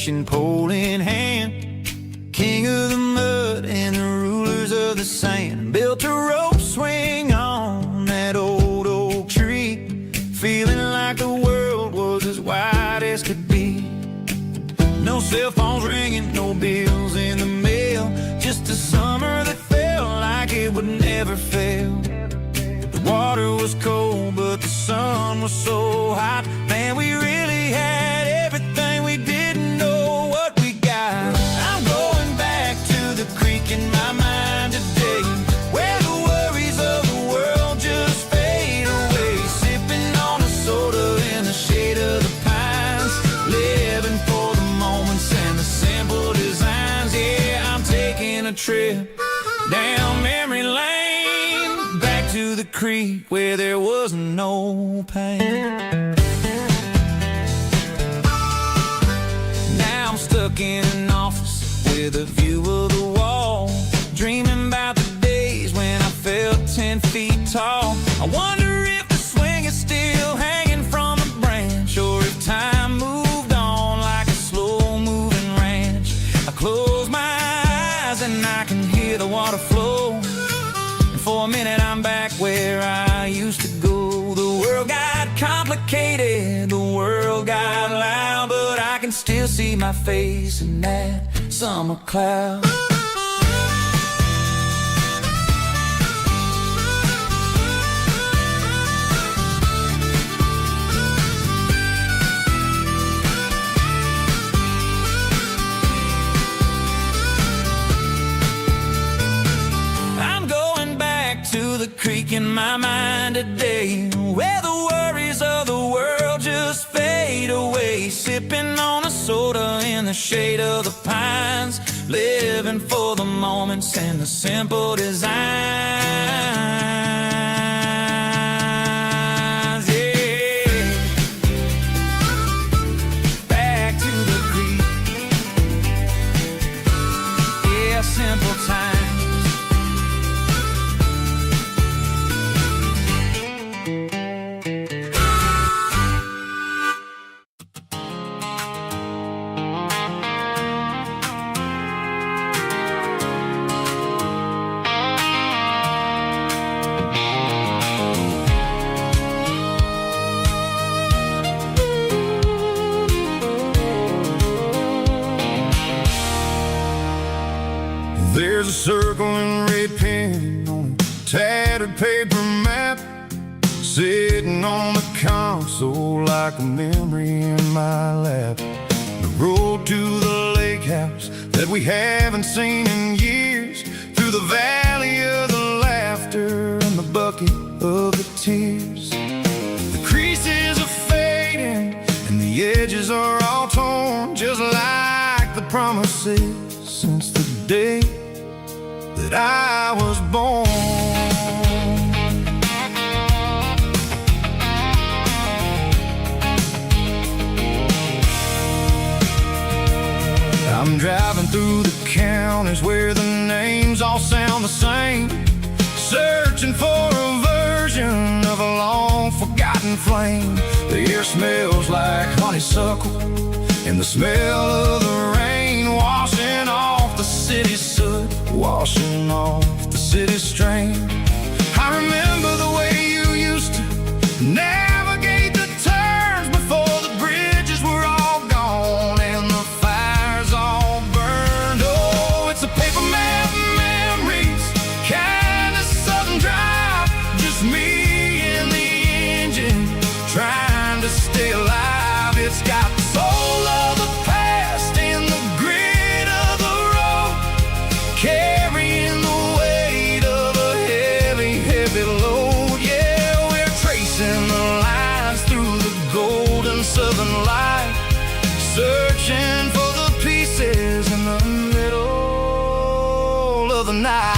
fishing pole in hand, king of the mud and the rulers of the sand. Built a rope swing on that old oak tree, feeling like the world was as wide as could be. No cell phones ringing, no bills in the mail, just a summer that felt like it would never fail. The water was cold, but the sun was so hot. Man, we really had everything, we didn't know what we got. I'm going back to the creek in my mind today, where the worries of the world just fade away. Sipping on a soda in the shade of the pines, living for the moments and the simple designs. Yeah, I'm taking a trip down memory lane, back to the creek where there was no pain. Now I'm stuck in an office with a view of the wall, dreaming about the days when I felt 10 feet tall. I wonder if the swing is still hanging from a branch, or if time moved on like a slow-moving ranch. I close my eyes and I can hear the water flow, and for a minute I'm back where I used to go. The world got complicated, the world got loud, but I can still see my face in that summer cloud. To the creek in my mind today, where the worries of the world just fade away. Sipping on a soda in the shade of the pines, living for the moments and the simple designs. Yeah, back to the creek. Yeah, simple times. There's a circle in red pen on a tattered paper map, sitting on the console like a memory in my lap. The road to the lake house that we haven't seen in years, through the valley of the laughter and the bucket of the tears. The creases are fading and the edges are all torn, just like the promises since the day that I was born. I'm driving through the counties where the names all sound the same, searching for a version of a long forgotten flame. The air smells like honeysuckle, and the smell of the rain washing off the city's soot, washing off the city's strain. I remember the way you used to navigate the turns before the bridges were all gone and the fires all burned. Oh, it's a paper map memories, kind of southern drive, just me and the engine trying to stay alive. It's got the soul of the past and the grit of the road, carrying the weight of a heavy, heavy load. Yeah, we're tracing the lines through the golden southern light, searching for the pieces in the middle of the night.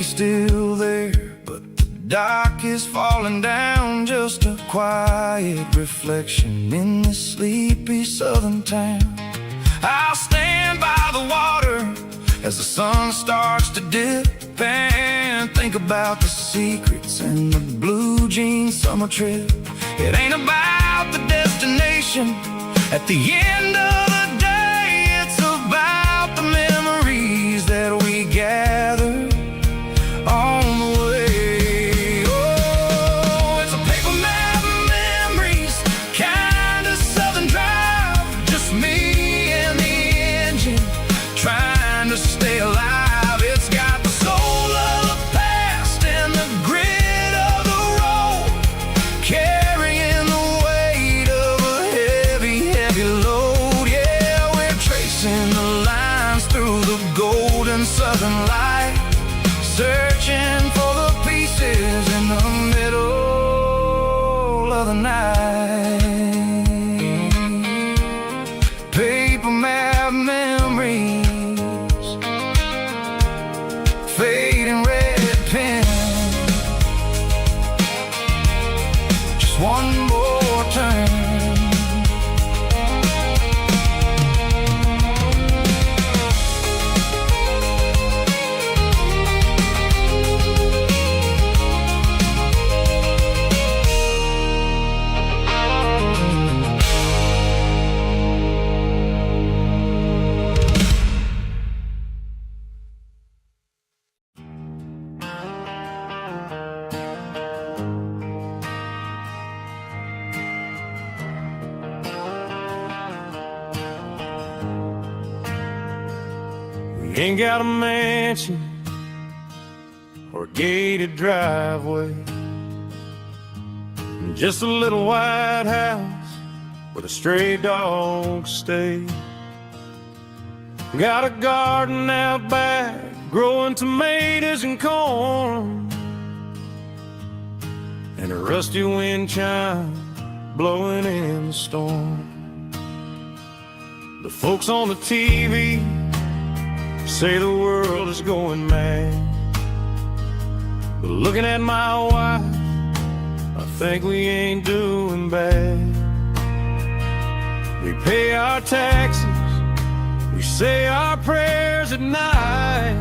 Still there, but the dark like is falling down, just a quiet reflection in this sleepy southern town. I'll stand by the water as the sun starts to dip and think about the secrets and the blue jean summer trip. It ain't about the destination at the end of the day, it's about the memories that we gather on the way. Oh, it's a paper map of memories, kind of southern drive, just me and the engine trying to stay alive. It's got the soul of the past and the grit of the road, carrying the weight of a heavy, heavy load. Yeah, we're tracing the lines through the golden southern light, searching for the pieces in the middle of the night. Paper map memories, fading red pen, just one more turn. Ain't got a mansion or a gated driveway, just a little white house where the stray dogs stay. Got a garden out back, growing tomatoes and corn, and a rusty wind chime blowing in the storm. The folks on the TV say the world is going mad, but looking at my wife, I think we ain't doing bad. We pay our taxes, we say our prayers at night,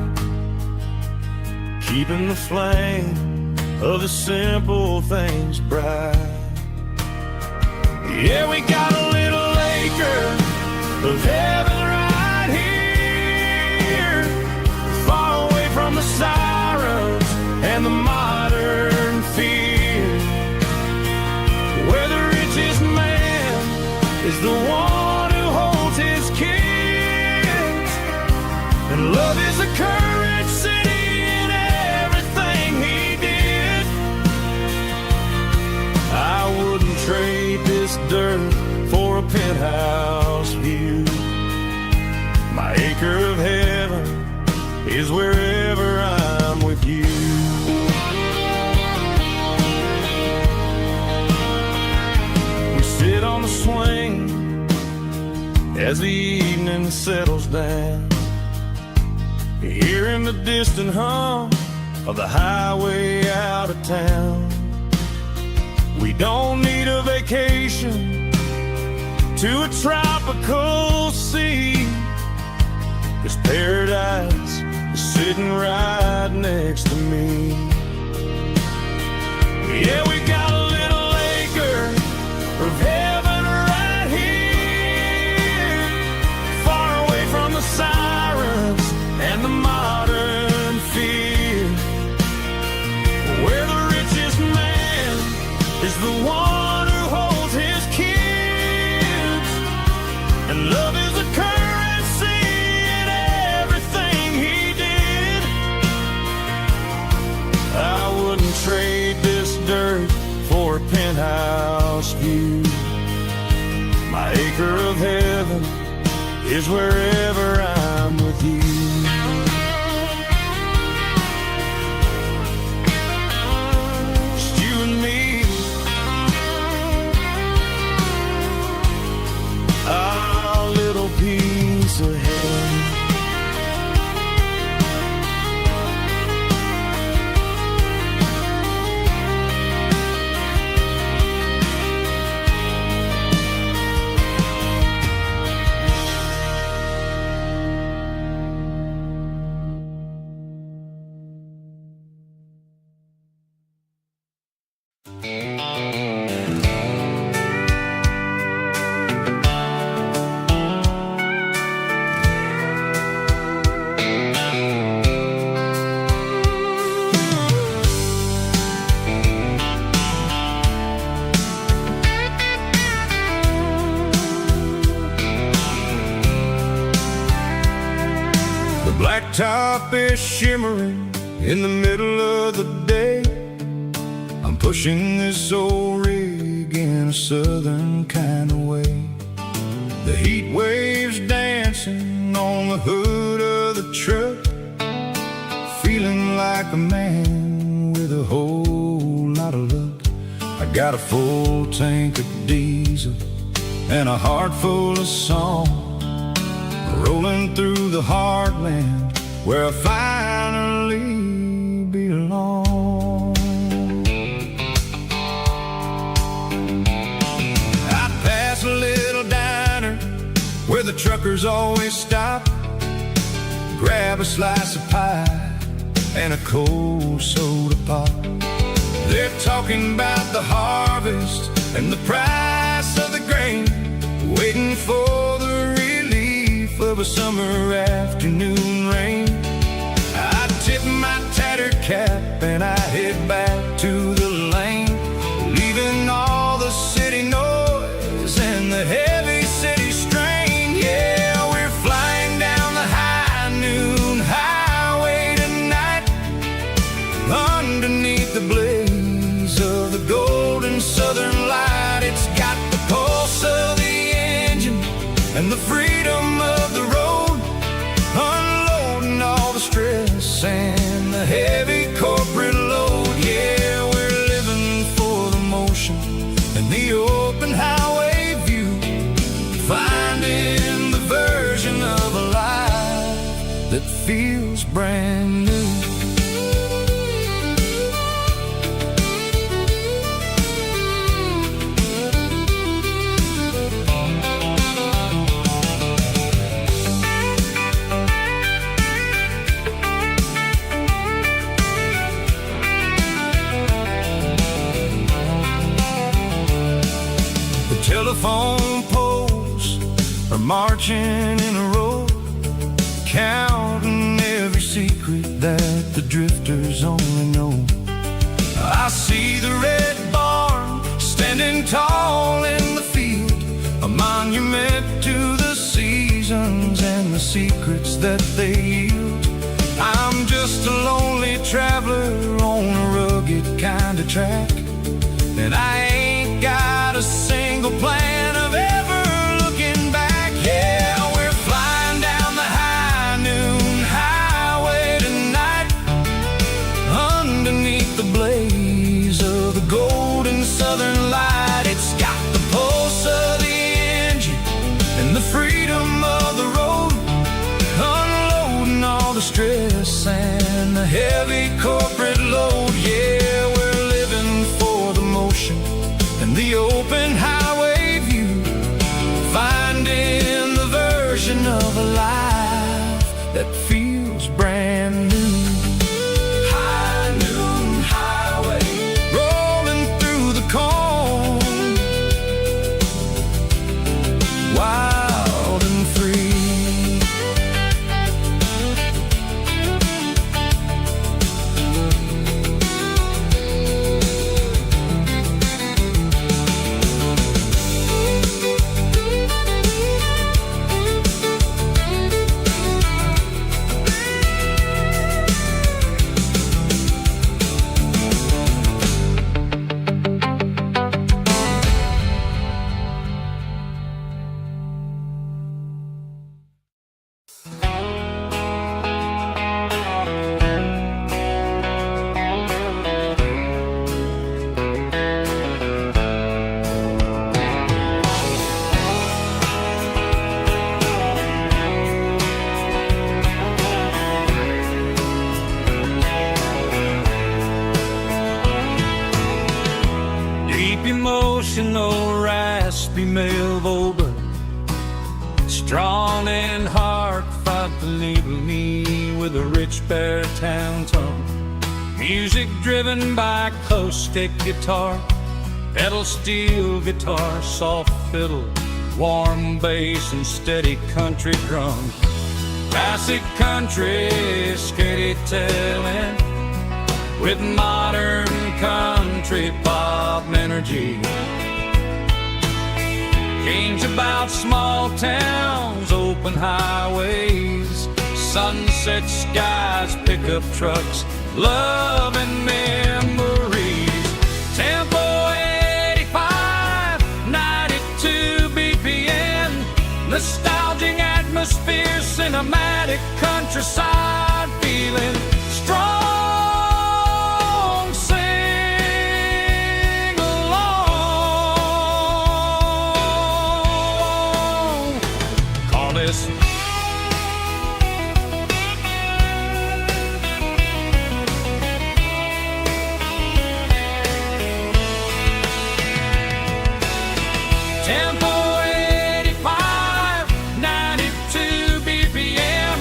keeping the flame of the simple things bright. Yeah, we got a little acre of heaven right here, far away from the sirens and the modern fear, where the richest man is the one who holds his kids, and love is the currency in everything he did. I wouldn't trade this dirt for a penthouse view. My acre of heaven is wherever I'm with you. We sit on the swing as the evening settles down, hearing the distant hum of the highway out of town. We don't need a vacation to a tropical sea, 'cause paradise is sitting right next to me. Yeah, we got a little acre of heaven right here, far away from the sirens and the modern fear, where the richest man is the one who holds his kids, and love is a currency in everything he did. I wouldn't trade this dirt for a penthouse view. My acre of heaven is wherever I'm with you. Just you and me, our little piece of heaven. top is shimmering in the middle of the day. I'm pushing this old rig in a southern kind of way. The heat waves dancing on the hood of the truck, feeling like a man with a whole lot of luck. I got a full tank of diesel and a heart full of song, rolling through the heartland where I finally belong. I pass a little diner where the truckers always stop, grab a slice of pie and a cold soda pop. They're talking about the harvest and the price of the grain, waiting for the relief of a summer afternoon rain. I tip my tattered cap and I head back to the lane, leaving all the city noise and the heavy city strain. Yeah, we're flying down the high noon highway tonight, underneath the blaze of the golden southern light. It's got the pulse of the engine and the freedom of the road, unloading all the stress and the heavy corporate load. Yeah, we're living for the motion and the open highway view, finding the version of a life that feels brand new. Telephone poles are marching in a row, counting every secret that the drifters only know. I see the red barn standing tall in the field, a monument to the seasons and the secrets that they yield. I'm just a lonely traveler on a rugged kind of track, and I ain't got a single plan of ever looking back. Yeah, we're flying down the high noon highway tonight, underneath the blaze of the golden southern light. It's got the pulse of the engine and the freedom of the road, unloading all the stress and the heavy corporate load. Yeah, we're living for the motion and the open highway view, finding the version of a life that feels brand new. High noon highway, rolling through the corn, wild and free. Emotional, raspy male vulgar, strong and heartfelt, leaving me with a rich baritone tone. Music driven by acoustic guitar, pedal steel guitar, soft fiddle, warm bass and steady country drums. Classic country storytelling with modern country pop energy. Games about small towns, open highways, sunset skies, pickup trucks, love and memories. Tempo 85, 92 BPM, nostalgic atmosphere, cinematic countryside feeling strong. Sing along. Call this Tempo 85, 92 BPM,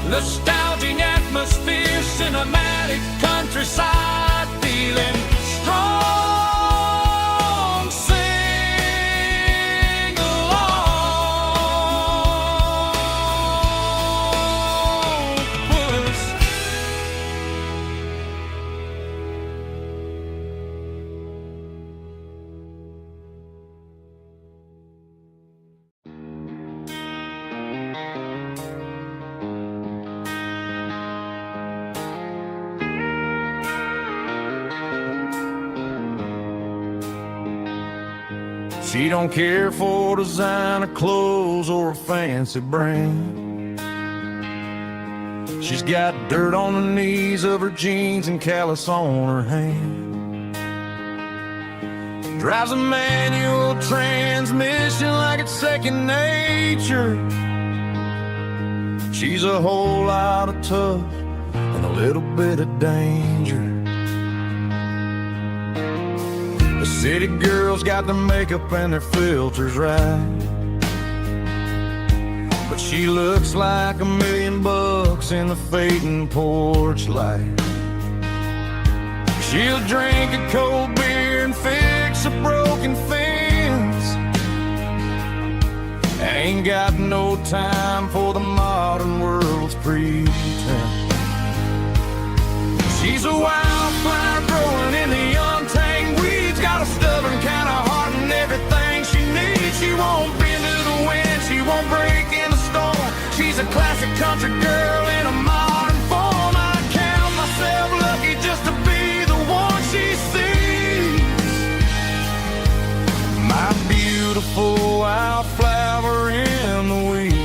nostalgic atmosphere, cinematic countryside feeling strong. Sing along. Puss. She don't care for designer clothes or a fancy brand. She's got dirt on the knees of her jeans and callus on her hand. Drives a manual transmission like it's second nature. She's a whole lot of tough and a little bit of danger. The city girls got their makeup and their filters right, but she looks like $1 million in the fading porch light. She'll drink a cold beer and fix a broken fence. Ain't got no time for the modern world's pretense. She's a wildflower growing in the untamed weeds, got a stubborn kind of heart and everything she needs. She won't bend to the wind, she won't break in the storm. She's a classic country girl in a modern form. I count myself lucky just to be the one she sees. My beautiful wildflower in the weeds.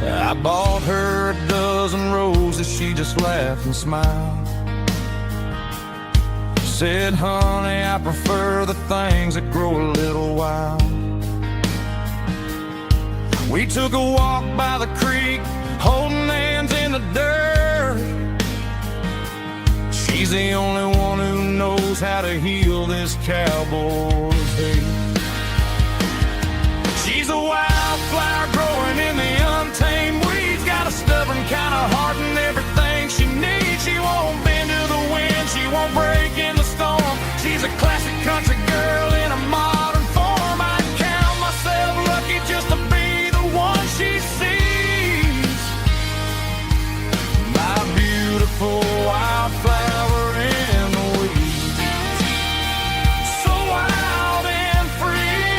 I bought her a dozen roses, she just laughed and smiled. Said, honey, I prefer the things that grow a little wild. We took a walk by the creek, holding hands in the dirt. She's the only one who knows how to heal this cowboy's hate. She's a wildflower growing in the untamed weeds, got a stubborn kind of heart and everything she needs. She won't bend to the wind, she won't break in the storm. She's a classic country girl in a modern form. I count myself lucky just to be the one she sees. My beautiful wildflower in the weeds, so wild and free.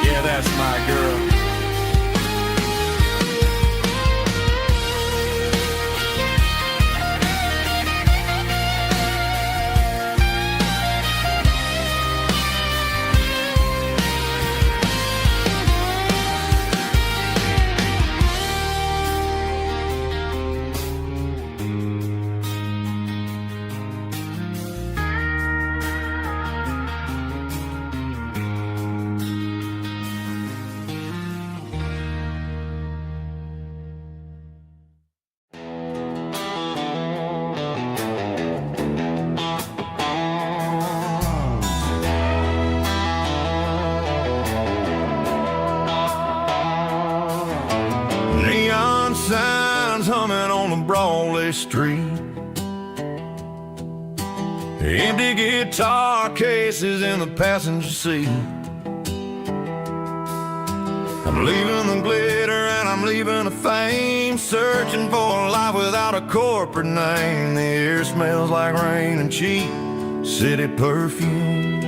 Yeah, that's my girl. Neon signs humming on the Broadway street, empty guitar cases in the passenger seat. I'm leaving the glitter and I'm leaving the fame, searching for a life without a corporate name. The air smells like rain and cheap city perfume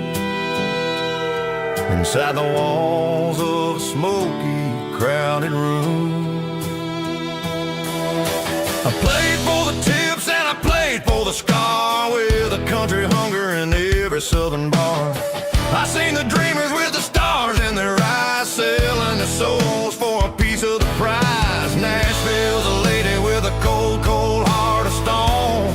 inside the walls of a smoky, crowded room. I played for the tips and I played for the scar, with a country hunger in every southern bar. I seen the dreamers with the stars in their eyes, selling their souls for a piece of the prize. Nashville's a lady with a cold, cold heart of stone.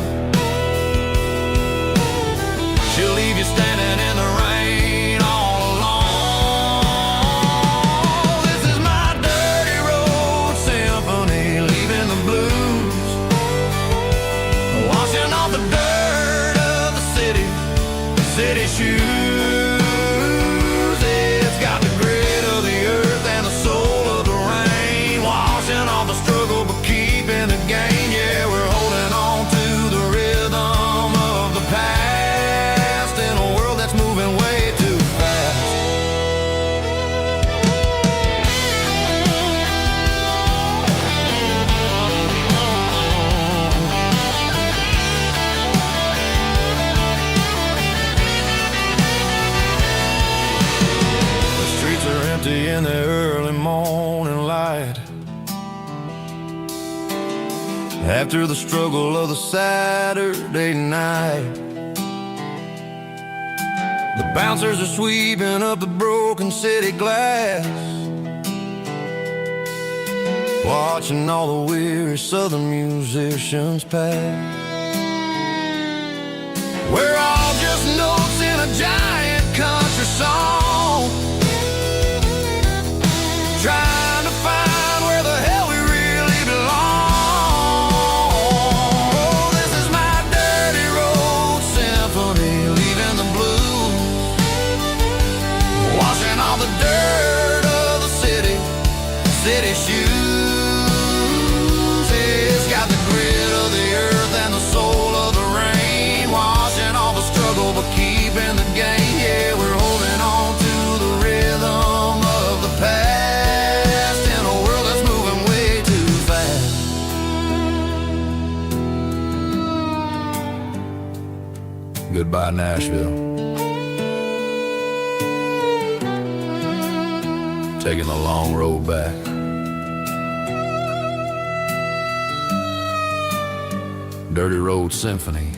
She'll leave you standing in the rain all alone. This is my dirty road symphony, leaving the blues, washing off the dirt of the city shoes. It's got the grit of the earth and the soul of the rain, washing off the struggle but keeping the gain. Yeah, we're holding on to the rhythm of the past in a world that's moving way too fast. The streets are empty in the early morning light, after the struggle of the Saturday night. The bouncers are sweeping up the broken city glass, watching all the weary southern musicians pass. We're all just notes in a giant country song, trying to find where the hell we really belong. Oh, this is my dirty road symphony, leaving the blues, washing all the dirt of the city shoes. It's got the grit of the earth and the soul of the rain, washing all the struggle but keeping the gain. Yeah, we're holding on to the rhythm of the past in a world that's moving way too fast. Goodbye, Nashville. Taking the long road back. Dirty Road Symphony.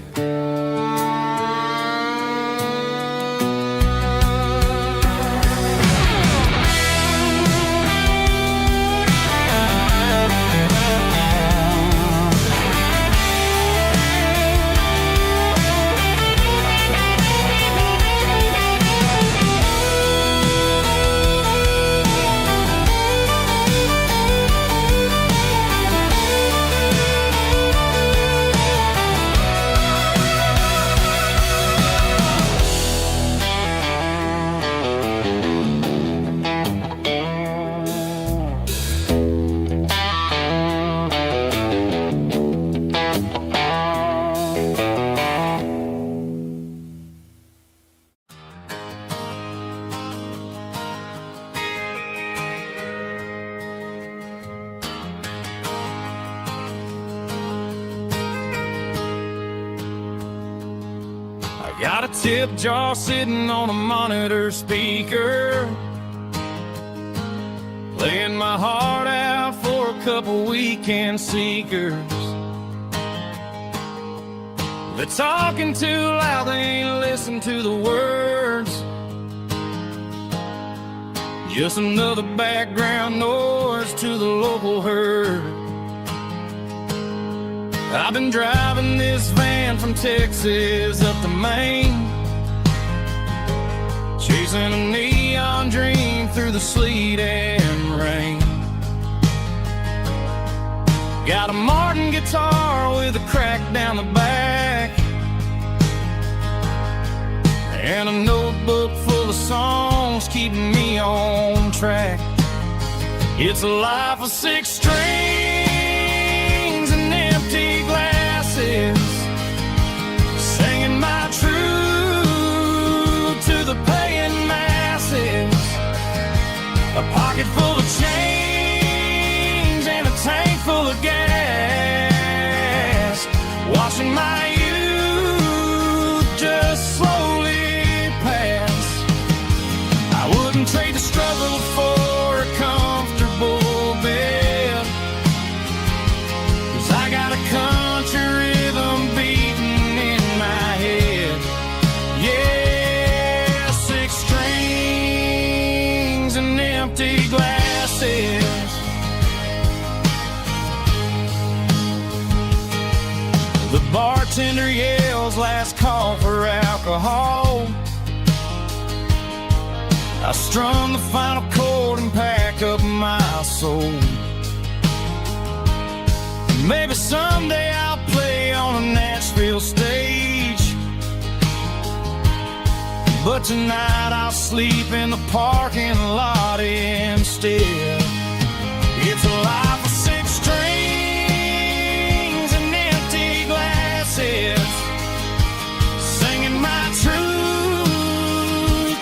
Got a tip jar sitting on a monitor speaker, playing my heart out for a couple weekend seekers. They're talking too loud, they ain't listen to the words. Just another background noise to the local herd. I've been driving this van from Texas up to Maine, chasing a neon dream through the sleet and rain. Got a Martin guitar with a crack down the back, and a notebook full of songs keeping me on track. It's a life of 6 strings and empty glasses, singing my truth to the paying masses. A pocket full of change and a tank full of gas, watching my youth just bartender yells last call for alcohol. I strummed the final chord and packed up my soul. Maybe someday I'll play on a Nashville stage, but tonight I'll sleep in the parking lot instead. It's a life of six strings and empty glasses, singing my truth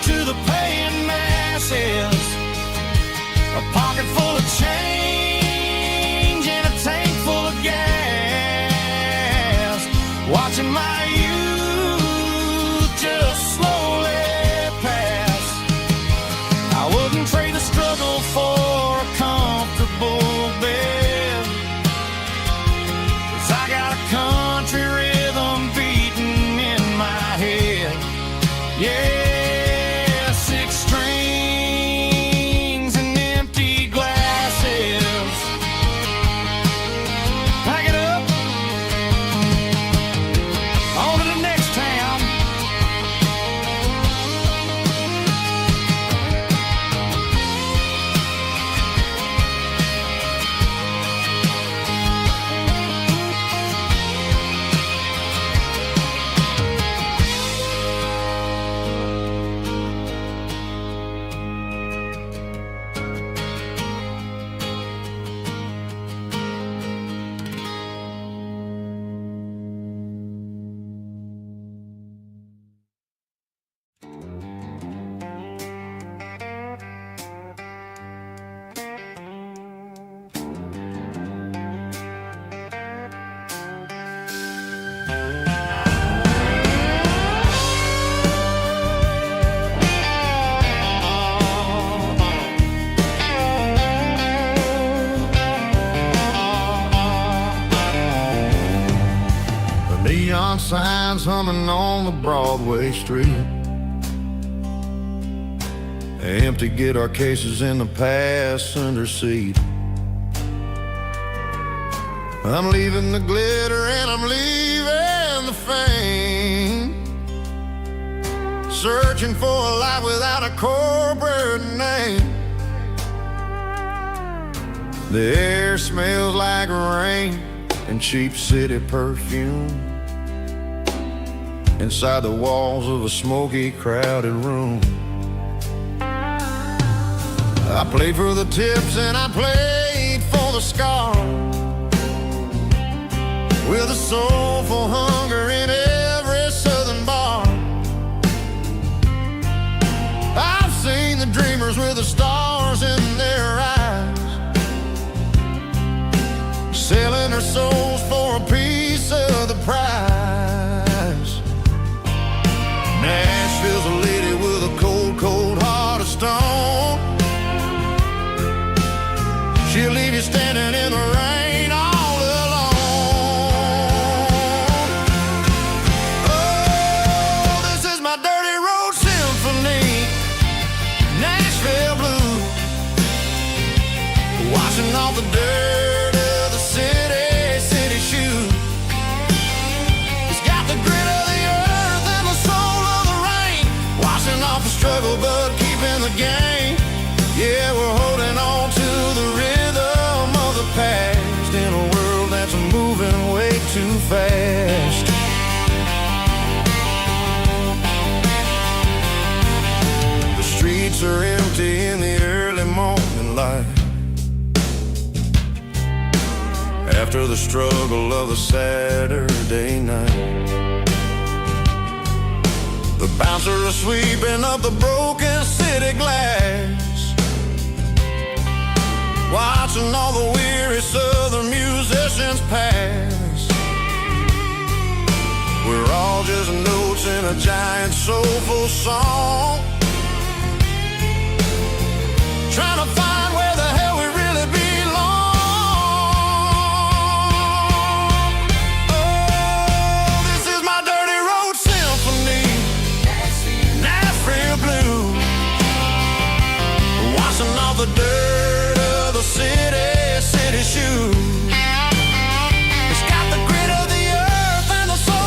to the paying masses. A pocket full of change and a tank full of gas, watching my youth just slowly pass. I wouldn't trade the struggle for a comfortable bed, 'cause I got a country rhythm beating in my head. Yeah, six strings and empty glasses. Pack it up, on to the next town. Neon signs humming on the Broadway street, empty guitar cases in the passenger seat. I'm leaving the glitter and I'm leaving the fame, searching for a life without a corporate name. The air smells like rain and cheap city perfume inside the walls of a smoky, crowded room. I played for the tips and I played for the scar, with a soulful hunger in every southern bar. I've seen the dreamers with the stars in their eyes, selling their souls for a piece of the prize. Nashville's a lady with a cold, cold heart of stone. She'll leave you standing in the rain all alone. Oh, this is my dirty road symphony, Nashville blues, washing off the dirt of the city shoes. It's got the grit of the earth and the soul of the rain, washing off the struggle but keeping the game. Yeah, we're holding on to the rhythm of the past in a world that's moving way too fast. The streets are empty in the early morning light, after the struggle of the Saturday night. The bouncers are sweeping up the broken city glass, watching all the weary southern musicians pass. We're all just notes in a giant soulful song, trying to find where the hell we really belong. Oh, this is my dirty road symphony, Nashville blues, washing off the dirt of the city shoes. It's got the grit of the earth and the soul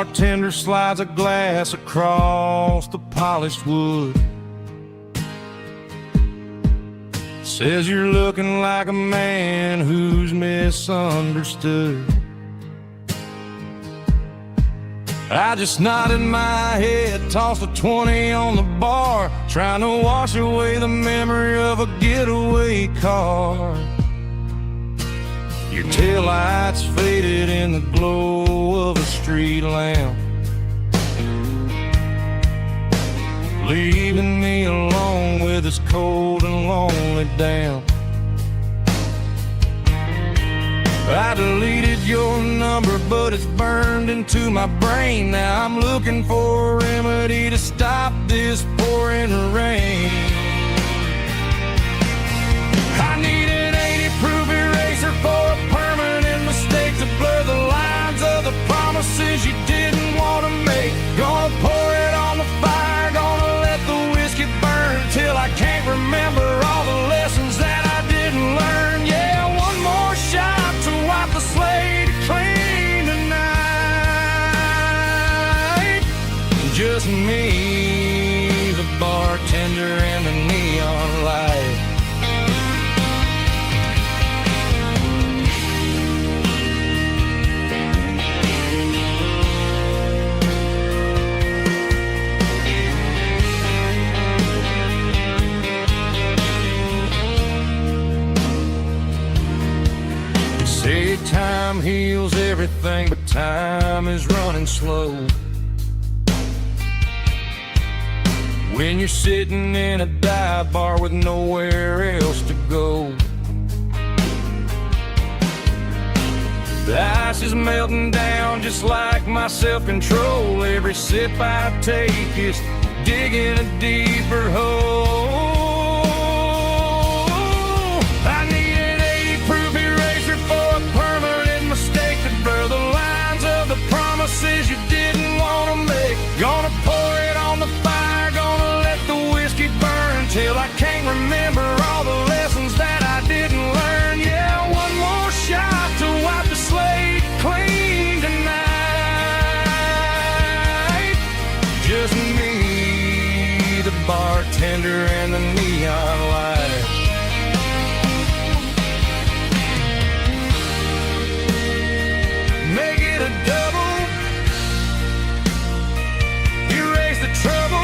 bartender slides a glass across the polished wood. Says you're looking like a man who's misunderstood. I just nodded my head, tossed a 20 on the bar, trying to wash away the memory of a getaway car. Your taillights faded in the glow of a street lamp, leaving me alone with this cold and lonely damp. I deleted your number, but it's burned into my brain. Now I'm looking for a remedy to stop this pouring rain. I need an 80-proof eraser for a permanent mistake, to blur the lines of the promises you didn't want to make. Gonna pour it on the fire, gonna let the whiskey burn till I can't remember all the lessons that I didn't learn. Yeah, one more shot to wipe the slate clean tonight. Just me, the bartender, and the neon light. Say time heals everything, but time is running slow. When you're sitting in a dive bar with nowhere else to go, the ice is melting down just like my self-control. Every sip I take is digging a deeper hole. I need an 80-proof eraser for a permanent mistake, to blur the lines of the promises you didn't want to make. Gonna pour it on the fire, gonna let the whiskey burn till I can't remember all the lessons that I didn't learn. Yeah, one more shot to wipe the slate clean tonight. Just me, the bartender, and the neon light. Make it a double, erase the trouble.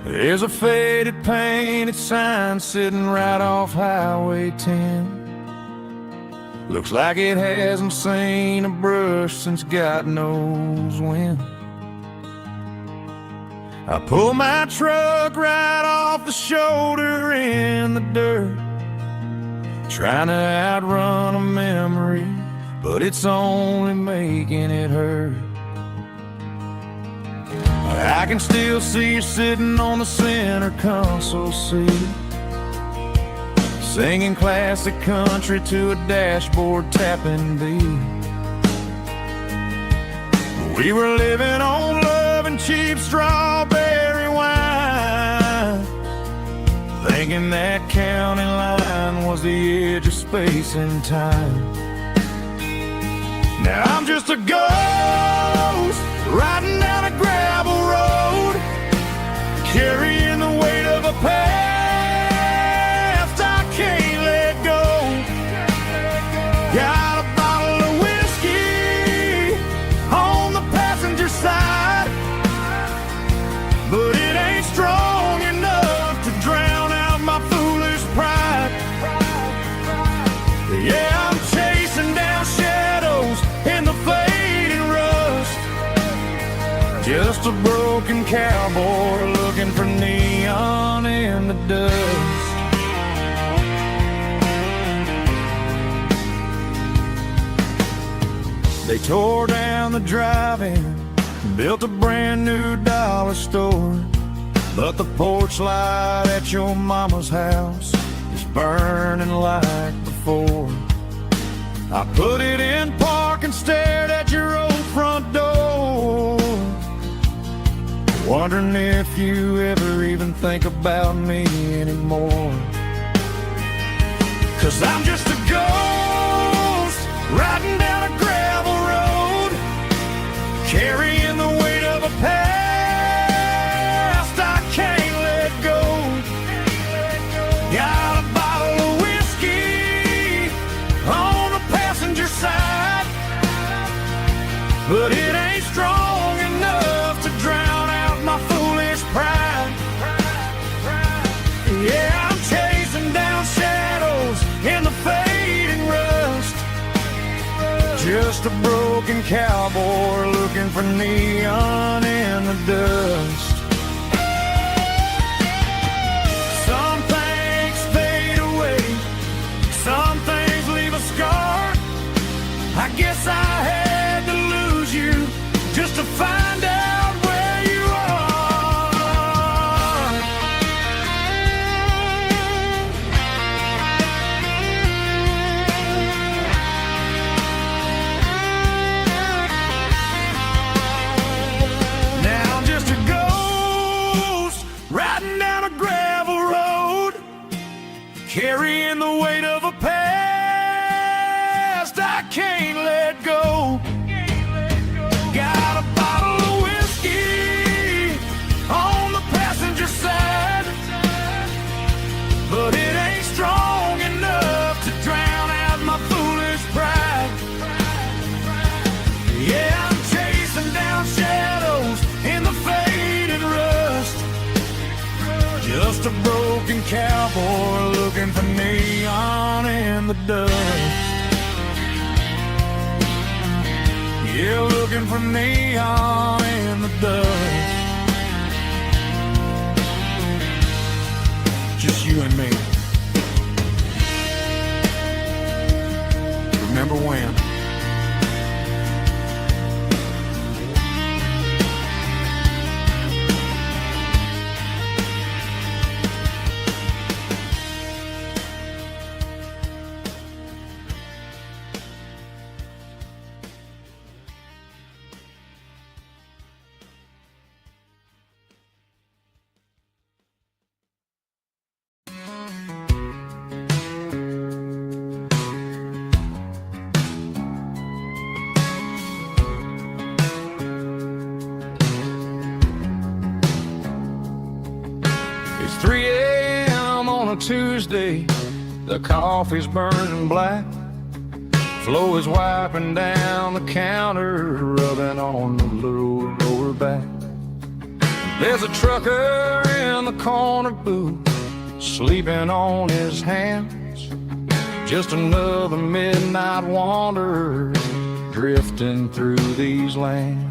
There's a faded painted sign sitting right off Highway 10. Looks like it hasn't seen a brush since God knows when. I pull my truck right off the shoulder in the dirt, trying to outrun a memory, but it's only making it hurt. I can still see you sitting on the center console seat, singing classic country to a dashboard tapping beat. We were living on love and cheap strawberry wine, thinking that county line was the edge of space and time. Now I'm just a ghost riding down a gravel road, carrying the weight of a past I can't let go. Got a bottle of whiskey on the passenger side, but it ain't strong enough to drown out my foolish pride. Yeah, I'm chasing down shadows in the fading rust, just a broken broken cowboy looking for neon in the dust. They tore down the drive-in, built a brand new dollar store, but the porch light at your mama's house is burning like before. I put it in park and stared at your old front door, wondering if you ever even think about me anymore. 'Cause I'm just a ghost riding down a gravel road, carrying the weight of a past I can't let go. Got a bottle of whiskey on the passenger side, but it ain't strong enough to drown out my foolish pride. Yeah, I'm chasing down shadows in the fading rust, just a broken cowboy looking for neon in the dust. Some things fade away, some things leave a scar. I guess I had to lose you just to find out where you are. Now I'm just a ghost riding down a gravel road, carrying the weight of a past I can't let go. Got a bottle of whiskey on the passenger side, but it ain't strong enough to drown out my foolish pride. Yeah, I'm chasing down shadows in the fading rust, just a broken cowboy looking for neon in the dust. Yeah, looking for neon in the dust. Just you and me. Remember when? It's 3 a.m. on a Tuesday, the coffee's burning black. Flo is wiping down the counter, rubbing on the little lower back. There's a trucker in the corner booth, sleeping on his hands. Just another midnight wanderer, drifting through these lands.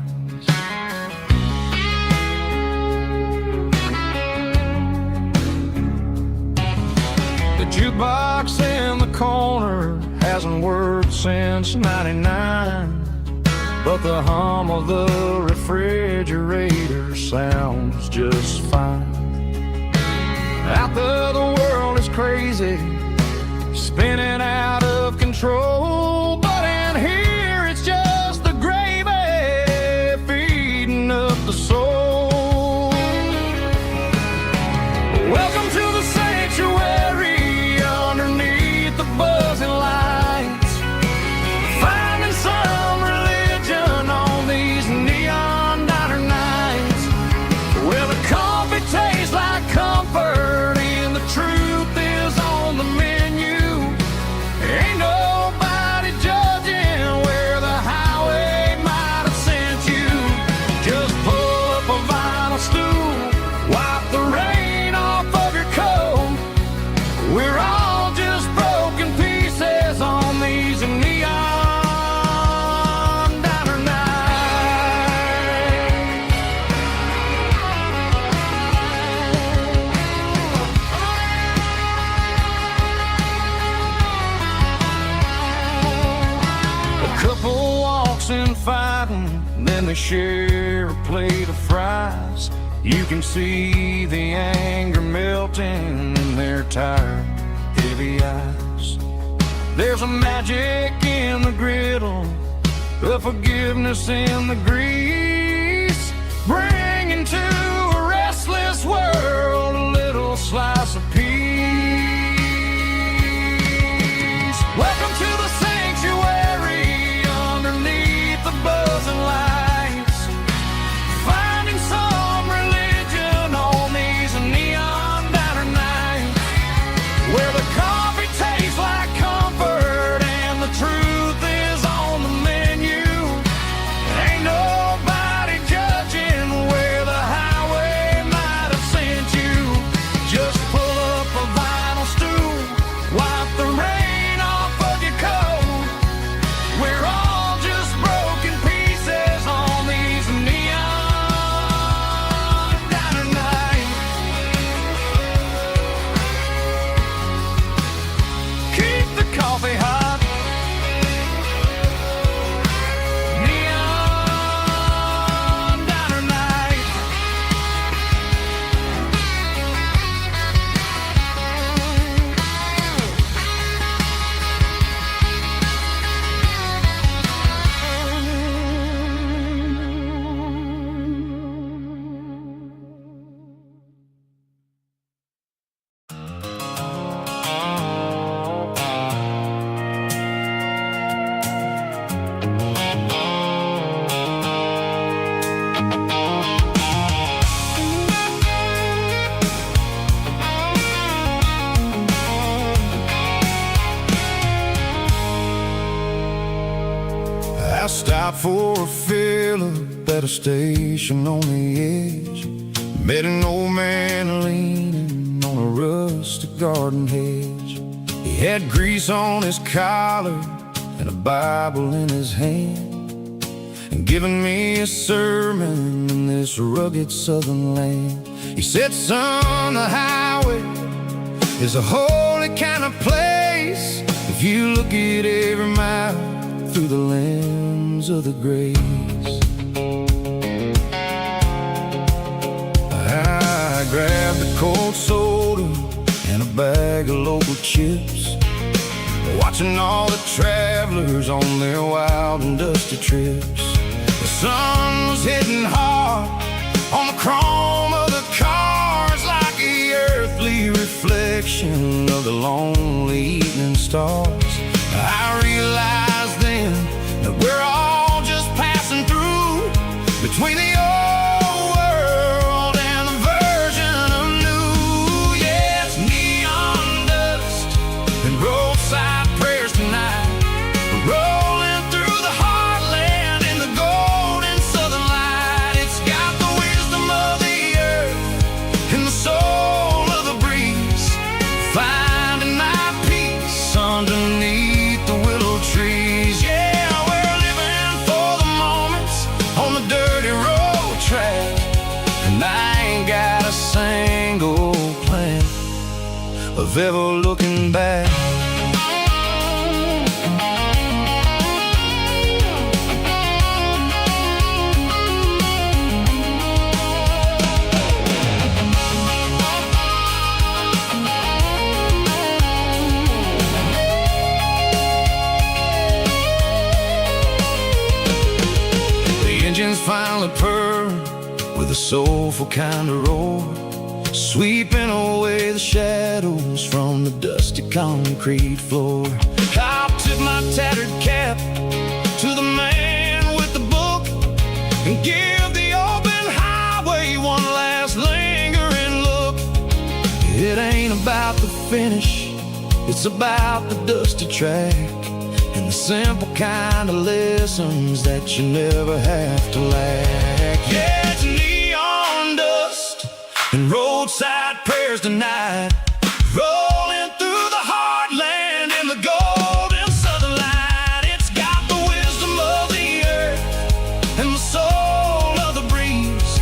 The jukebox in the corner hasn't worked since '99, but the hum of the refrigerator sounds just fine. Out there the world is crazy, spinning out of control, but in here it's just the gravy feeding up the soul. Welcome to the sanctuary underneath the buzzing lights, finding some religion on these neon diner nights, where the coffee tastes like comfort and the truth is on the menu, when they share a plate of fries. You can see the anger melting in their tired, heavy eyes. There's a magic in the griddle, a forgiveness in the grease, bringing to a restless world a little slice of peace. Welcome to the sanctuary underneath the buzzing lights, finding some religion on these neon diner nights, where the coffee tastes like comfort and the truth is on the menu. Ain't nobody judging where the highway might have sent you. Just pull up a vinyl stool, wipe the rain off of your coat. We're all just broken pieces on these neon diner nights. Keep the coffee hot. Neon diner night. I stopped for a fill-up at a station on the edge. Met an old man leaning on a rustic garden hedge. He had grease on his collar and a Bible in his hand, and giving me a sermon in this rugged southern land. He said, son, the highway is a holy kind of place if you look at every mile through the lens of the grace. I grabbed a cold soda and a bag of local chips, watching all the travelers on their wild and dusty trips. The sun was hitting hard on the chrome of the cars, like the earthly reflection of the lonely evening stars. I realized then that we're all just passing through between the old world and the version of new. Yeah, it's neon dust and roadside prayers tonight, rolling through the heartland in the golden southern light. It's got the wisdom of the earth and the soul of the breeze, finding my peace underneath the willow trees. Yeah, we're living for the moments on the dirty road track, and I ain't got a single plan of ever looking back. Engines finally purr with a soulful kind of roar, sweeping away the shadows from the dusty concrete floor. I'll tip my tattered cap to the man with the book and give the open highway one last lingering look. It ain't about the finish, it's about the dusty track and the simple kind of lessons that you never have to lack. Yeah, it's neon dust and roadside prayers tonight, rolling through the heartland in the golden southern light. It's got the wisdom of the earth and the soul of the breeze,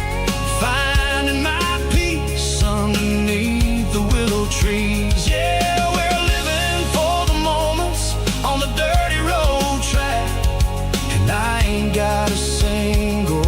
finding my peace underneath the willow trees. Yeah, we're living for the moments on the dirty road track, and I ain't got a single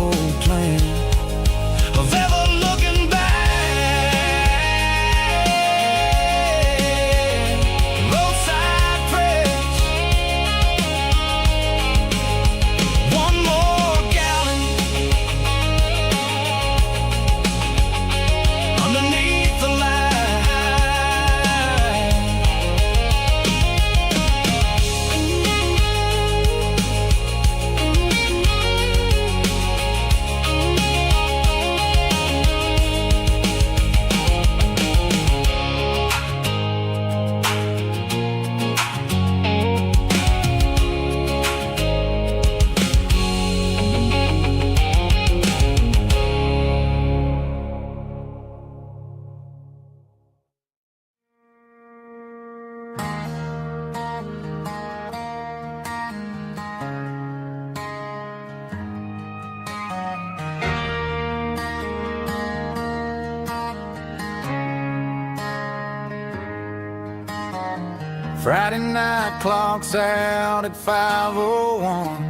Friday night clocks out at 5:01.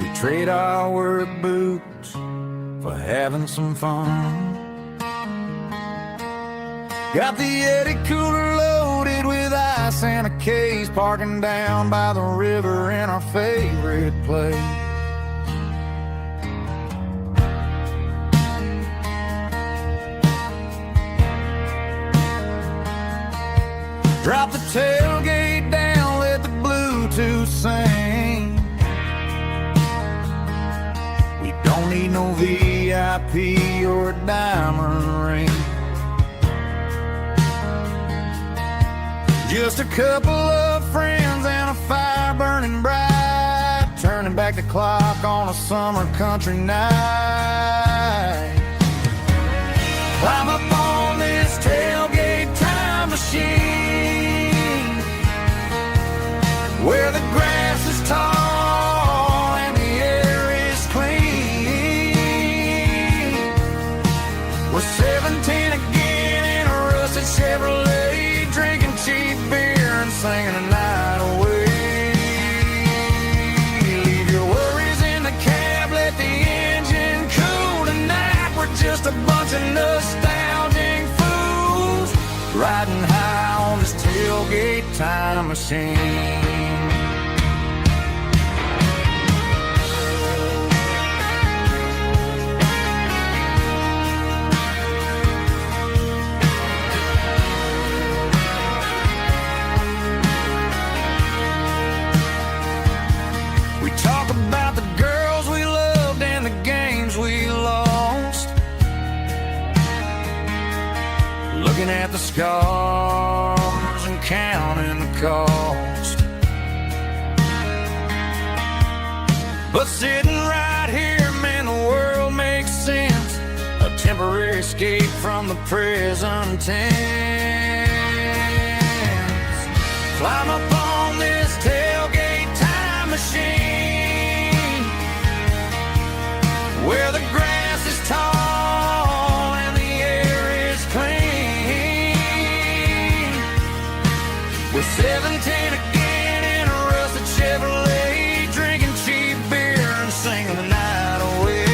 We trade our work boots for having some fun. Got the Eddie cooler loaded with ice and a case, parking down by the river in our favorite place. Drop the tailgate down, let the Bluetooth sing. We don't need no VIP or a diamond ring. Just a couple of friends and a fire burning bright, turning back the clock on a summer country night. Climb up on this tailgate time machine, where the grass is tall and the air is clean. We're 17 again in a rusted Chevrolet, drinking cheap beer and singing the night away. Leave your worries in the cab, let the engine cool tonight. We're just a bunch of nostalgic fools, riding high on this tailgate time machine. Looking at the scars and counting the cost, but sitting right here, man, the world makes sense. A temporary escape from the present tense. Climb up on this tailgate time machine, where the grass is tall and the air is clean. We're 17 again in a rusted Chevrolet, drinking cheap beer and singing the night away.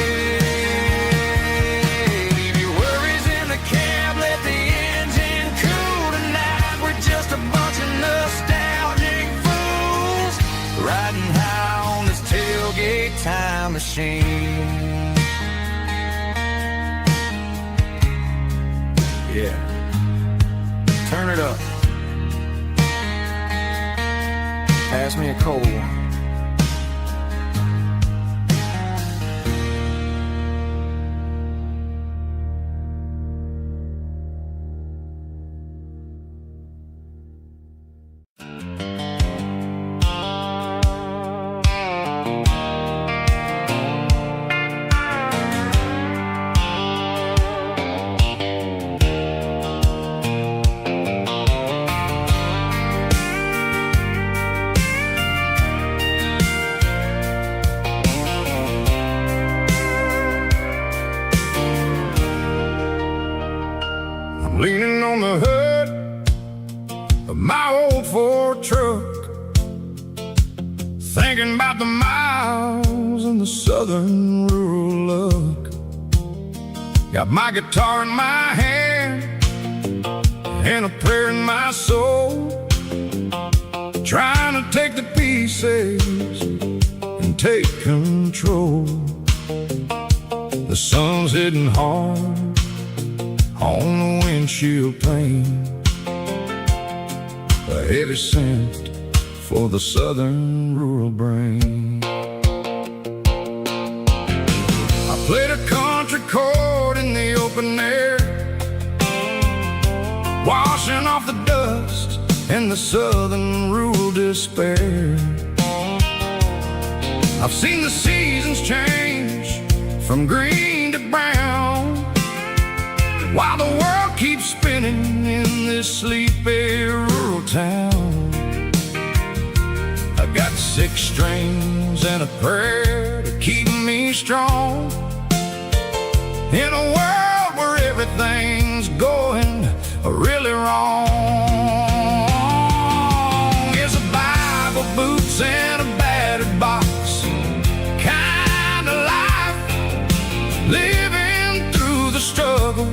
Leave your worries in the cab, let the engine cool tonight. We're just a bunch of nostalgic fools, riding high on this tailgate time machine. Yeah, turn it up. Pass me a cold one. Leaning on the hood of my old Ford truck, thinking about the miles and the southern rural look. Got my guitar in my hand and a prayer in my soul, trying to take the pieces and take control. The sun's hitting hard on the windshield pane, a heavy scent for the southern rural brain. I played a country chord in the open air, washing off the dust and the southern rural despair. I've seen the seasons change from green to brown, while the world keeps spinning in this sleepy rural town. I got 6 strings and a prayer to keep me strong, in a world where everything's going really wrong. wrong. It's a Bible, boots, and a battered box kind of life, living through the struggle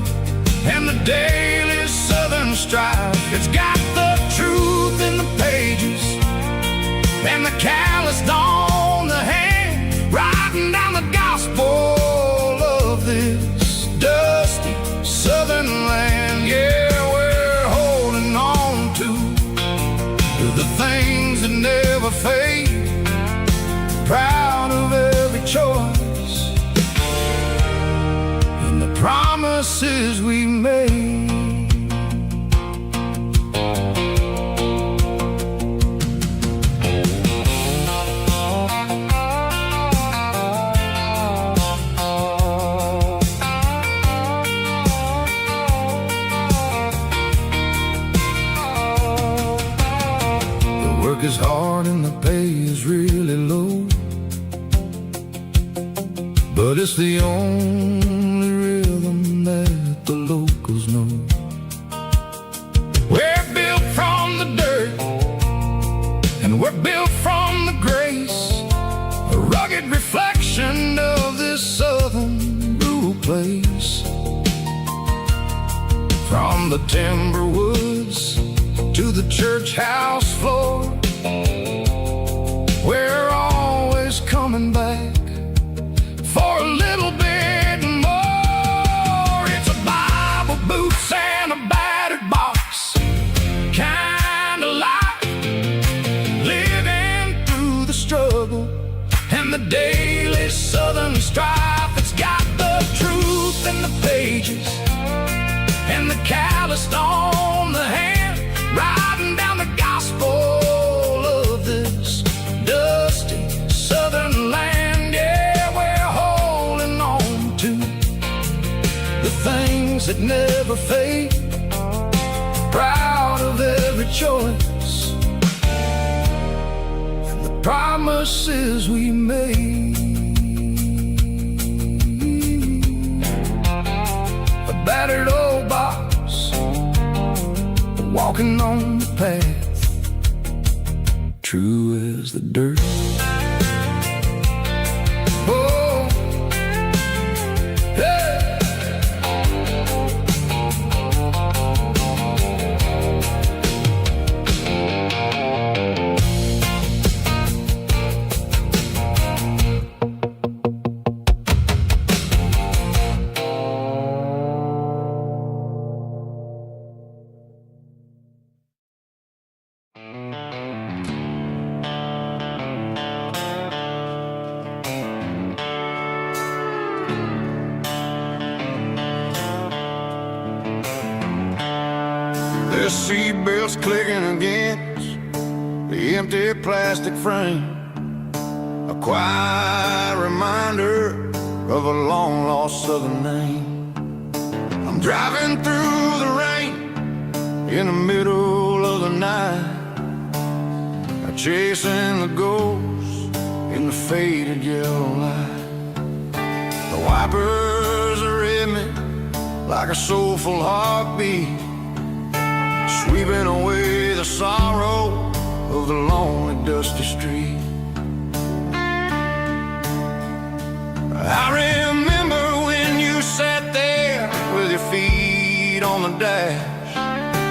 and the daily southern strife. It's got the truth in the pages and the calloused on the hand, writing down the gospel of this dusty southern land. Yeah, we're holding on to the things that never fade, proud of every choice and the promises we made. Is hard and the pay is really low, but it's the only rhythm that the locals know. We're built from the dirt and we're built from the grace, a rugged reflection of this southern rural place. From the timber woods to the church house floor, we're always coming back for a little bit more. It's a Bible, boots, and a battered box kind of life, living through the struggle and the daily southern strife. It's got the truth in the pages and the calloused on the hand, writing down the gospel of this dusty southern land. Yeah, we're holding on to the things that never fade, proud of every choice and the promises we made. A battered old box, walking on the path, true as the dirt. Oh, hey. The seatbelt's clicking against the empty plastic frame, a quiet reminder of a long-lost southern name. I'm driving through the rain in the middle of the night, chasing the ghosts in the faded yellow light. The wipers are in me like a soulful heartbeat, sweeping away the sorrow of the lonely, dusty street. I remember when you sat there with your feet on the dash,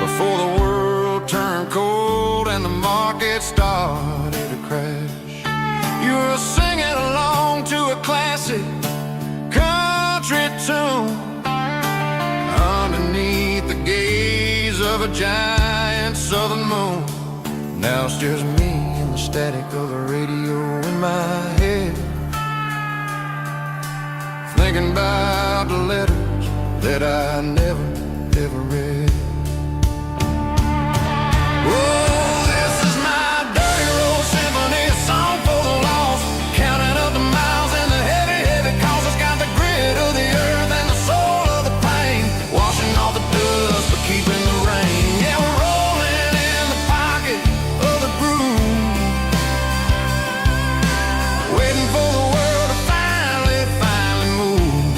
before the world turned cold and the market started to crash. You were singing along to a classic country tune underneath the gaze of a giant southern moon. Now it's just me and the static of the radio in my head, thinking about the letters that I never, ever read. Oh, this is my dirty road symphony, a song for the lost, counting up the miles and the heavy, heavy calls. It's got the grit of the earth and the soul of the pain, washing off the dust but keeping the rain. Yeah, we're rolling in the pocket of the groove, waiting for the world to finally move.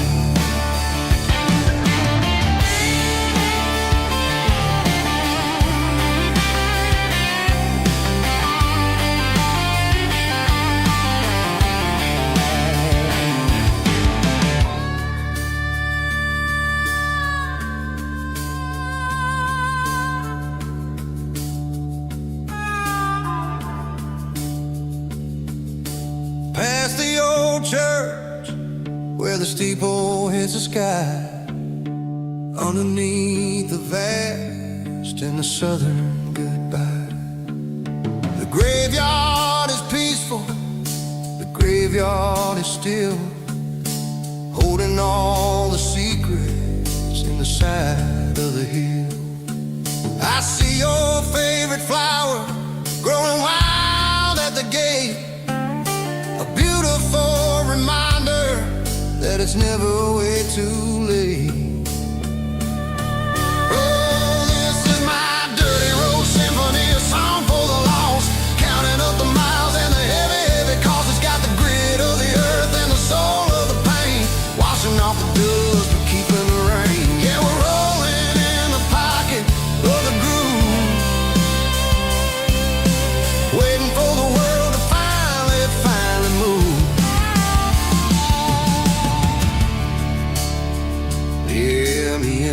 the steeple hits the sky. Underneath the vast and the southern goodbye. The graveyard is peaceful, the graveyard is still, holding all the secrets in the side of the hill. I see your favorite flower growing wild at the gate, a beautiful reminder that it's never way too late.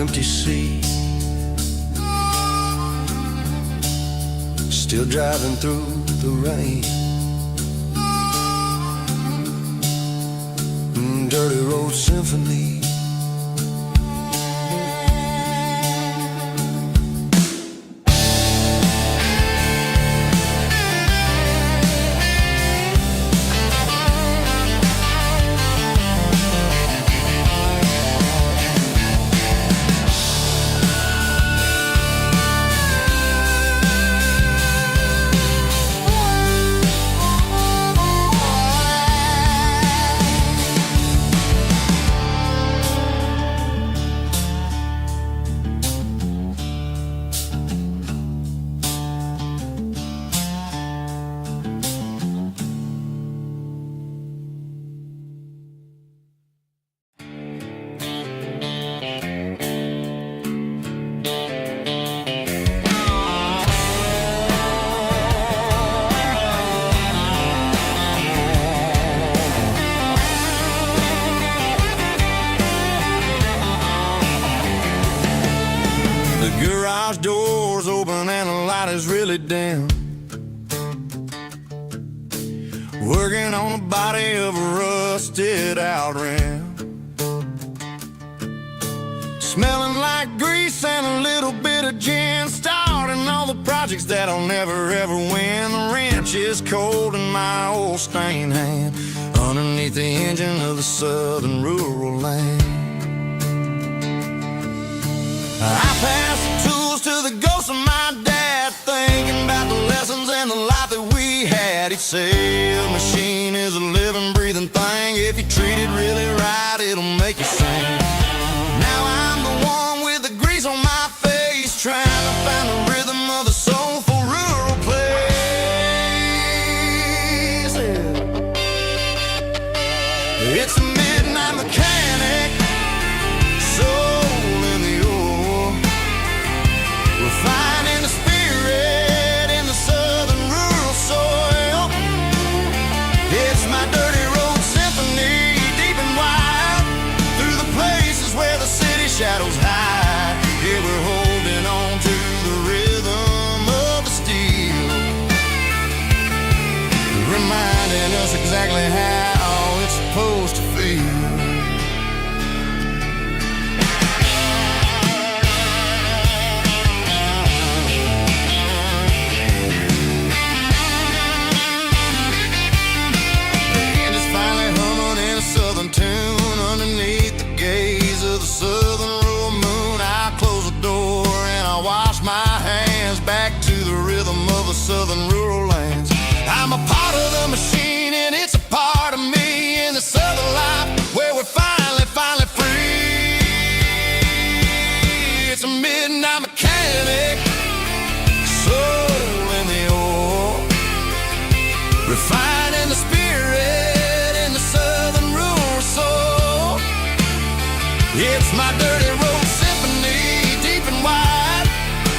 Empty sea, still driving through the rain. Dirty road symphony. Garage doors open and the light is really dim. Working on the body of a rusted out rim. Smelling like grease and a little bit of gin. Starting all the projects that'll never ever win. The wrench is cold in my old stained hand, underneath the engine of the southern rural land. I pass the tools to the ghost of my dad, thinking about the lessons and the life that we had. He'd say a machine is a living, breathing thing. If you treat it really right, it'll make you sing. Now I'm the one with the grease on my face, trying to find the rhythm of a soulful rural place. It's a midnight mechanic, finding the spirit in the southern rural soil. It's my dirty road symphony, deep and wide, through the places where the city shadows hide. Yeah, we're holding on to the rhythm of the steel, reminding us exactly how it's supposed to feel. Tune underneath the gaze of the southern rural moon. I close the door and I wash my hands, back to the rhythm of the southern rural lands. I'm a part of the machine and it's a part of me in the southern life where we're finally free. It's a midnight mechanic, soul in the ore, refining the spirit in the southern rural soul. It's my dirty road symphony, deep and wide,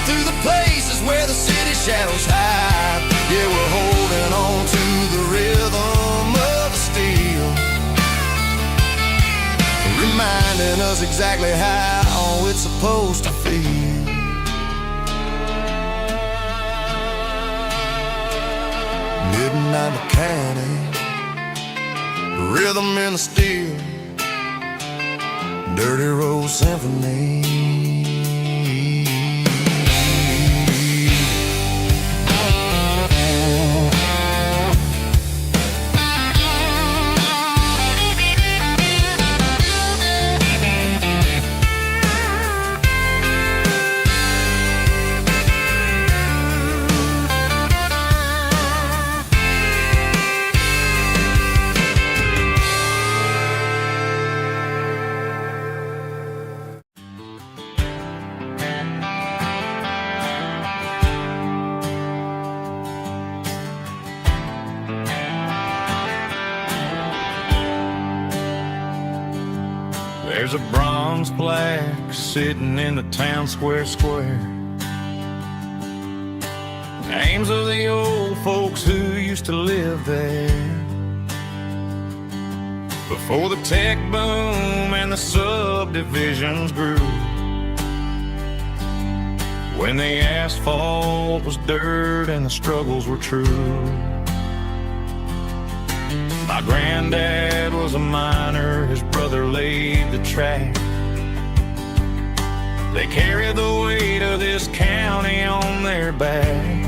through the places where the city shadows hide. Yeah, we're holding on to the rhythm of the steel, reminding us exactly how it's supposed to feel. Midnight mechanic, rhythm in the steel, Dirty Road Symphony. There's a bronze plaque sitting in the town square. Names of the old folks who used to live there before the tech boom and the subdivisions grew, when the asphalt was dirt and the struggles were true. My granddad was a miner, his brother laid the track. They carried the weight of this county on their back.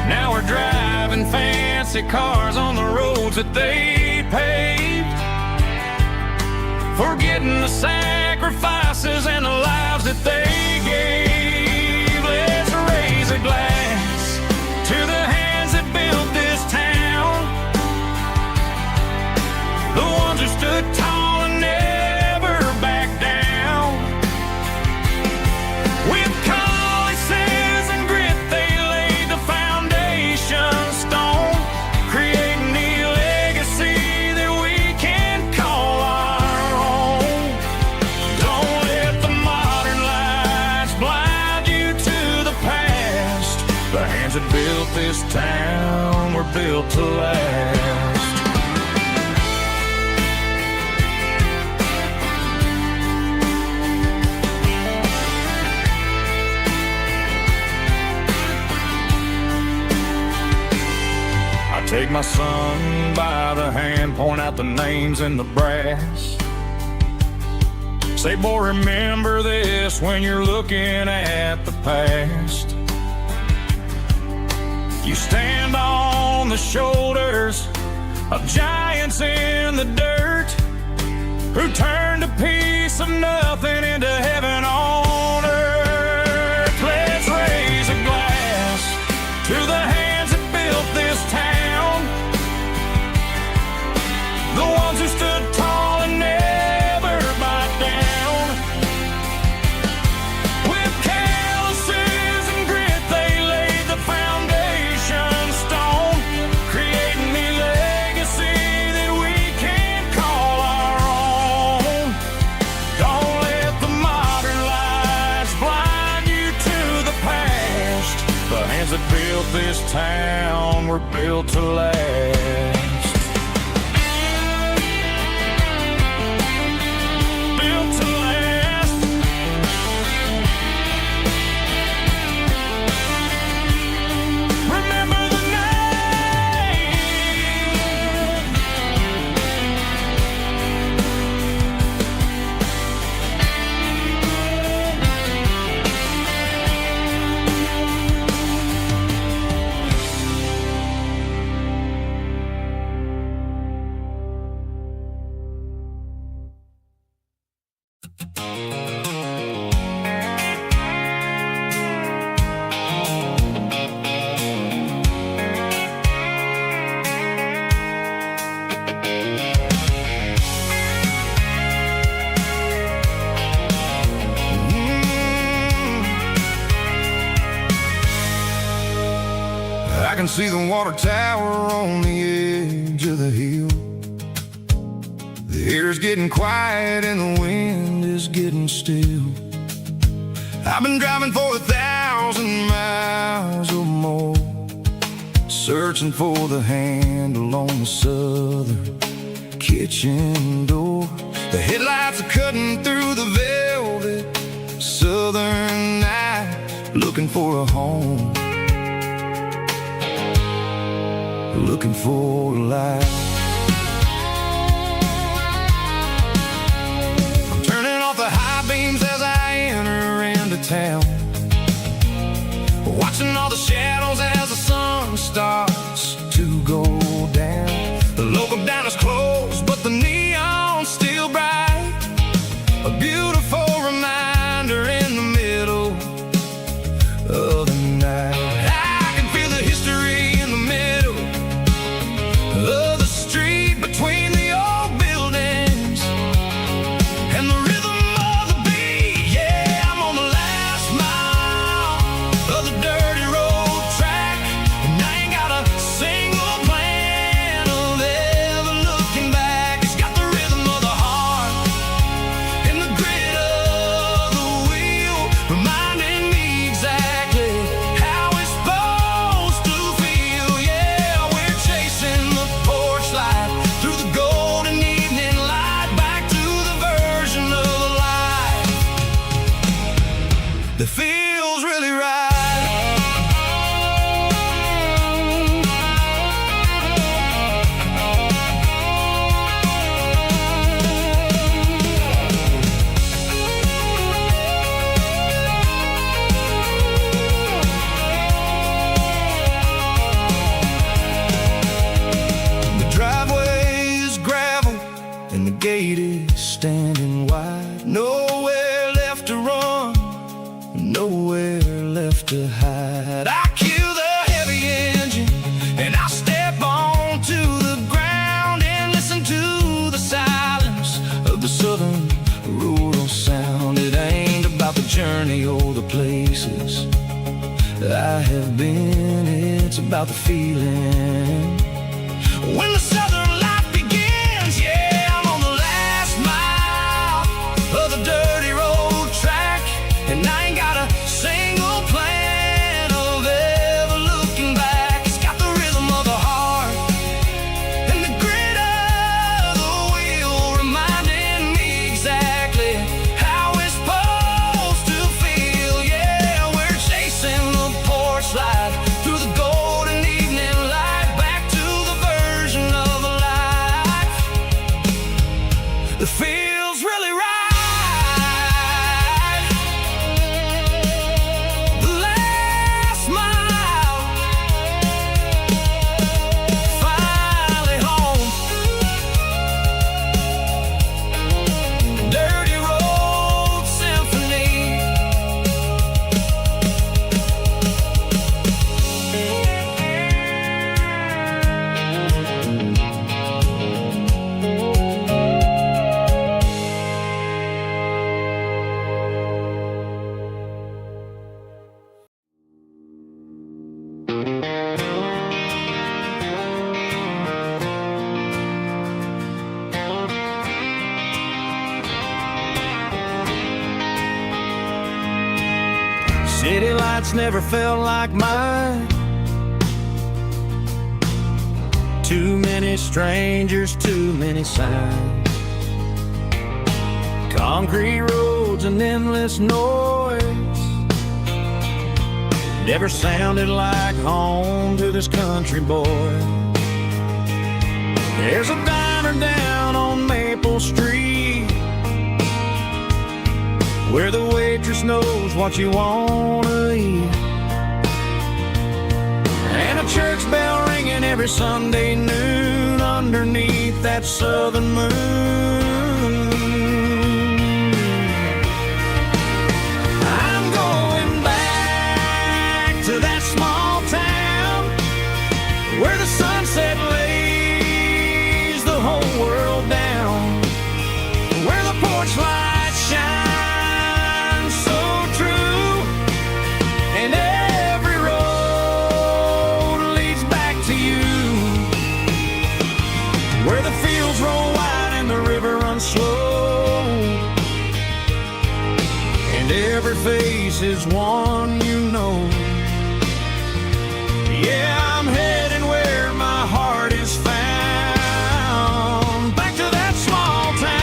Now we're driving fancy cars on the roads that they paved, forgetting the sacrifices and the lives that they gave. Let's raise a glass to the hands that built this town, the ones who stood tall and never backed down. With calluses and grit, they laid the foundation stone, creating the legacy that we can call our own. Don't let the modern lights blind you to the past. The hands that built this town were built to last. Take my son by the hand, point out the names in the brass. Say, boy, remember this when you're looking at the past. You stand on the shoulders of giants in the dirt, who turned a piece of nothing into heaven on earth. Let's raise a glass to the hands that built this town, the ones who stood tall and never backed down. With calluses and grit, they laid the foundation stone, creating the legacy that we can call our own. Don't let the modern lights blind you to the past. The hands that built this town were built to last. I can see the water tower on the edge of the hill. The air's getting quiet and the wind is getting still. I've been driving for 1,000 miles or more, searching for the handle on the southern kitchen door. The headlights are cutting through the velvet southern night, looking for a home, looking for a life. the town, watching all the shadows as the sun starts to go down. The local diner's closed, but the neon's still bright, a beautiful reminder in the middle of the night. I can feel the history in the middle of the street, between the old buildings and the rhythm of the beat. Yeah, I'm on the last mile of the dirty road track, and I ain't got a single plan of ever looking back. It's got the rhythm of the heart and the grit of the wheel, reminding me exactly how it's supposed to feel. Yeah, we're chasing the porch light through the golden evening light, back to the version of life that feels really right. The driveway is gravel and the gate is standing wide. Nowhere left to run, nowhere left to hide. I kill the heavy engine and I step onto the ground and listen to the silence of the southern rural sound. It ain't about the journey or the places I have been, it's about the feeling when the southern life begins. Yeah, I'm on the last mile of the dirty road track, and I ain't got a single plan of ever looking back. It's got the rhythm of the heart and the grit of the wheel, reminding me exactly how it's supposed to feel. Yeah, we're chasing the porch light through the golden evening light, back to the version of life that feels really right. The last mile, finally home. Dirty road symphony. City lights never felt like mine. Too many strangers, too many signs. Concrete roads and endless noise never sounded like home to this country boy. There's a diner down on Maple Street where the waitress knows what you wanna eat, and a church bell ringing every Sunday noon underneath that southern moon. I'm going back to that small town where the sunset lays the whole world down, where the porch lights shine so true, and every road leads back to you, where the fields roll wide and the river runs slow, and every face is one you know. Yeah, I'm heading where my heart is found, back to that small town.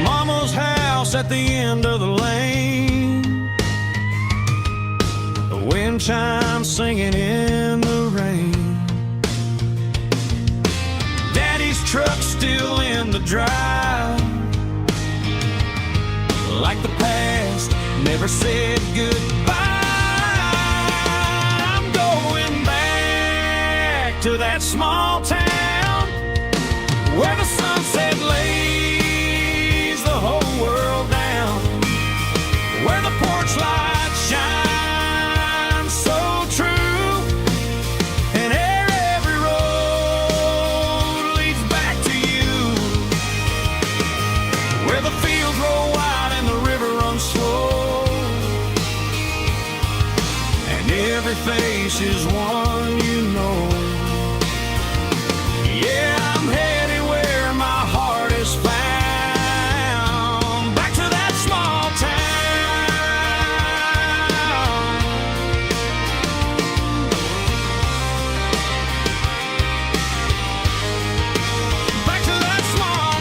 Mama's house at the end of the lane, the wind chimes singing in the rain. truck still in the drive. Like the past never said goodbye. I'm going back to that small town where the sunset lays the whole world down, where the porch lights shine so true, and every road leads back to you, where the fields roll wide and the river runs slow, and every face is one you know. Yeah, I'm headed where my heart is found, back to that small town. Back to that small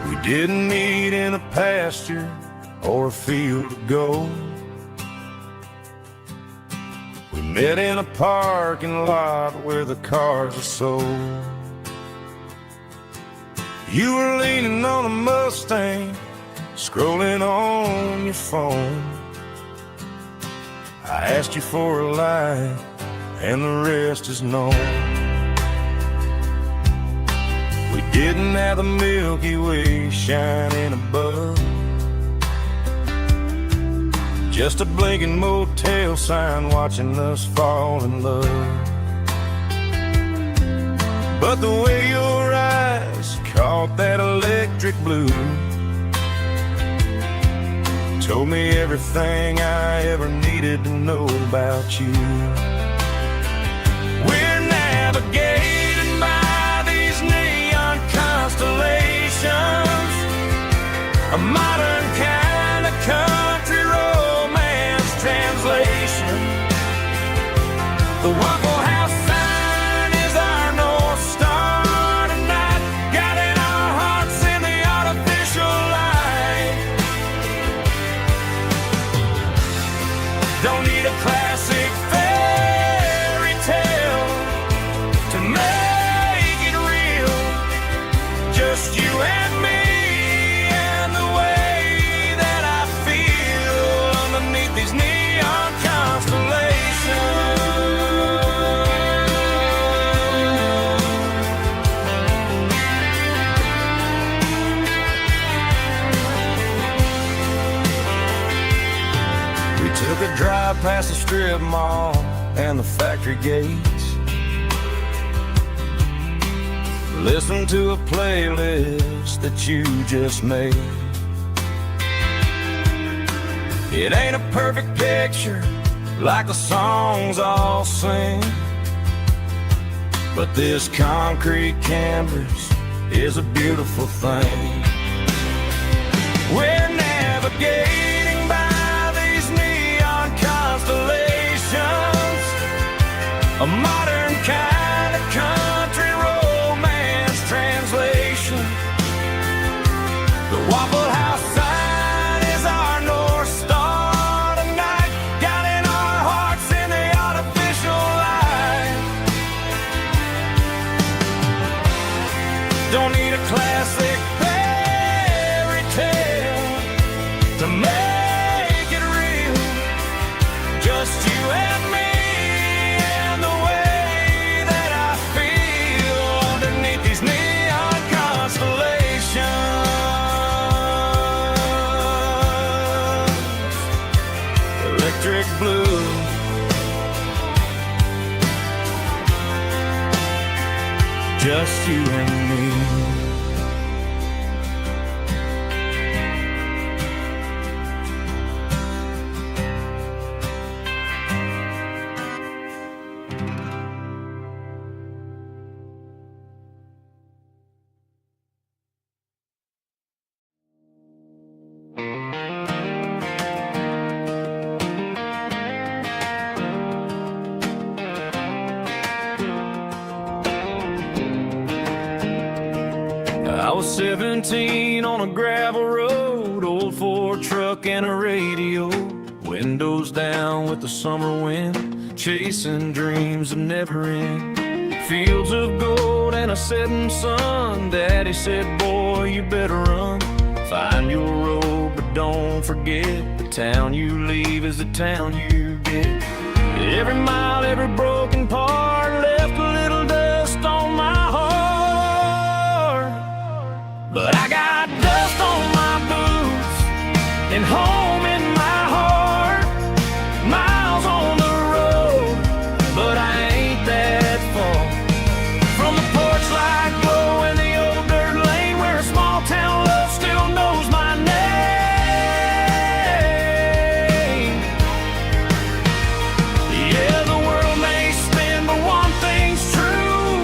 We didn't meet in a pasture or a field of gold. We met in a parking lot where the cars are sold. You were leaning on a Mustang, scrolling on your phone. I asked you for a light, and the rest is known. We didn't have the Milky Way shining above, just a blinking motel sign watching us fall in love. But the way your eyes caught that electric blue told me everything I ever needed to know about you. We're navigating by these neon constellations, a modern kind of country romance translation. The Waffle House sign is our North Star tonight, guiding our hearts in the artificial light. Don't need a classic fairy tale to make it real, just you and me and the way that I feel underneath these neon constellations. We took a drive past the strip mall and the factory gates, listened to a playlist that you just made. It ain't a perfect picture like the songs all sing, but this concrete canvas is a beautiful thing. We're navigating by these neon constellations, a modern kind of country romance translation. The Waffle House sign is our North Star tonight, guiding our hearts in the artificial light. Don't need a classic fairy tale to make it real, just you and me and the way that I feel underneath these neon constellations. Electric blue, just you and me. was 17 on a gravel road, old Ford truck and a radio, windows down with the summer wind, chasing dreams that never end. Fields of gold and a setting sun. Daddy said, boy, you better run. Find your road, but don't forget, the town you leave is the town you get. Every mile, every broken part left a little dust on my heart. But I got dust on my boots and home in my heart. Miles on the road, but I ain't that far from the porch light glow and the old dirt lane where a small town love still knows my name. Yeah, the world may spin, but one thing's true.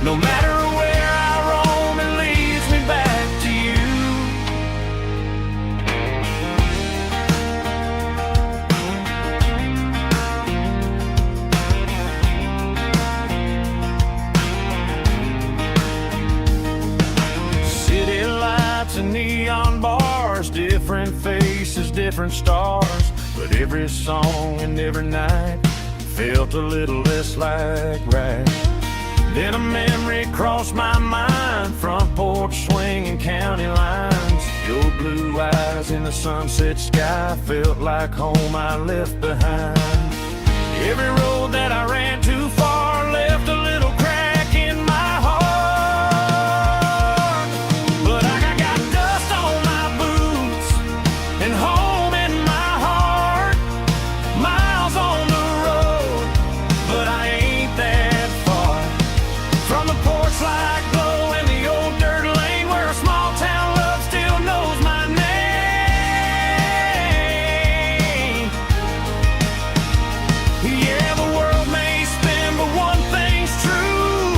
No matter where I roam, it leads me back to you. City lights and neon bars, different faces, different stars, but every song and every night felt a little less like right. Then a memory crossed my mind, front porch swinging county lines. Your blue eyes in the sunset sky felt like home I left behind. Every road that I ran too far left a little crack in my heart. But I got dust on my boots and home in my heart. Miles on the road, but I ain't that far from the porch light glow and the old dirt lane where a small town love still knows my name. Yeah, the world may spin, but one thing's true.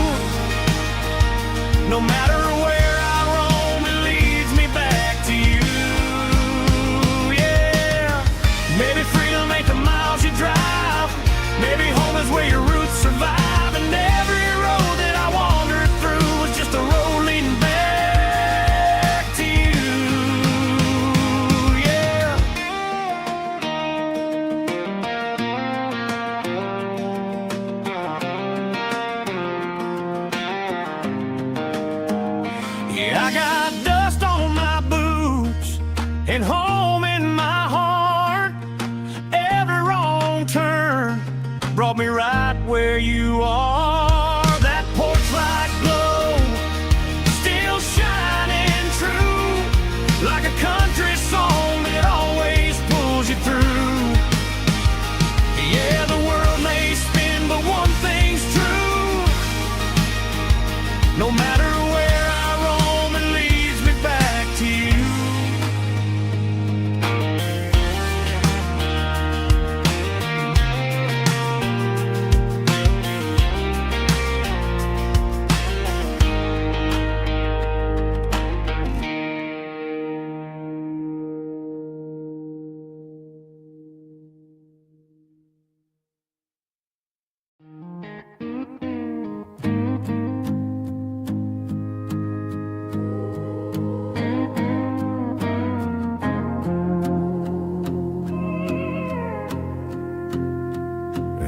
No matter where I roam, it leads me back to you. Yeah, maybe freedom ain't the miles you drive. Maybe home is where your roots survive. And every road that I wandered through was just a road leading back to you. Yeah. Yeah, I got dust on my boots and home in my heart. Every wrong turn brought me right where you are. That porch light glow still shining true, like a country song that always pulls you through. Yeah, the world may spin, but one thing's true. No matter where I roam, it leads me back to you.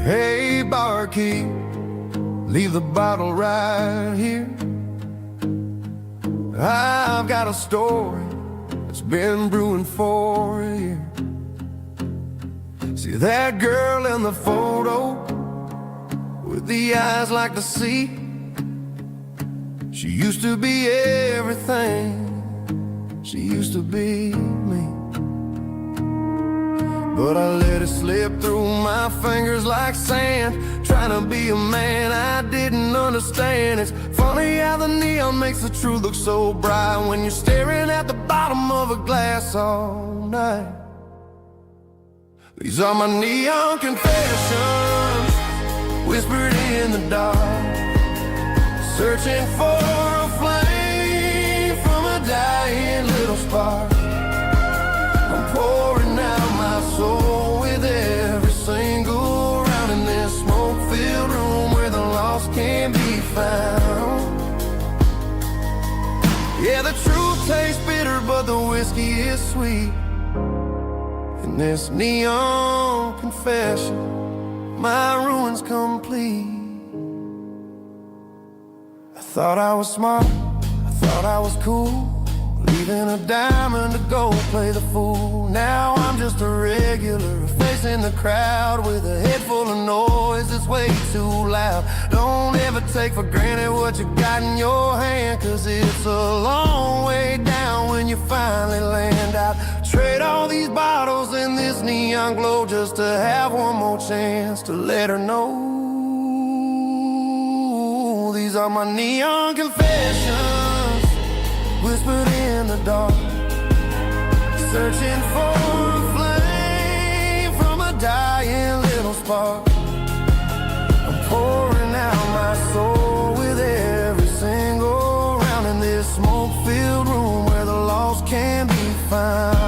Hey, barkeep, leave the bottle right here. I've got a story that's been brewing for a year. See that girl in the photo with the eyes like the sea? She used to be everything. She used to be me. But I let it slip through my fingers like sand, trying to be a man I didn't understand. It's funny how the neon makes the truth look so bright when you're staring at the bottom of a glass all night. These are my neon confessions, whispered in the dark, searching for a flame from a dying little spark. I'm pouring out my soul with every single round in this smoke-filled room where the lost can be found. Yeah, the truth tastes bitter, but the whiskey is sweet. In this neon confession, my ruin's complete. I thought I was smart, I thought I was cool, leaving a diamond to go play the fool. Now I'm just a regular, facing the crowd with a head full of noise that's way too loud. Don't ever take for granted what you got in your hand, 'cause it's a long way down when you finally land out. Trade all these bottles and this neon glow just to have one more chance to let her know. These are my neon confessions, whispered in the dark, searching for a flame from a dying little spark. I'm pouring out my soul with every single round in this smoke-filled room where the lost can be found.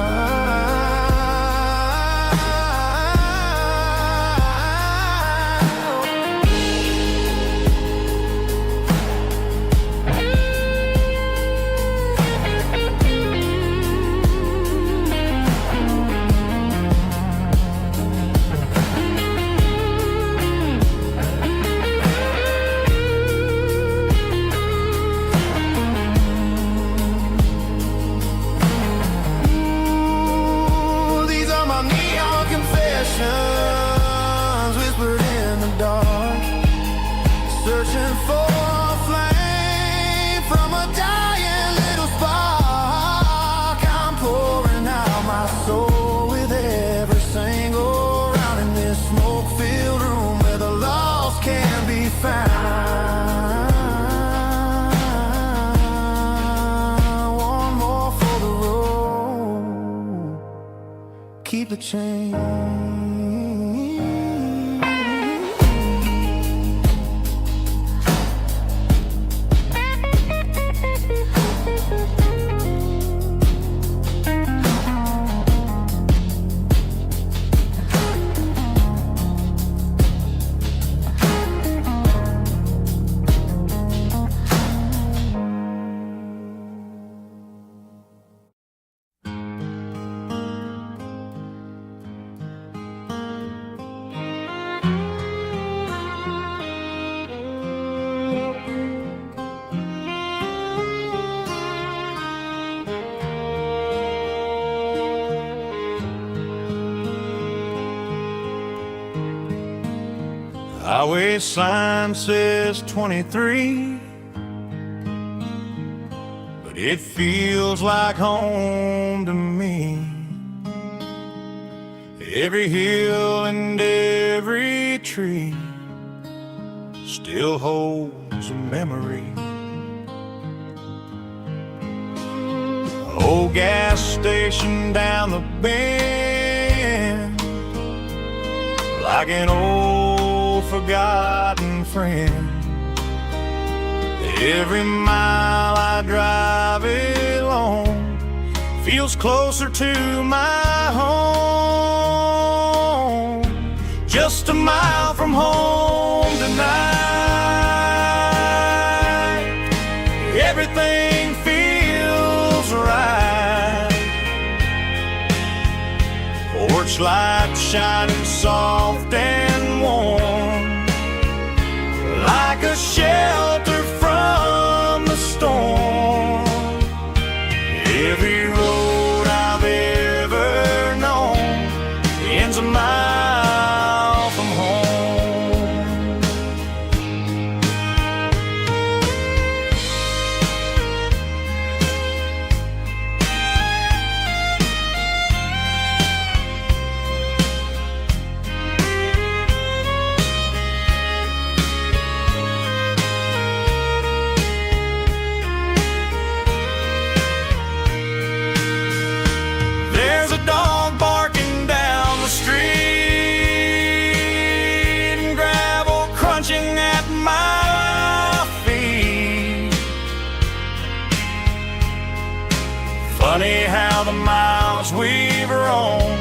Whispered in the dark, searching for a flame from a dying little spark. I'm pouring out my soul with every single round in this smoke-filled room where the lost can be found. One more for the road, keep the change. Highway sign says 23, but it feels like home to me. Every hill and every tree still holds a memory. Old gas station down the bend, like an old forgotten friend. Every mile I drive it alone feels closer to my home. Just a mile from home tonight, everything feels right. Porch light shining soft and warm, like a shelter from the storm. Every road I've ever known ends a mile from home. There's a dog barking down the street, and gravel crunching at my feet. Funny how the miles we've roamed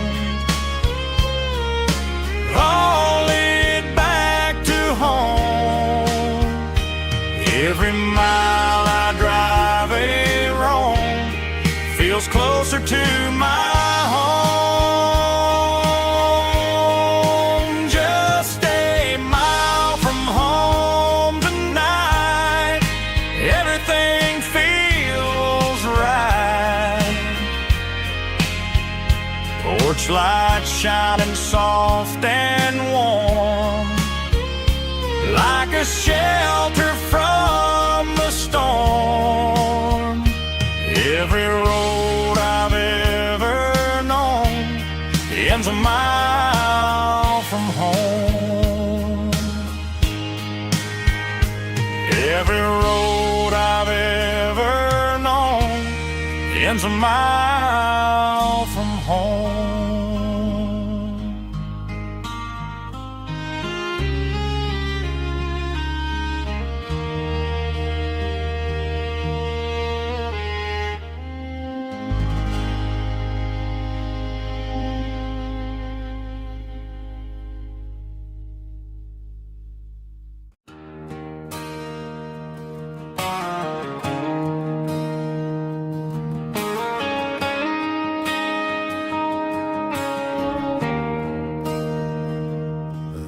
all lead back to home. Every mile I drive a road feels closer to my home. Just a mile from home tonight, everything feels right. Porch light shining soft and warm, like a shelter from the storm. Every road I've ever known ends a mile from home. Every road I've ever known ends a mile from home.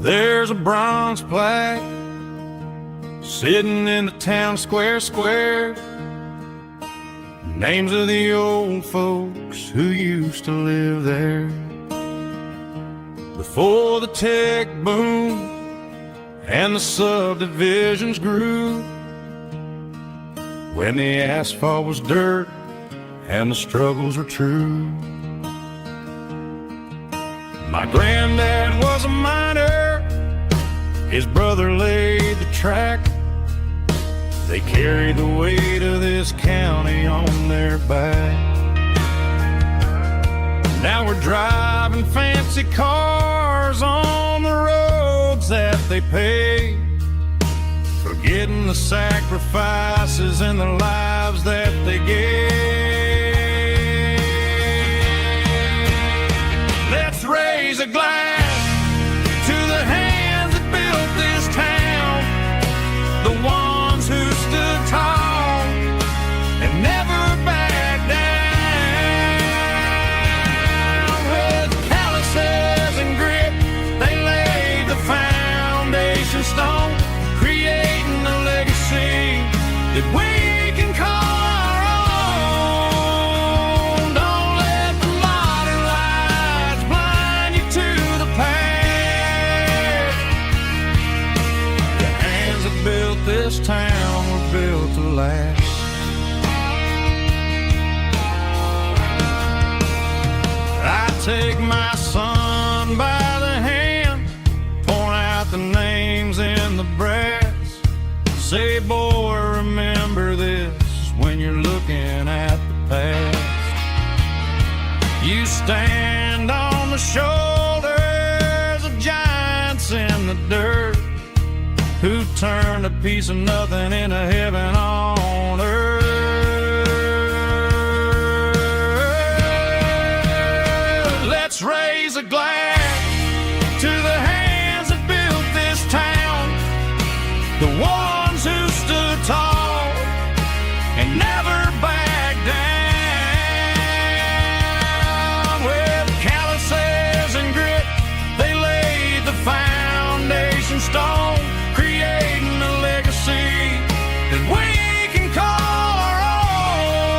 There's a bronze plaque sitting in the town square. Names of the old folks who used to live there before the tech boom and the subdivisions grew, when the asphalt was dirt and the struggles were true. My granddad was a miner, his brother laid the track. They carried the weight of this county on their back. Now we're driving fancy cars on the roads that they paved, forgetting the sacrifices and the lives that they gave. Let's raise a glass to the hands that built this town, the ones who stood tall and never backed down. With calluses and grit, they laid the foundation stone, creating a legacy that we can call our own. Don't let the modern lights blind you to the past. The hands that built this town were built to last. I take my son by the hand, point out the names in the brass. Say, boy, remember this when you're looking at the past. You stand on the shoulders of giants in the dirt, who turned a piece of nothing into heaven on earth. Let's raise a glass to the hands that built this town, the ones who stood tall and never backed down. With calluses and grit, they laid the foundation stone, creating a legacy that we can call our own.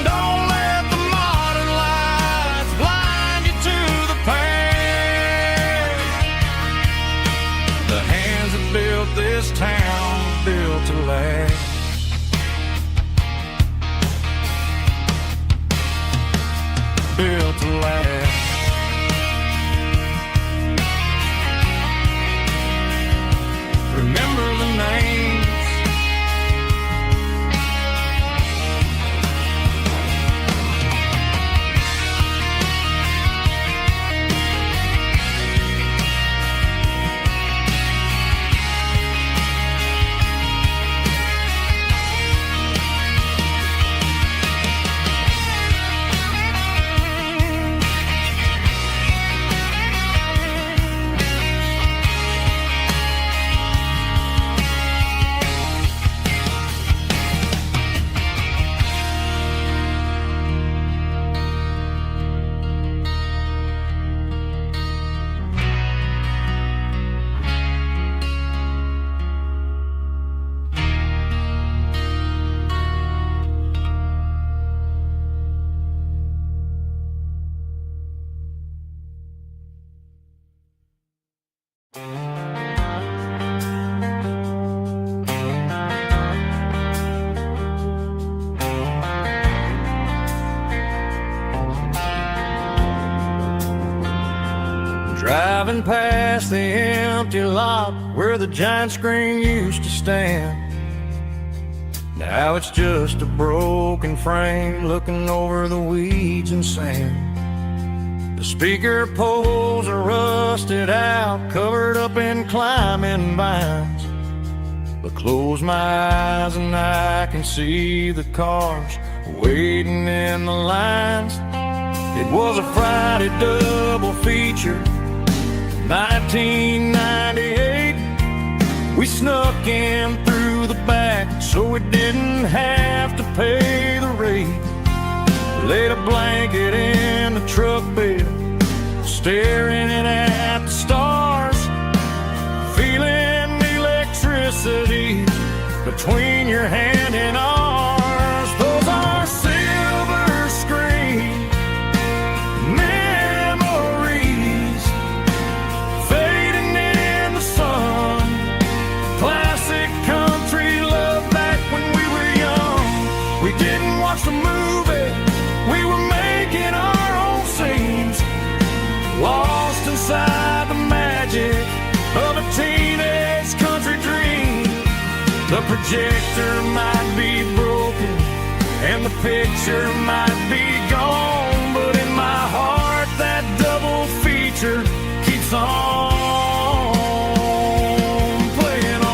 Don't let the modern lights blind you to the past. The hands that built this town built to last. Built to last. Remember the names. Driving past the empty lot where the giant screen used to stand. Now it's just a broken frame looking over the weeds and sand. The speaker poles are rusted out, covered up in climbing vines. But close my eyes and I can see the cars waiting in the lines. It was a Friday double feature, 1998. We snuck in through the back so we didn't have to pay the rate. Laid a blanket in the truck bed, staring at the stars, feeling the electricity between your hand and ours. Those are silver screen memories fading in the sun. Classic country love back when we were young. We didn't watch the movie, we were making our own scenes, lost inside the magic of a teenage country dream. The projector might be broken and the picture might be gone, but in my heart that double feature keeps on playing on.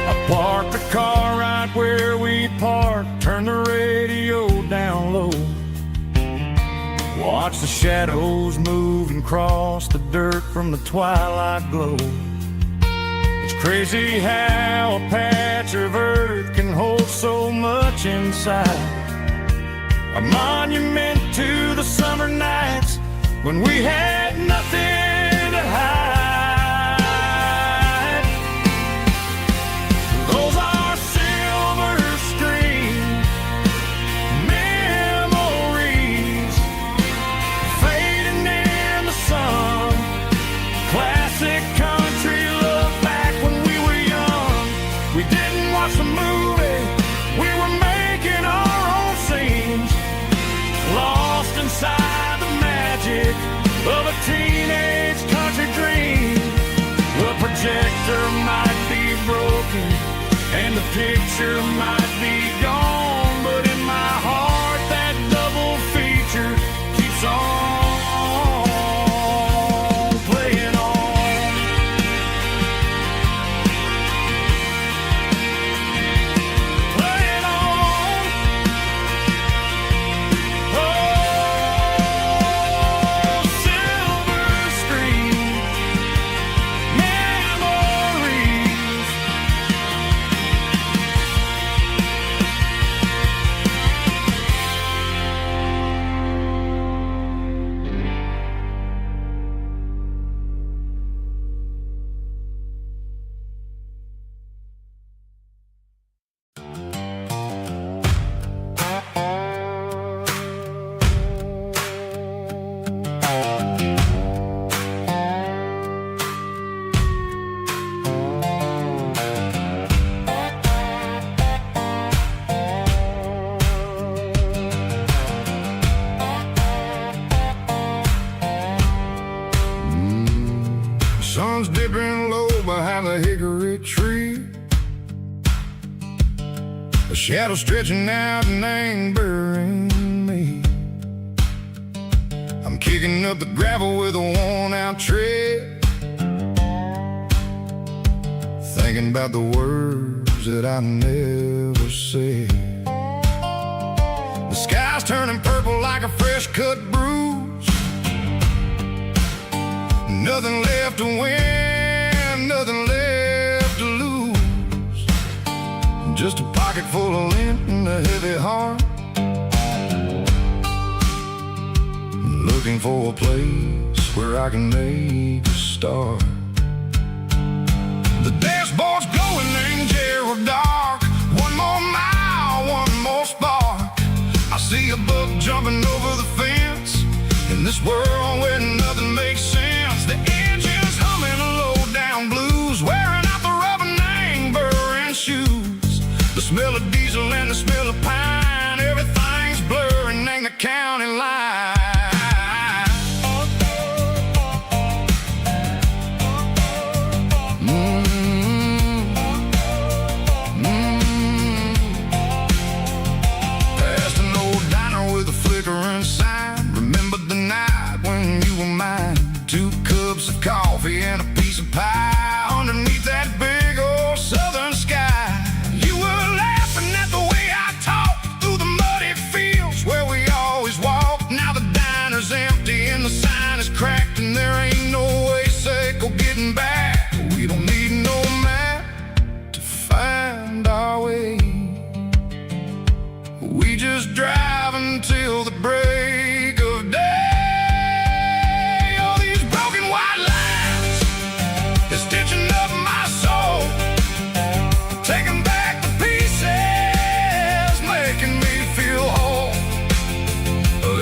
I parked the car right where we parked, turned the radio down low, watch the shadows move and cross the dirt from the twilight glow. It's crazy how a patch of earth can hold so much inside. A monument to the summer nights when we had nothing to hide. Those are silver screen memories fading in the sun. Classic country love back when we were young. We didn't watch the movie, we were making our own scenes, lost inside the magic of a teenage country dream. The projector might be broken and the picture might be gone, but in my heart that double feature keeps on playing on. Playing on. Oh, silver screen memories. Sun's dipping low behind the hickory tree. A shadow stretching out and angering me. I'm kicking up the gravel with a worn-out tread, thinking about the words that I never said. The sky's turning purple like a fresh-cut bruise. Nothing left to win, nothing left to lose. Just a pocket full of lint and a heavy heart, looking for a place where I can make a start. The dashboard's glowing and Gerald dark. One more mile, one more spark. I see a buck jumping over the fence in this world where nothing makes sense. The engine's humming a low down blues, wearing out the rubber now. and the smell of pine. Everything's blurring in the county line. Past an old diner with a flickering sign. Remember the night when you were mine. 2 cups of coffee and a piece of pie underneath that big old southern sky. You were laughing at the way I talked through the muddy fields where we always walked. Now the diner's empty and the sign is cracked, and there ain't no way safe or getting back. We don't need no map to find our way. We just drive until the break of day.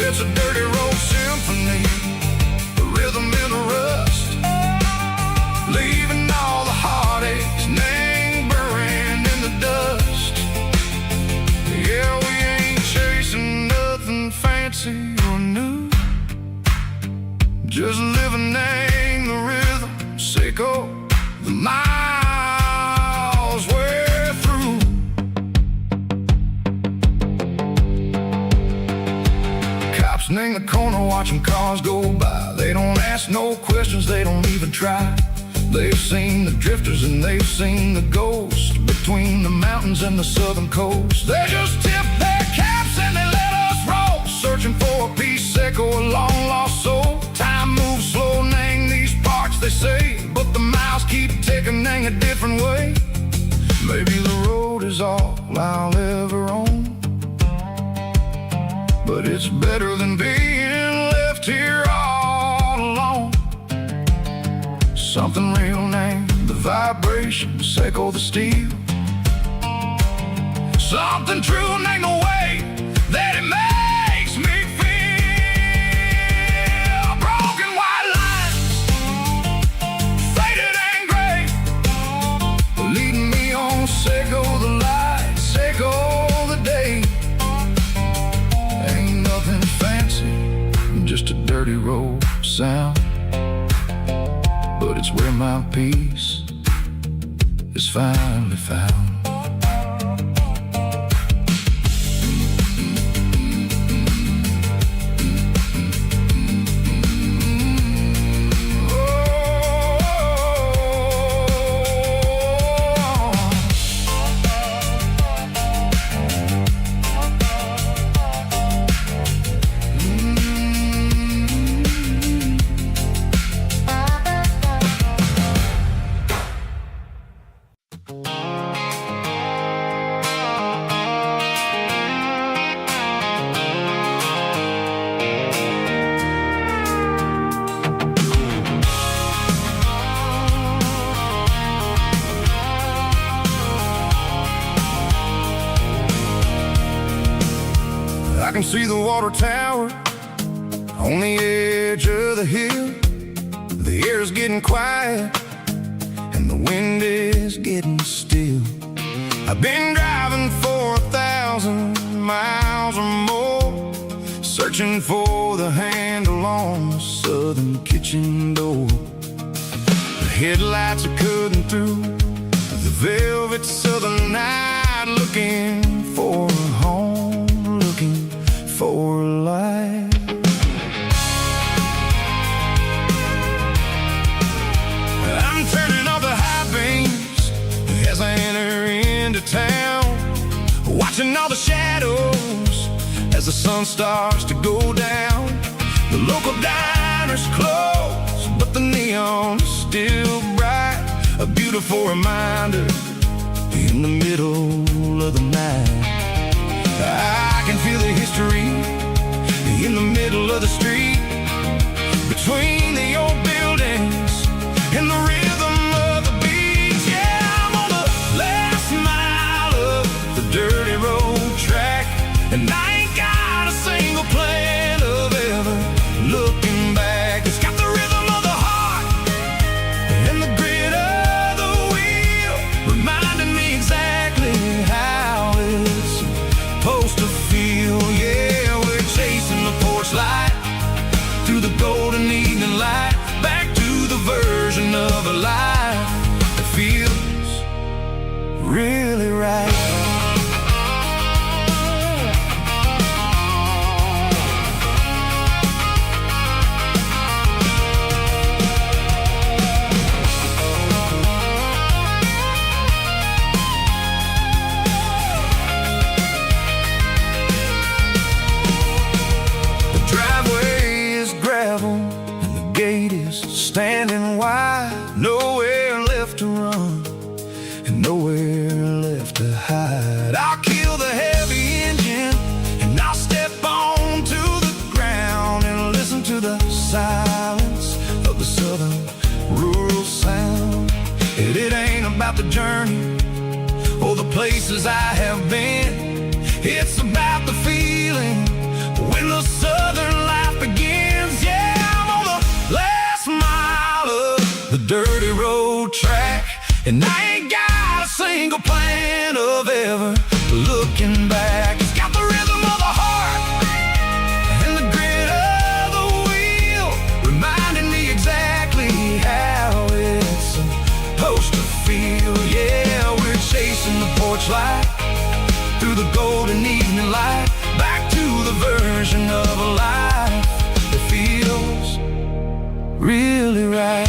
It's a dirty road symphony, a rhythm in the rust, leaving all the heartaches, name buried in the dust. Yeah, we ain't chasing nothing fancy or new, just living in the rhythm, sick of the miles we're through. In the corner watching cars go by. They don't ask no questions, they don't even try. They've seen the drifters and they've seen the ghosts between the mountains and the southern coast. They just tip their caps and they let us roll, searching for a piece sick or a long lost soul. Time moves slow, nang these parts they say, but the miles keep ticking, nang a different way. Maybe the road is all I'll ever own, but it's better than being left here all alone. Something real named the vibrations echo the steel. Something true named the way that it makes me feel. Broken white lines, faded and gray, leading me on, echo the lights, echo the day. Just a dirty road sound, but it's where my peace is finally found. I can see the water tower on the edge of the hill. The air's getting quiet and the wind is getting still. I've been driving for 1,000 miles or more, searching for the handle on the southern kitchen door. The headlights are cutting through the velvet southern night, looking for a home, looking for a life. I'm turning off the high beams as I enter into town, watching all the shadows as the sun starts to go down. The local diner's closed, but the neon is still bright, a beautiful reminder in the middle of the night. I can feel the history in the middle of the street, between the old buildings and the rhythm of the beat. Yeah, I'm on the last mile of the dirty road track, and I ain't got a single plan of ever looking back. It's got the rhythm of the heart and the grit of the wheel, reminding me exactly how it's standing wide, nowhere left to run and nowhere left to hide. I'll kill the heavy engine and I'll step onto the ground and listen to the silence of the southern rural sound. It ain't about the journey or the places I have been. It's about the feeling when the southern life begins. Yeah, I'm on the last mile of the dirty road track, and I ain't got a single plan of ever looking back. It's got the rhythm of the heart and the grit of the wheel, reminding me exactly how it's supposed to feel. Yeah, we're chasing the porch light through the golden evening light, back to the version of a life that feels really right.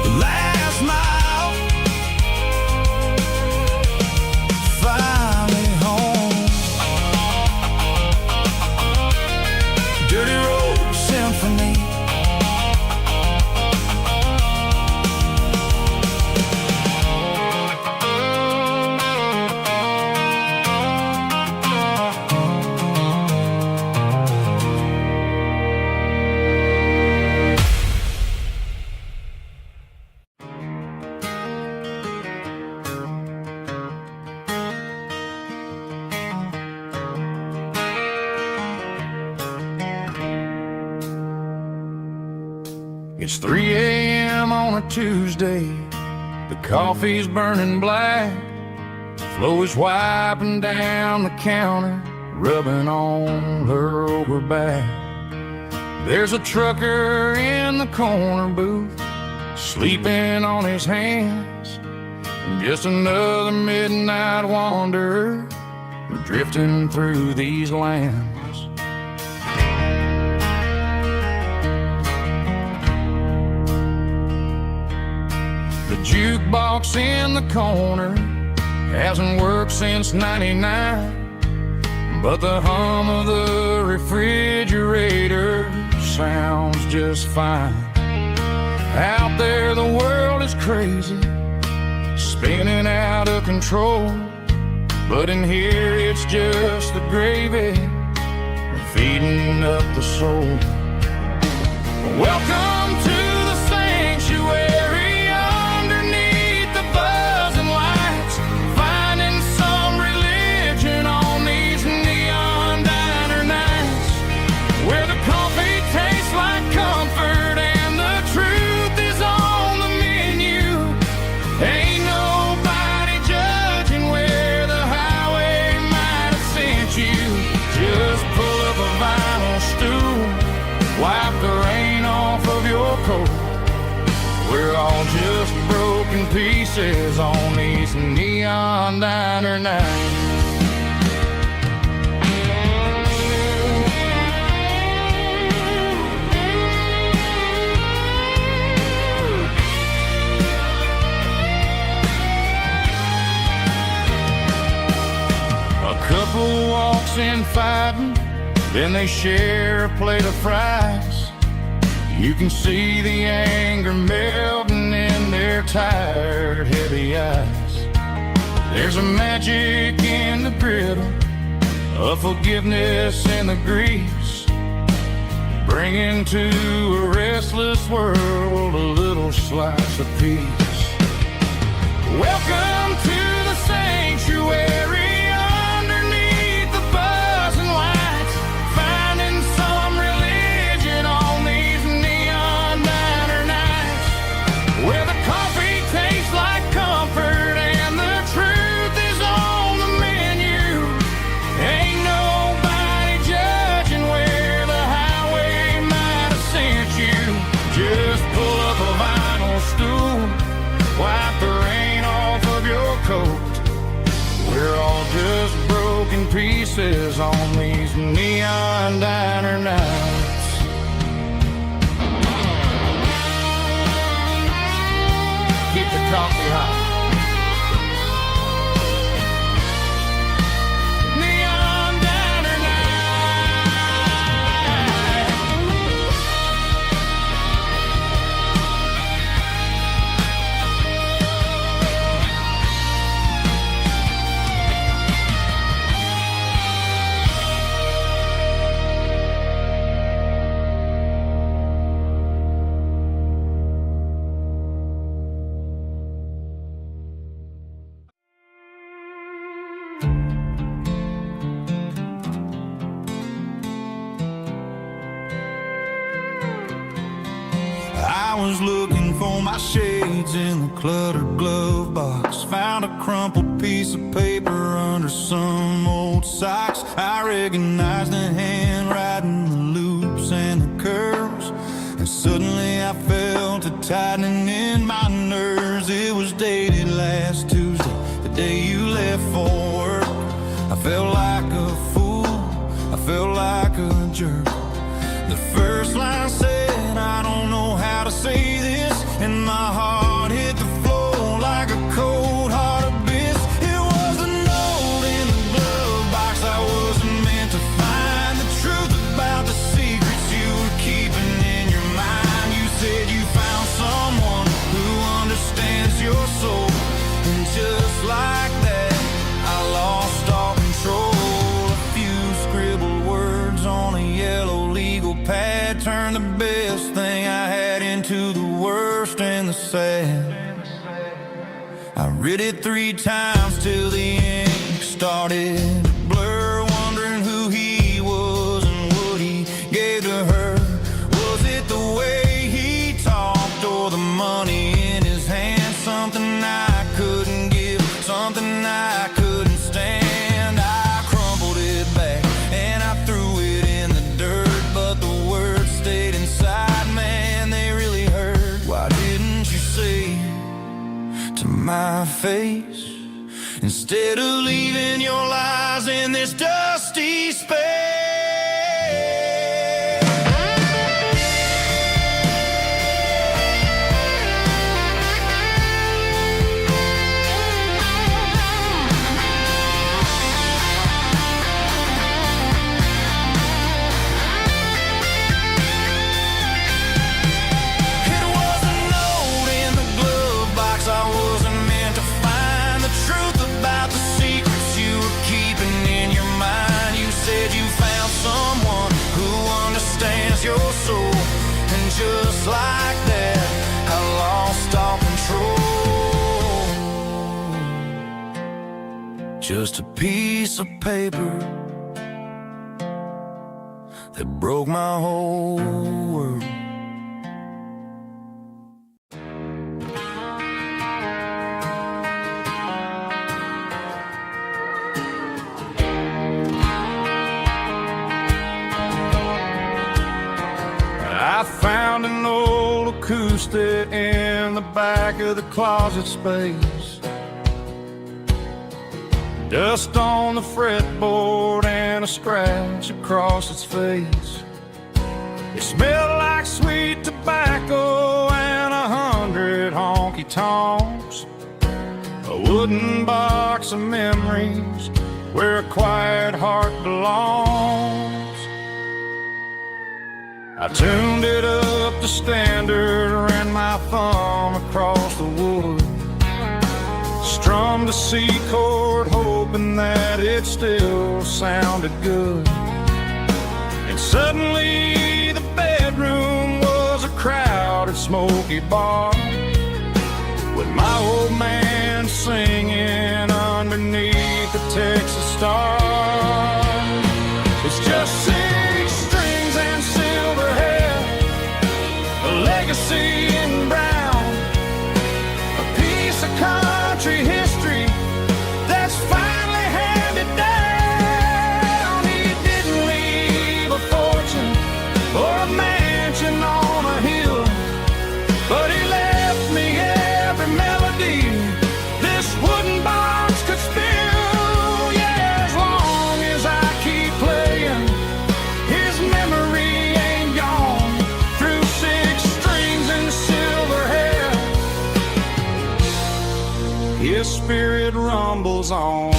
The last mile, finally home. Dirty road symphony. It's 3 a.m. on a Tuesday. The coffee's burning black. Flo is wiping down the counter, rubbing on her over back. There's a trucker in the corner booth, sleeping on his hands. Just another midnight wanderer, drifting through these lands. The jukebox in the corner hasn't worked since '99, but the hum of the refrigerator sounds just fine. Out there the world is crazy, spinning out of control, but in here it's just the gravy feeding up the soul. Welcome to the sanctuary underneath the buzzing lights, finding some religion on these neon diner nights, where the coffee tastes like comfort and the truth is on the menu. Ain't nobody judging where the highway might have sent you. Just pull up a vinyl stool, wipe the rain off of your coat. We're all just broken pieces on these neon diner nights. A couple walks in fighting, then they share a plate of fries. You can see the anger melting in their tired, heavy eyes. There's a magic in the griddle, a forgiveness in the grease, bringing to a restless world a little slice of peace. Welcome to the sanctuary. We're all just broken pieces on these neon diner nights. Keep the coffee hot. Neon diner night. was looking for my shades in the cluttered glove box. Found a crumpled piece of paper under some old socks. I recognized the handwriting, the loops and the curves, and suddenly I felt a tightening in my nerves. It was dated last Tuesday, the day you left for work. I felt like a fool, I felt like a jerk. The first line said, I don't know how to say this, and my heart hit the floor like a cold hard abyss. It was a note in the glove box I wasn't meant to find. The truth about the secrets you were keeping in your mind. You said you found someone who understands your soul, and just like that, I lost all control. A few scribbled words on a yellow legal pad turned the best thing I had into the worst and the sad. I read it 3 times till the ink started to blur, wondering who he was and what he gave to her. Was it the way he talked or the money in his hand? Something I couldn't give, something I couldn't stand. I crumpled it back and I threw it in the dirt, but the words stayed inside, man, they really hurt. Why didn't you say to my face, instead of leaving your lies in this dusty space? Your soul, and just like that, I lost all control. Just a piece of paper that broke my whole world. I found an old acoustic in the back of the closet space. Dust on the fretboard and a scratch across its face. It smelled like sweet tobacco and 100 honky-tonks. A wooden box of memories where a quiet heart belongs. I tuned it up to standard, ran my thumb across the wood, strummed a C chord, hoping that it still sounded good. And suddenly the bedroom was a crowded, smoky bar, with my old man singing underneath the Texas stars. It's just 6 strings and silver hair, a legacy in brown, a piece of country history that's finally handed down. He didn't leave a fortune or a mansion on a hill, but he left me every melody this wooden box could spill. Yeah, as long as I keep playing, his memory ain't gone. Through 6 strings and silver hair, his spirit rumbles on.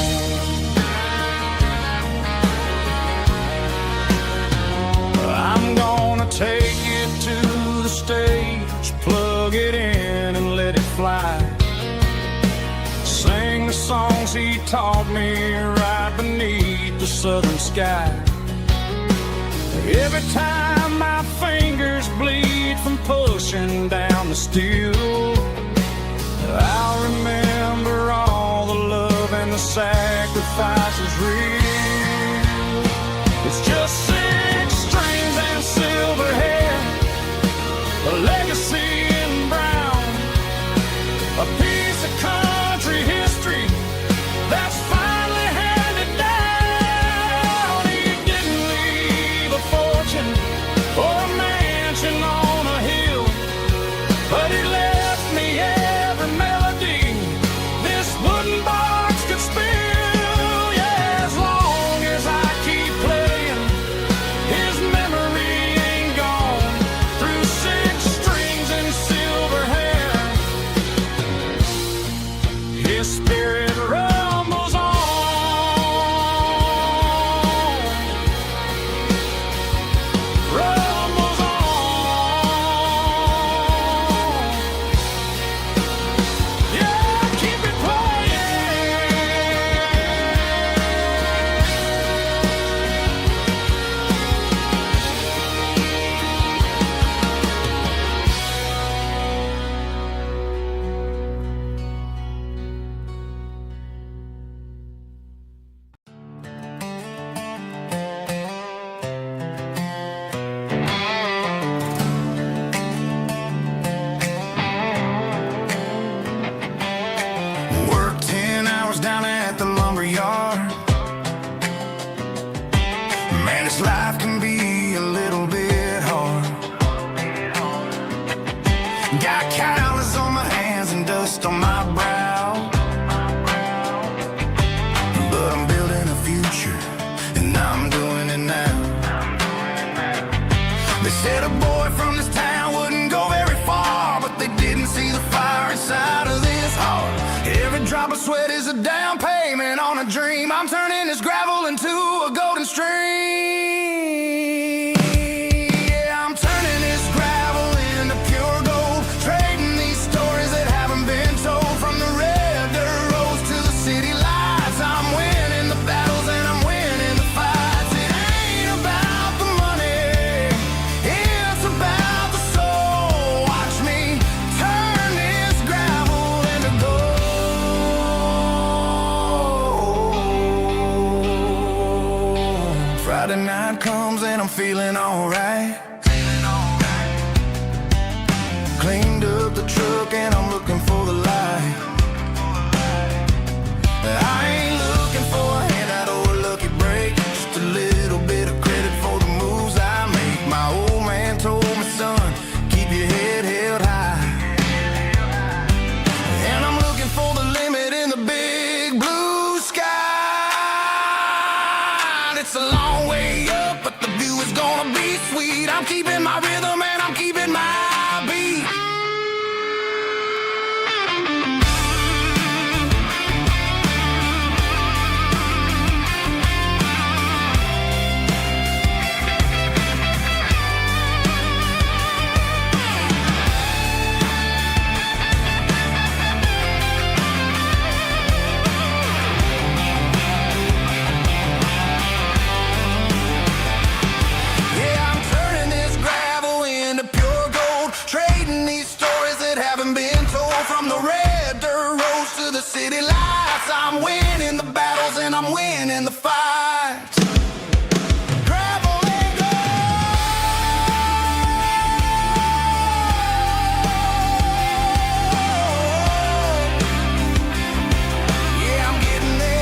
I'm gonna take it to the stage, plug it in and let it fly. Sing the songs he taught me right beneath the southern sky. Every time my fingers bleed from pushing down the steel, I'll remember all the love and the sacrifices real. It's just 6 strings and silver hair, a legacy in down payment on a dream. I'm turning this gravel into a golden stream. Yeah, I'm turning this gravel into pure gold, trading these stories that haven't been told. From the red dirt roads to the city lights, I'm winning the battles and I'm winning the fights. It ain't about the money, it's about the soul. Watch me turn this gravel into gold. Friday night comes and I'm feeling alright. Cleaned up the truck and I'm looking for the light. I ain't looking for a handout or a lucky break, just a little bit of credit for the moves I make. My old man told me, son, keep your head held high. And I'm looking for the limit in the big blue sky. It's a long way up, but the view is gonna be sweet. I'm keeping my rhythm and I'm keeping my beat. Yeah, I'm turning this gravel into pure gold, trading these stories that haven't been told. From the red dirt roads to the city lights, I'm winning the battles and I'm winning the fights. Gravel and gold. Yeah, I'm getting there.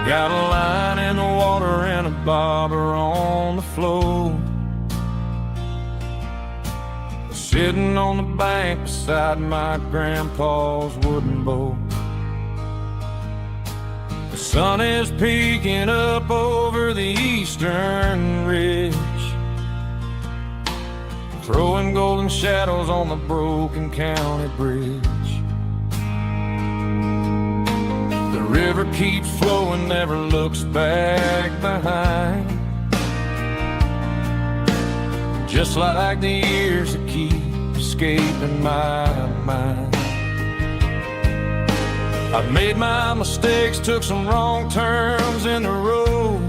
Got a line in the water and a bobber on the floor, sitting on the bank beside my grandpa's wooden boat. The sun is peeking up over the eastern ridge, throwing golden shadows on the broken county bridge. The river keeps flowing, never looks back behind, just like the years that keep escaping my mind. I've made my mistakes, took some wrong turns in the road,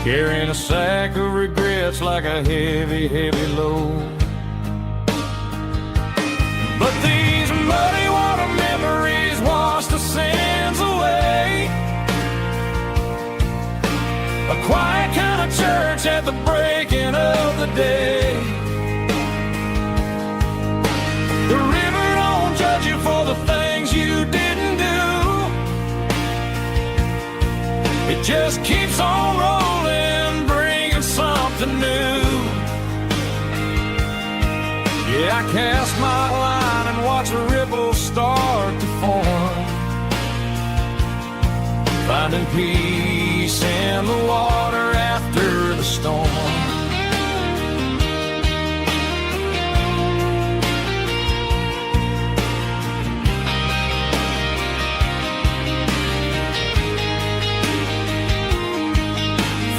carrying a sack of regrets like a heavy, heavy load. But these muddy water memories wash the sins away. A quiet kind of church at the breaking of the day. The river don't judge you for the things you didn't do. It just keeps on rolling, bringing something new. Yeah, I cast my line and watch a ripple start to form, finding peace in the water after the storm.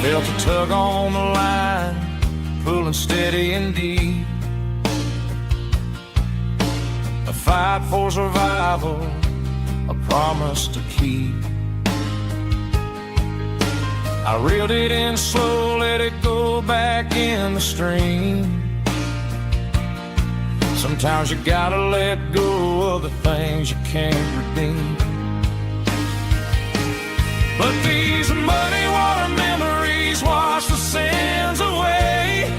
Felt a tug on the line, pulling steady and deep. A fight for survival, a promise to keep. I reeled it in slow, let it go back in the stream. Sometimes you gotta let go of the things you can't redeem. But these muddy water memories wash the sins away.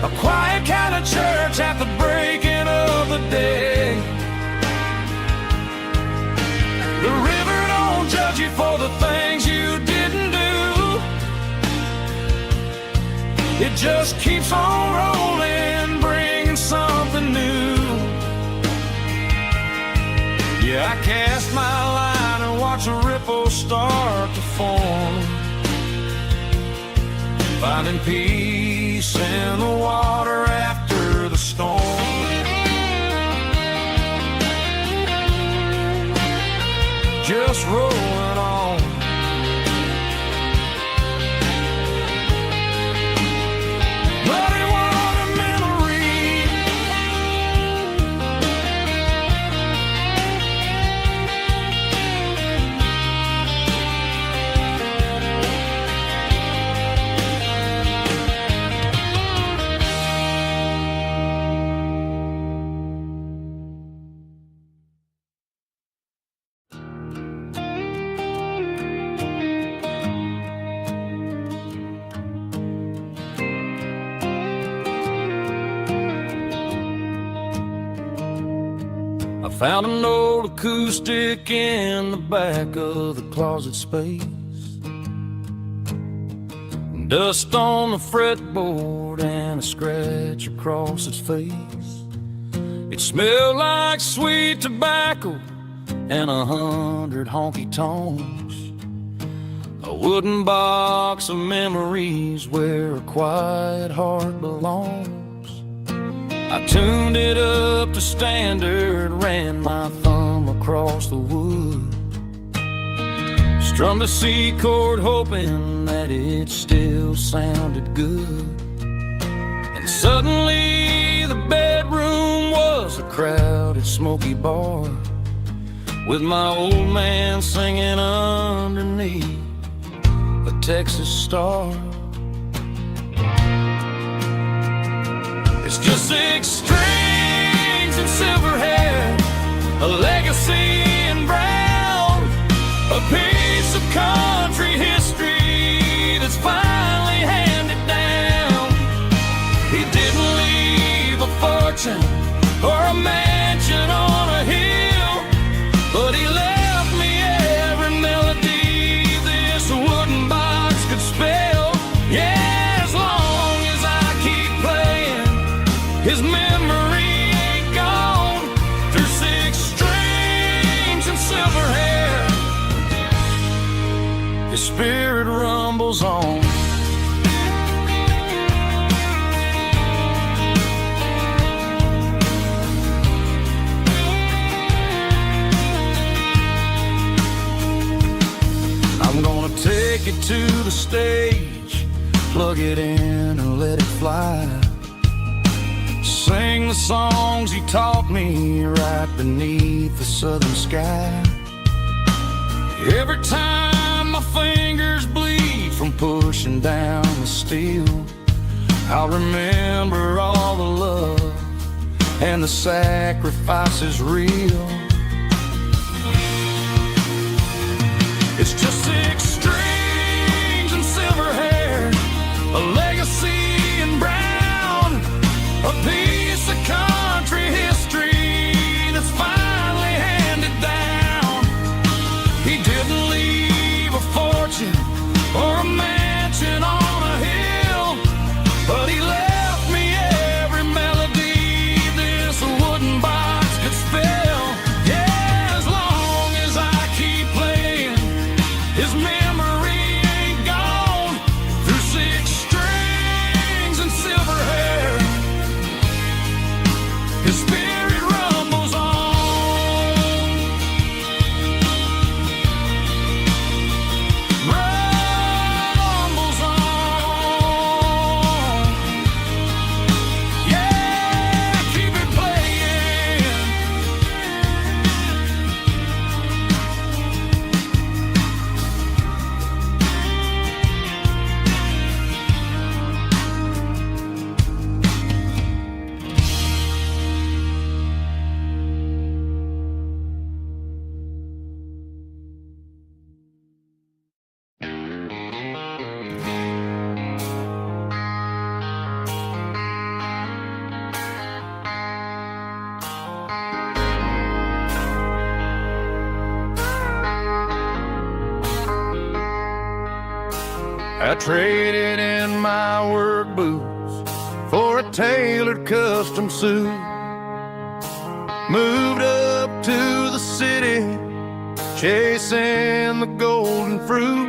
A quiet kind of church at the breaking of the day. just keeps on rolling, bringing something new. Yeah, I cast my line and watch a ripple start to form, finding peace in the water after the storm. Just rolling on. Bloody water memory. I found an old acoustic in the back of the closet space. Dust on the fretboard and a scratch across its face. It smelled like sweet tobacco and 100 honky-tonks. A wooden box of memories where a quiet heart belongs. I tuned it up to standard, ran my thumb across the wood, strummed a C chord hoping that it still sounded good. And suddenly the bedroom was a crowded smoky bar, with my old man singing underneath the Texas star. It's just 6 strings and silver hair, a legacy in brown, a piece of country history that's finally handed down. He didn't leave a fortune or a mansion on a hill, but he left me every melody this wooden box could spell. Yeah, as long as I keep playing, his memory ain't gone. Through 6 strings and silver hair, his spirit rumbles on. I'm gonna take it to the stage, plug it in and let it fly. Sing the songs he taught me right beneath the southern sky. Every time my fingers bleed from pushing down the steel, I'll remember all the love and the sacrifices real. It's just 6 strings and silver hair, a legacy in brown, a piece of country history that's finally handed down. He didn't leave a fortune or a mansion on a hill, but he left me every melody this wooden box could spell. Yeah, as long as I keep playing, his memory I traded in my work boots for a tailored custom suit. Moved up to the city, chasing the golden fruit.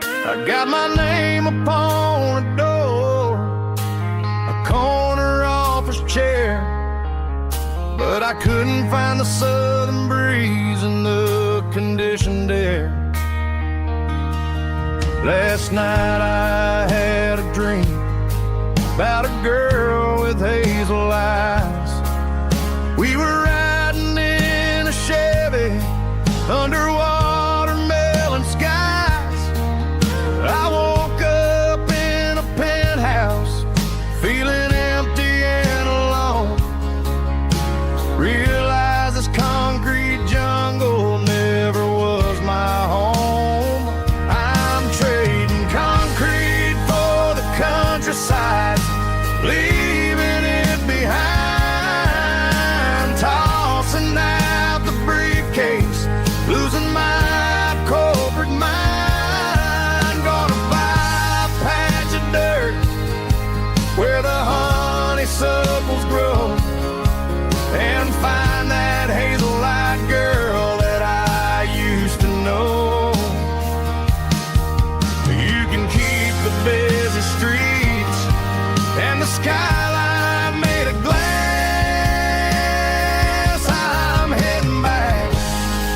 I got my name upon a door, a corner office chair, but I couldn't find the southern breeze in the conditioned air. Last night I had a dream about a girl with hazel eyes. We were riding in a Chevy under watermelon skies. I woke up in a penthouse, feeling empty and alone. Realized this concrete jungle never was my home. I'm trading concrete for the countryside, leaving it behind. Tossing out the briefcase, losing my corporate mind. Gonna buy a patch of dirt where the honeysuckles grow, and find that hazel-eyed girl that I used to know. You can keep the busy streets and the skyline made of glass. I'm heading back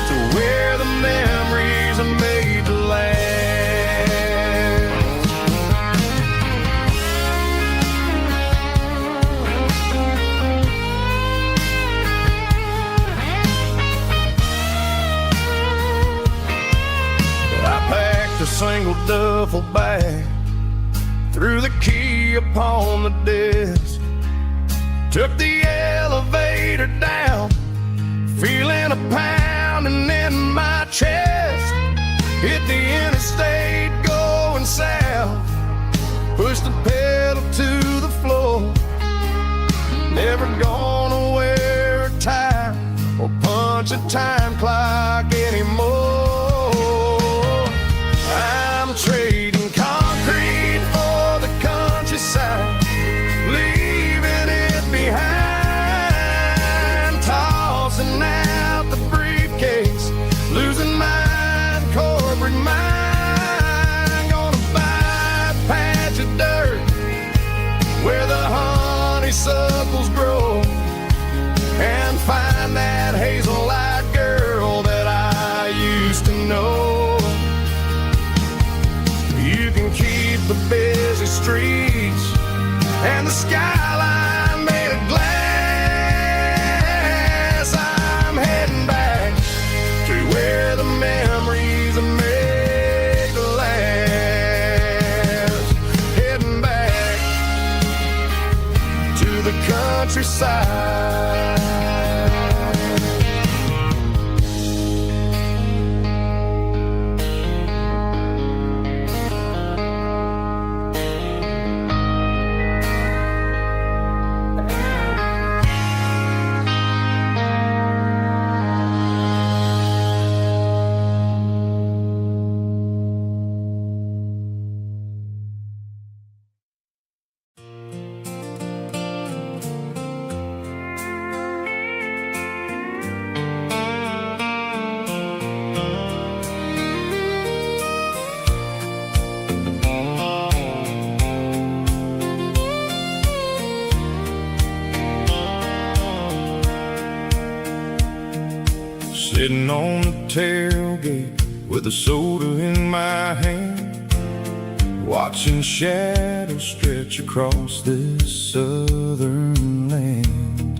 to where the memories are made to last. I packed a single duffel bag, threw the key upon the desk, took the elevator down, feeling a pounding in my chest. Hit the interstate going south, pushed the pedal to the floor. Never gonna wear a tie or punch a time clock anymore. I'm trading concrete for the countryside, leaving it behind. Tossing out the briefcase, losing my corporate mind. Gonna buy a patch of dirt where the honeysuckles grow, and find that hazel-eyed girl that I used to know. You can keep the busy streets and the skyline made of glass. I'm heading back to where the memories are made to last. Heading back to the countryside. Sitting on the tailgate with a soda in my hand, watching shadows stretch across this southern land.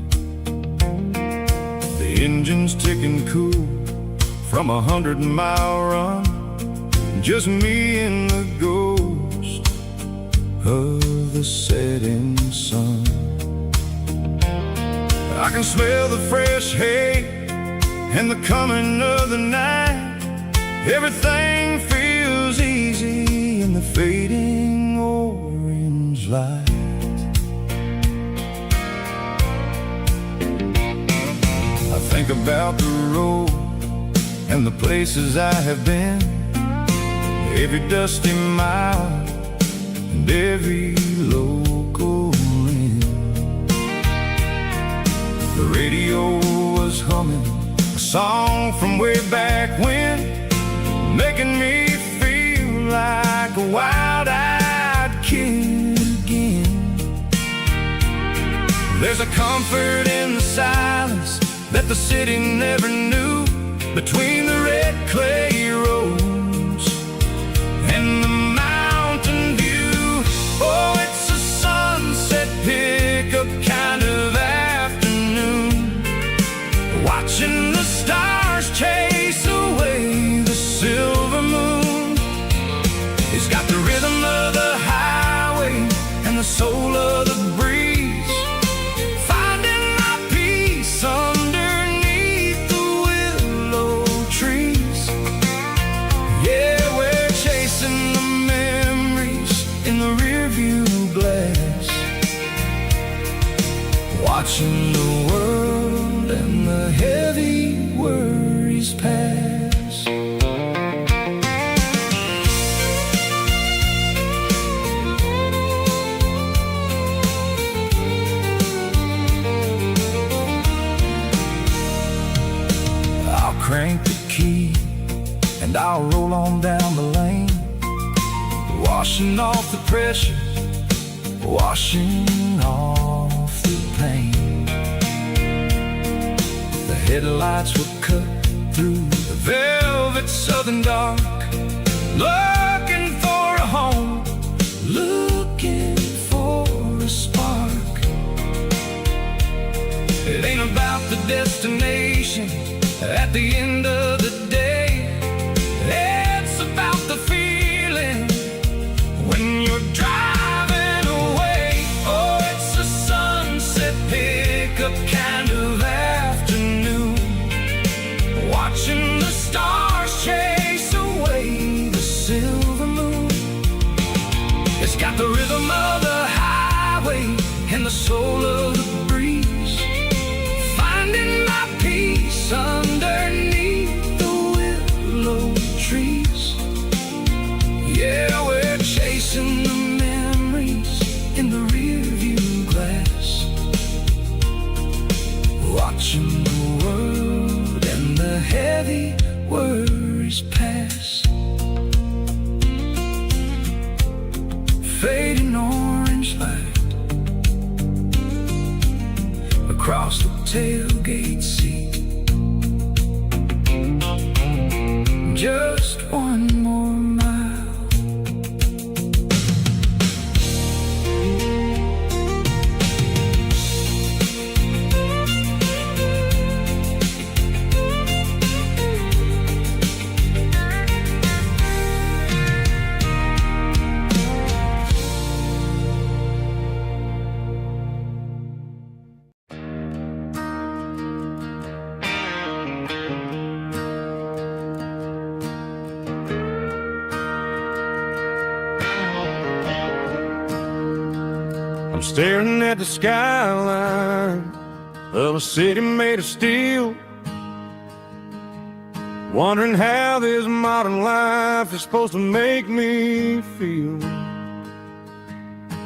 The engine's ticking cool from 100-mile run, just me and the ghost of the setting sun. I can smell the fresh hay and the coming of the night. Everything feels easy in the fading orange light. I think about the road and the places I have been. every dusty mile and every local inn. The radio was humming a song from way back when, making me feel like a wild-eyed kid again. There's a comfort in the silence that the city never knew, between the red clay roads and the mountain view. Oh, it's a sunset pickup kind of afternoon, watching the stars chase away the silver moon. It's got the rhythm of the highway and the soul of the breeze, finding my peace underneath the willow trees. Yeah, we're chasing the memories in the rearview glass, watching the world and the heavy worries pass. I'll crank the key and I'll roll on down the lane, washing off the pressure, washing off the pain. The headlights will cut through the velvet southern dark, looking for a home, looking for a spark. It ain't about the destination at the end of the day, it's about the feeling when you're driving away. Oh, it's a sunset pickup kind of afternoon, watching the stars chase away the silver moon. It's got the rhythm of the highway and the soul of the breeze, finding my peace underneath the willow trees. Yeah, we're chasing the memories in the rearview glass, watching the world and the heavy worries pass. Fading orange light across the tailgate seat, just one more mile. I'm staring at the skyline of a city made of steel, wondering how this modern life is supposed to make me feel.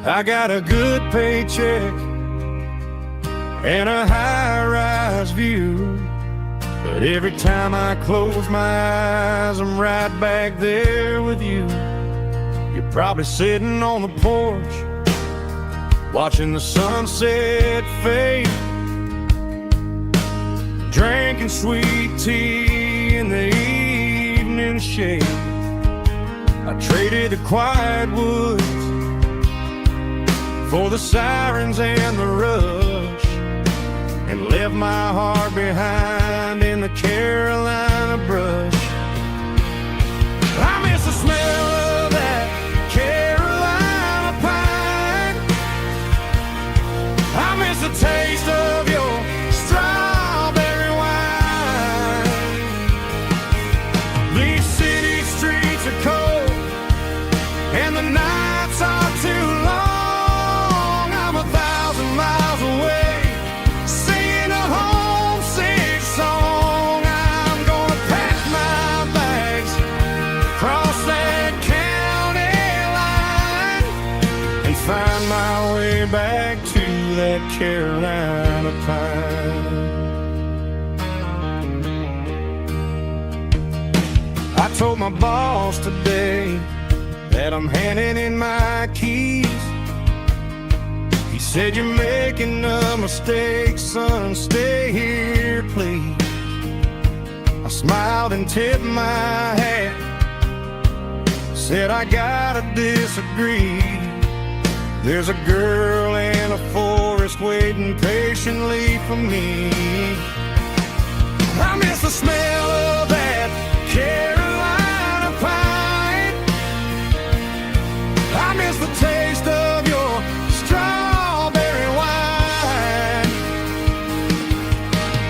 I got a good paycheck and a high-rise view, but every time I close my eyes, I'm right back there with you. You're probably sitting on the porch, watching the sunset fade, drinking sweet tea in the evening shade. I traded the quiet woods for the sirens and the rush, and left my heart behind in the Carolina brush. I miss the smell of that Carolina pine, I miss the taste of your strawberry wine. These city streets are cold and the nights are too long. I'm 1,000 miles away, singing a homesick song. I that Carolina pine. I told my boss today that I'm handing in my keys. He said, "You're making a mistake, son, stay here, please." I smiled and tipped my hat, said, "I gotta disagree. There's a girl in a forest waiting patiently for me. I miss the smell of that Carolina pine. I miss the taste of your strawberry wine.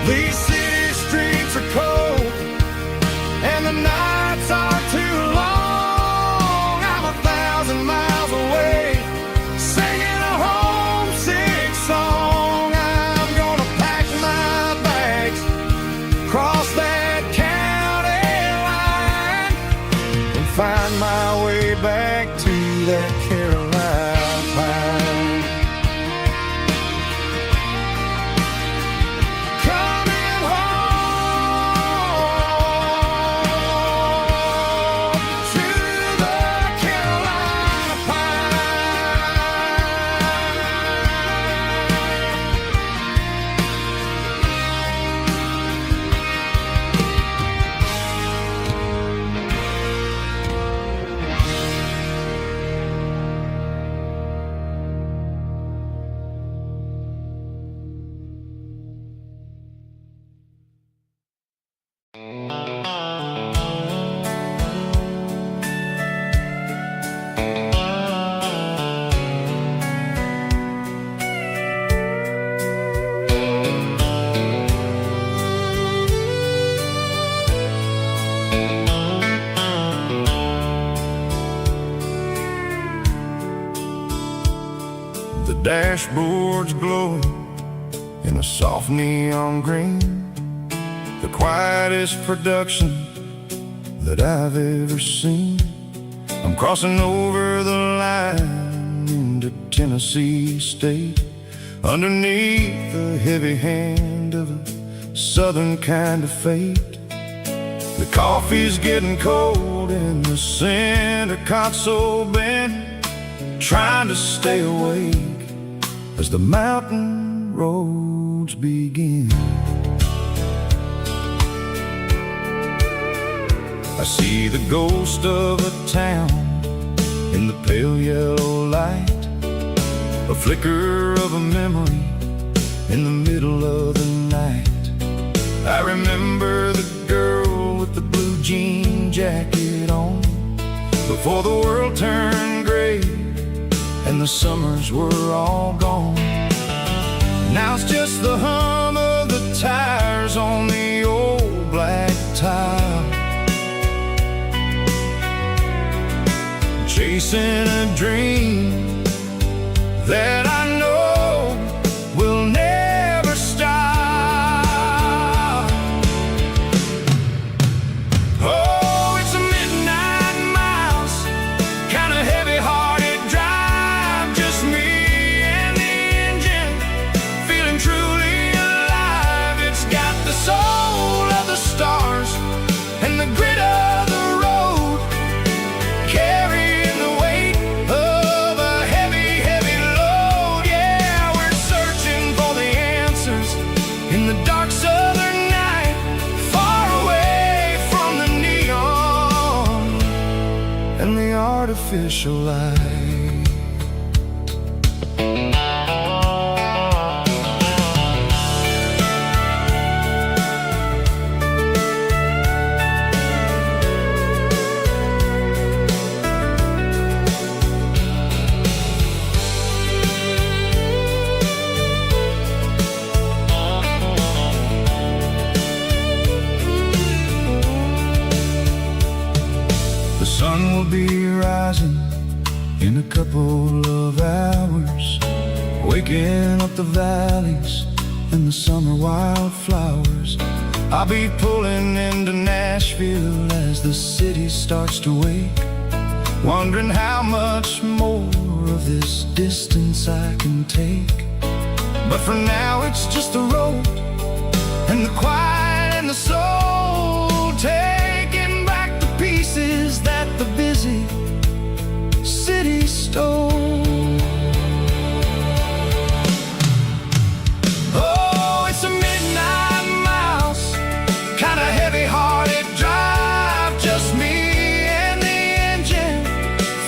These city streets are cold and the nights are too long. I'm 1,000 miles away, singing a homesick song. I'm gonna pack my bags, cross that county line, and find my way back to that Carolina pine. Coming home to the Carolina The dashboard's glowing in a soft neon green, the quietest production that I've ever seen. I'm crossing over the line into Tennessee State, underneath the heavy hand of a southern kind of fate. The coffee's getting cold in the center console bin, trying to stay awake as the mountain roads begin. I see the ghost of a town in the pale yellow light, a flicker of a memory in the middle of the night. I remember the girl with the blue jean jacket on, before the world turned gray and the summers were all gone. Now it's just the hum of the tires on the old black tile, chasing a dream that I know will never stop. Oh, it's a midnight miles, kind of heavy-hearted drive, just me and the engine, feeling truly alive. It's got the soul of the stars and the grit of the road, carrying the weight of a heavy, heavy load. Yeah, we're searching for the answers in the dark southern night, far away from the neon and the artificial light. The sun will be rising in a couple of hours, waking up the valleys and the summer wildflowers. I'll be pulling into Nashville as the city starts to wake, wondering how much more of this distance I can take But for now it's just the road and the quiet and the soul, taking back the pieces that the busy city stole. Oh, it's a midnight mouse, kinda heavy-hearted drive, just me and the engine,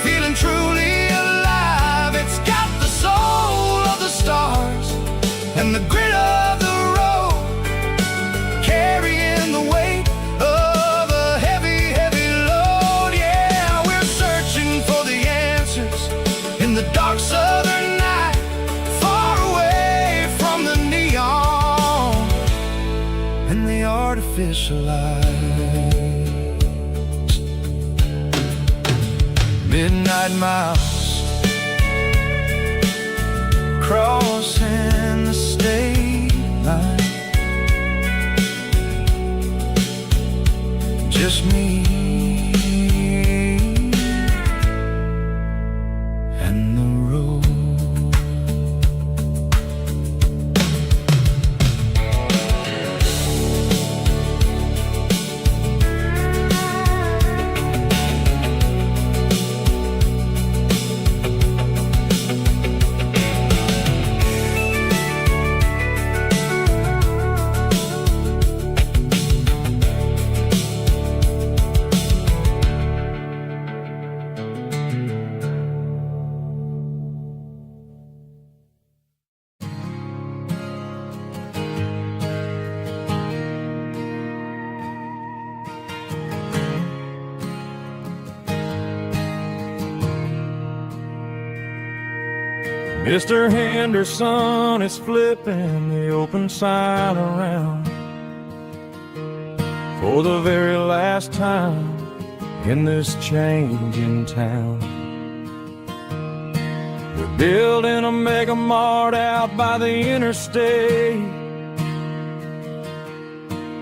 feeling truly alive. It's got the soul of the stars and the grit of the road, carrying the weight of a heavy, heavy load. Yeah, we're searching for the answers in the dark southern night, far away from the neon and the artificial lights. Midnight mouse, crossing the state line, just me and the road. Mr. Henderson is flipping the open sign around for the very last time in this changing town. They're building a mega mart out by the interstate,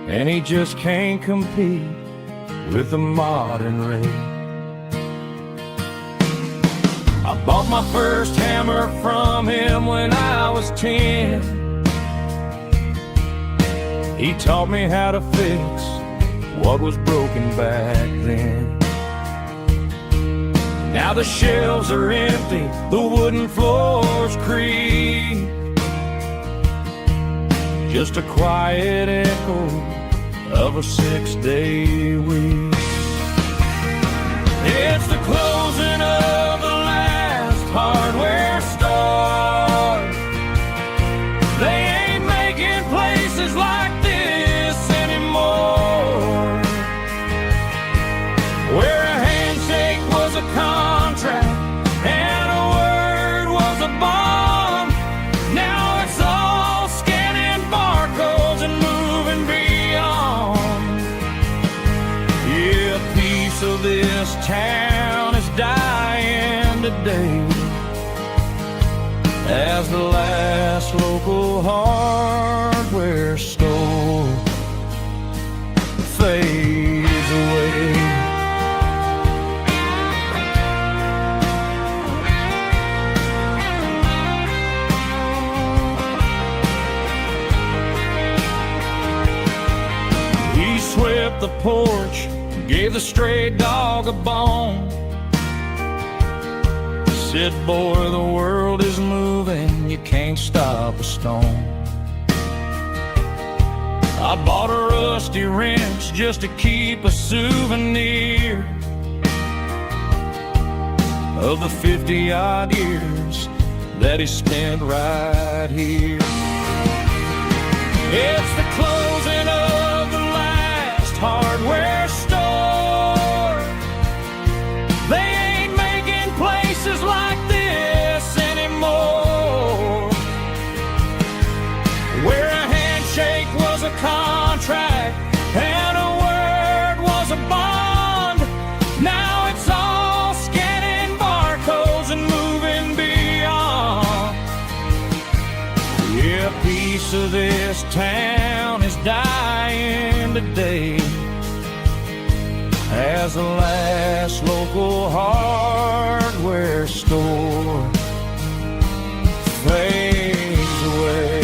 and he just can't compete with the modern rate. I bought my first hammer from him when I was 10. He taught me how to fix what was broken back then. Now the shelves are empty, the wooden floors creak, just a quiet echo of a 6-day week. It's the closing of the hardware store. They ain't making places like this anymore, where a handshake was a contract and a word was a bond. Now it's all scanning barcodes and moving beyond. Yeah, a piece of this town is dying today as the last local hardware store fades away. He swept the porch, gave the stray dog a bone, said, boy, the world is moving, you can't stop a stone. I bought a rusty wrench just to keep a souvenir of the 50-odd years that he spent right here. It's the closing of the last hardware store. They ain't making places like this anymore, where a handshake was a contract and a word was a bond. Now it's all scanning barcodes and moving beyond. Yeah, a piece of this town is dying today as the last local hardware store fades away.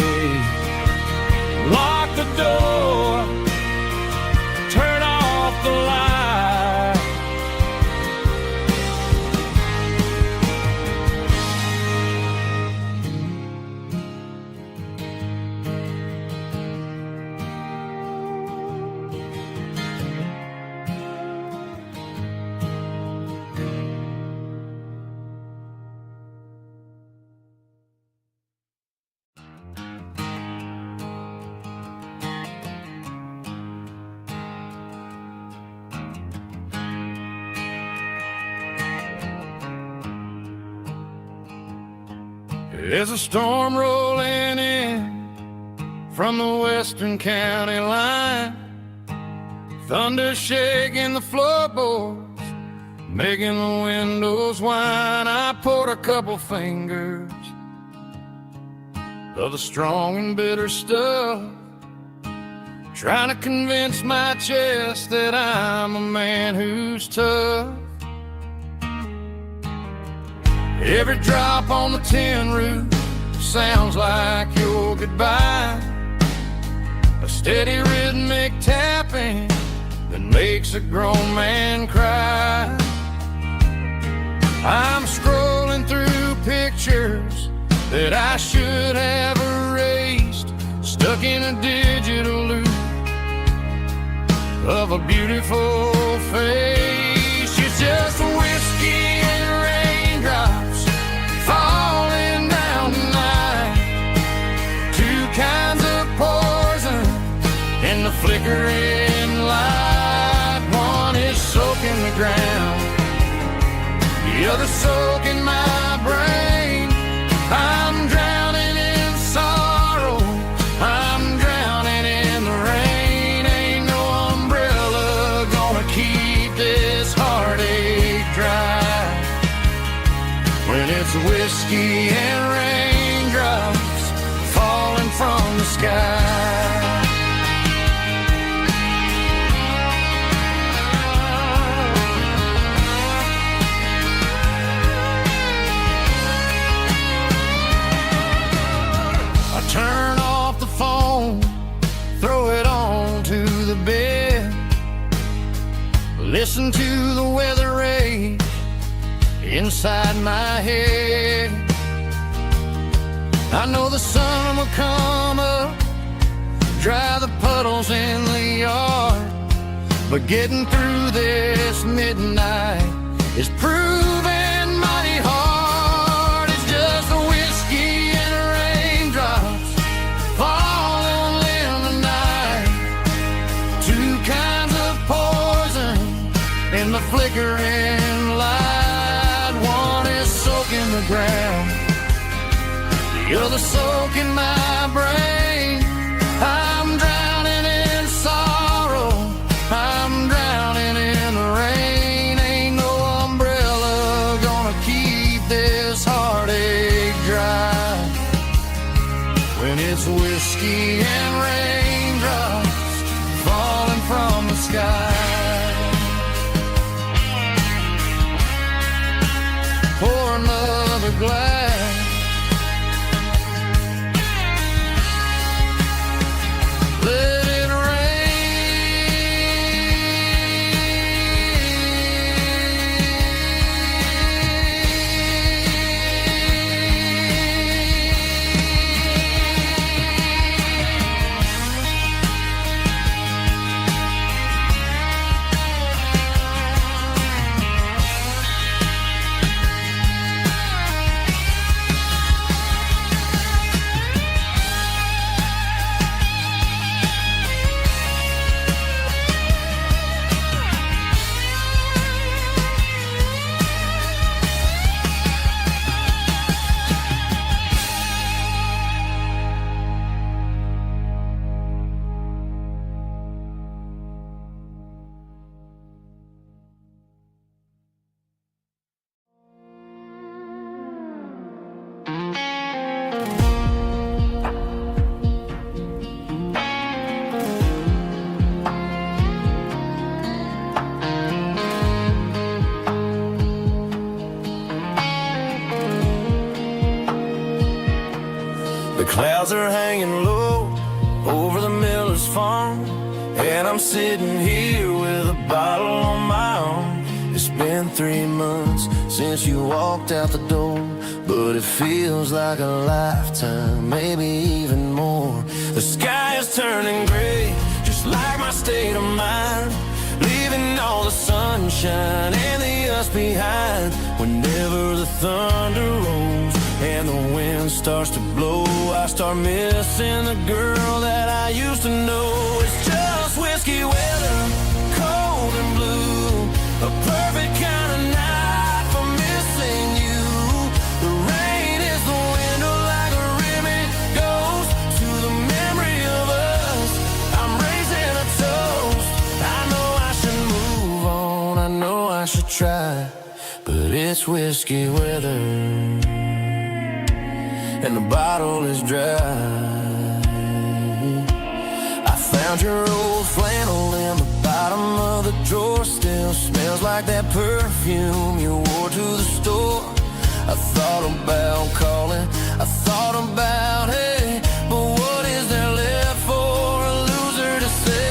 There's a storm rolling in from the western county line, thunder shaking the floorboards, making the windows whine. I poured a couple fingers of the strong and bitter stuff, trying to convince my chest that I'm a man who's tough. Every drop on the tin roof sounds like your goodbye, a steady rhythmic tapping that makes a grown man cry. I'm scrolling through pictures that I should have erased, stuck in a digital loop of a beautiful face. It's just whiskey and raindrops falling down tonight, two kinds of poison in the flickering light. One is soaking the ground, the other soaking my brain. I'm drowning in sorrow, I'm drowning in the rain. Ain't no umbrella gonna keep this heartache dry when it's whiskey and raindrops falling from the sky. Turn off the phone, throw it on to the bed, listen to the weather rage inside my head. I know the sun will come up, dry the puddles in the yard, but getting through this midnight is proving mighty hard. It's just a whiskey and raindrops falling in the night, two kinds of poison in the flickering light. One is soaking the ground, the other soaking my brain. I'm drowning in sorrow, I'm drowning in the rain. Ain't no umbrella gonna keep this heartache dry when it's whiskey and raindrops falling from the sky. Pour another glass, let it clouds are hanging low over the miller's farm, and I'm sitting here with a bottle on my arm. It's been 3 months since you walked out the door, but it feels like a lifetime, maybe even more. The sky is turning gray, just like my state of mind, leaving all the sunshine and the us behind. Whenever the thunder rolls and the wind starts to blow, I start missing the girl that I used to know. It's just whiskey weather, cold and blue, a perfect kind of night for missing you. The rain is the window should try, but it's whiskey weather, and the bottle is dry. I found your old flannel in the bottom of the drawer. Still smells like that perfume you wore to the store. I thought about calling, I thought about, hey, but what is there left for a loser to say?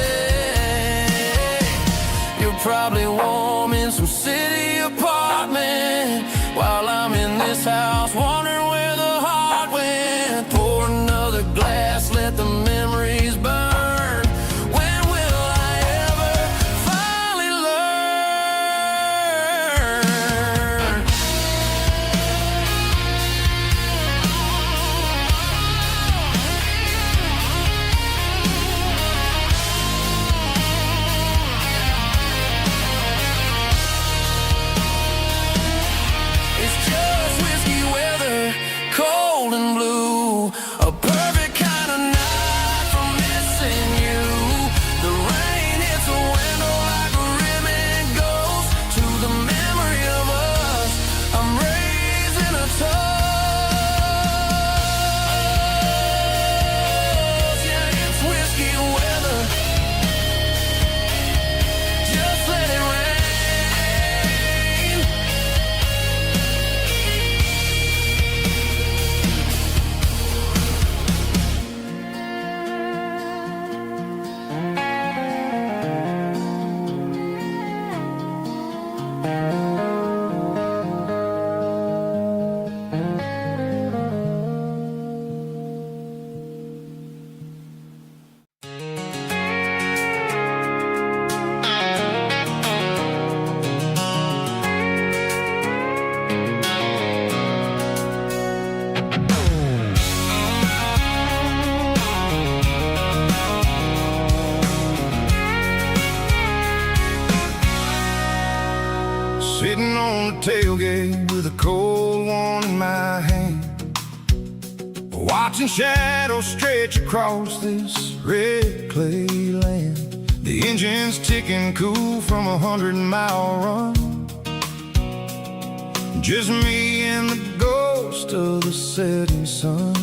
You're probably warm in some city apartment, while I'm in this house wondering where the heart went. Pour another glass, let the memories burn. When will I ever finally learn? It's just whiskey weather, cold and blue, a perfect kind of night for missing you. The rain hits the window like a ribbon goes to the memory of us. I'm raising a toast. Yeah, it's whiskey weather. Just let it rain. Sitting on the tailgate with a cold one in my hand, watching shadows stretch across this red clay land. The engine's ticking cool from 100-mile run. Just me and the ghost of the setting sun.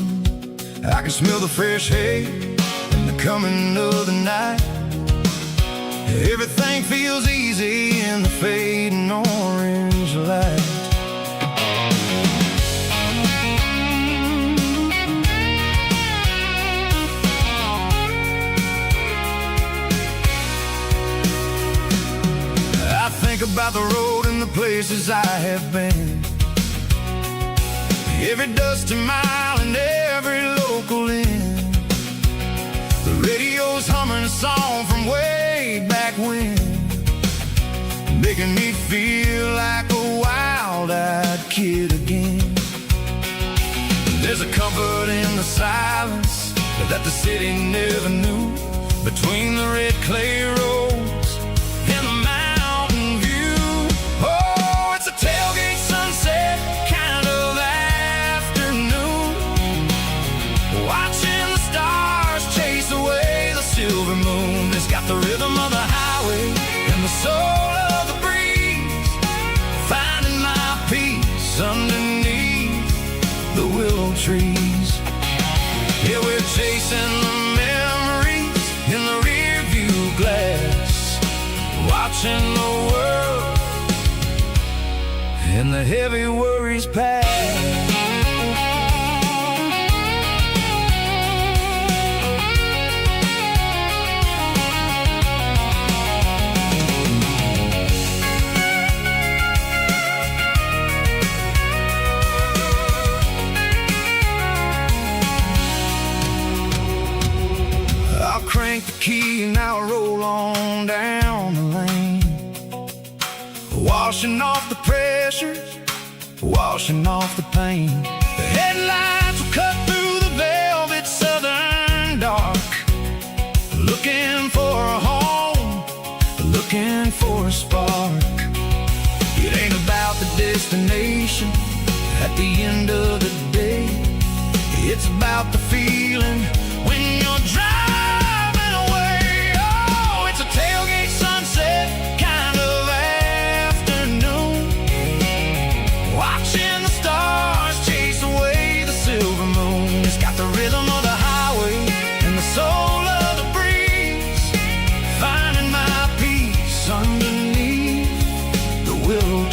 I can smell the fresh hay and the coming of the night. Everything feels easy in the fading orange light. I think about the road and the places I have been, every dusty mile and every local inn. The radio's humming a song from way back when, making me feel like a wild-eyed kid again. There's a comfort in the silence that the city never knew, between the red clay roads and the mountain view. Oh, it's a tailgate sunset kind of afternoon, watching the stars chase away the silver moon. It's got the rhythm of the highway and the soul of the breeze, finding my peace underneath the willow trees. Yeah, we're chasing the memories in the rear view glass, watching the world and the heavy worries pass. I'll crank the key and I'll roll on down the lane, washing off the pressure, washing off the pain. The headlights will cut through the velvet southern dark, looking for a home, looking for a spark. It ain't about the destination at the end of the day, it's about the feeling when you're driving away. Oh, it's a tailgate sunset kind of afternoon,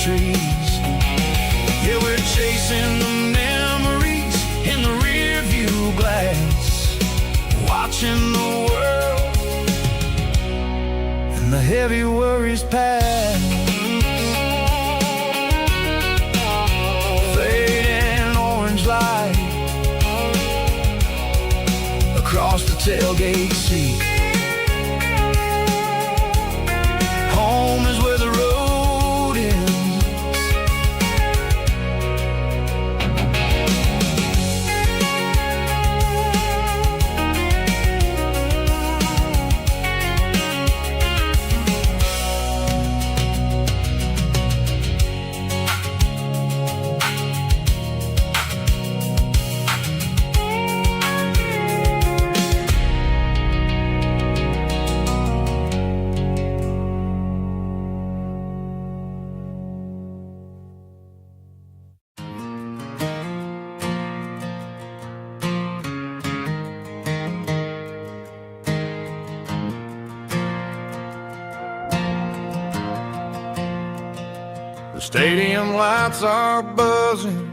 trees. Yeah, we're chasing the memories in the rearview glass, watching the world and the heavy worries pass. Fading orange light across the tailgate seat. Home is where the road ends. The stadium lights are buzzing,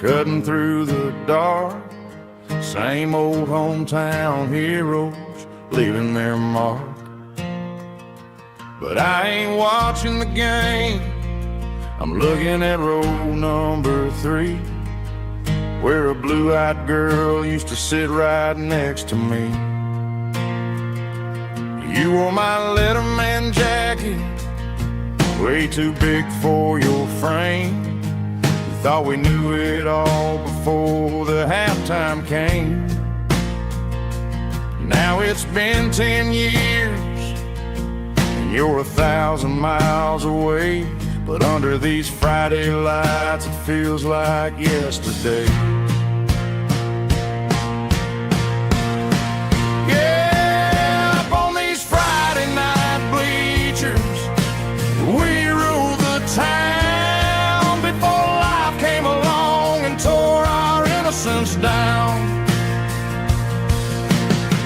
cutting through the dark. Same old hometown heroes leaving their mark. But I ain't watching the game, I'm looking at row number 3, where a blue-eyed girl used to sit right next to me. You wore my Letterman jacket, way too big for your frame. We thought we knew it all before the halftime came. Now it's been 10 years and you're 1,000 miles away, but under these Friday lights it feels like yesterday. Yeah, up on these Friday night bleachers, we ruled the town before life came along and tore our innocence down.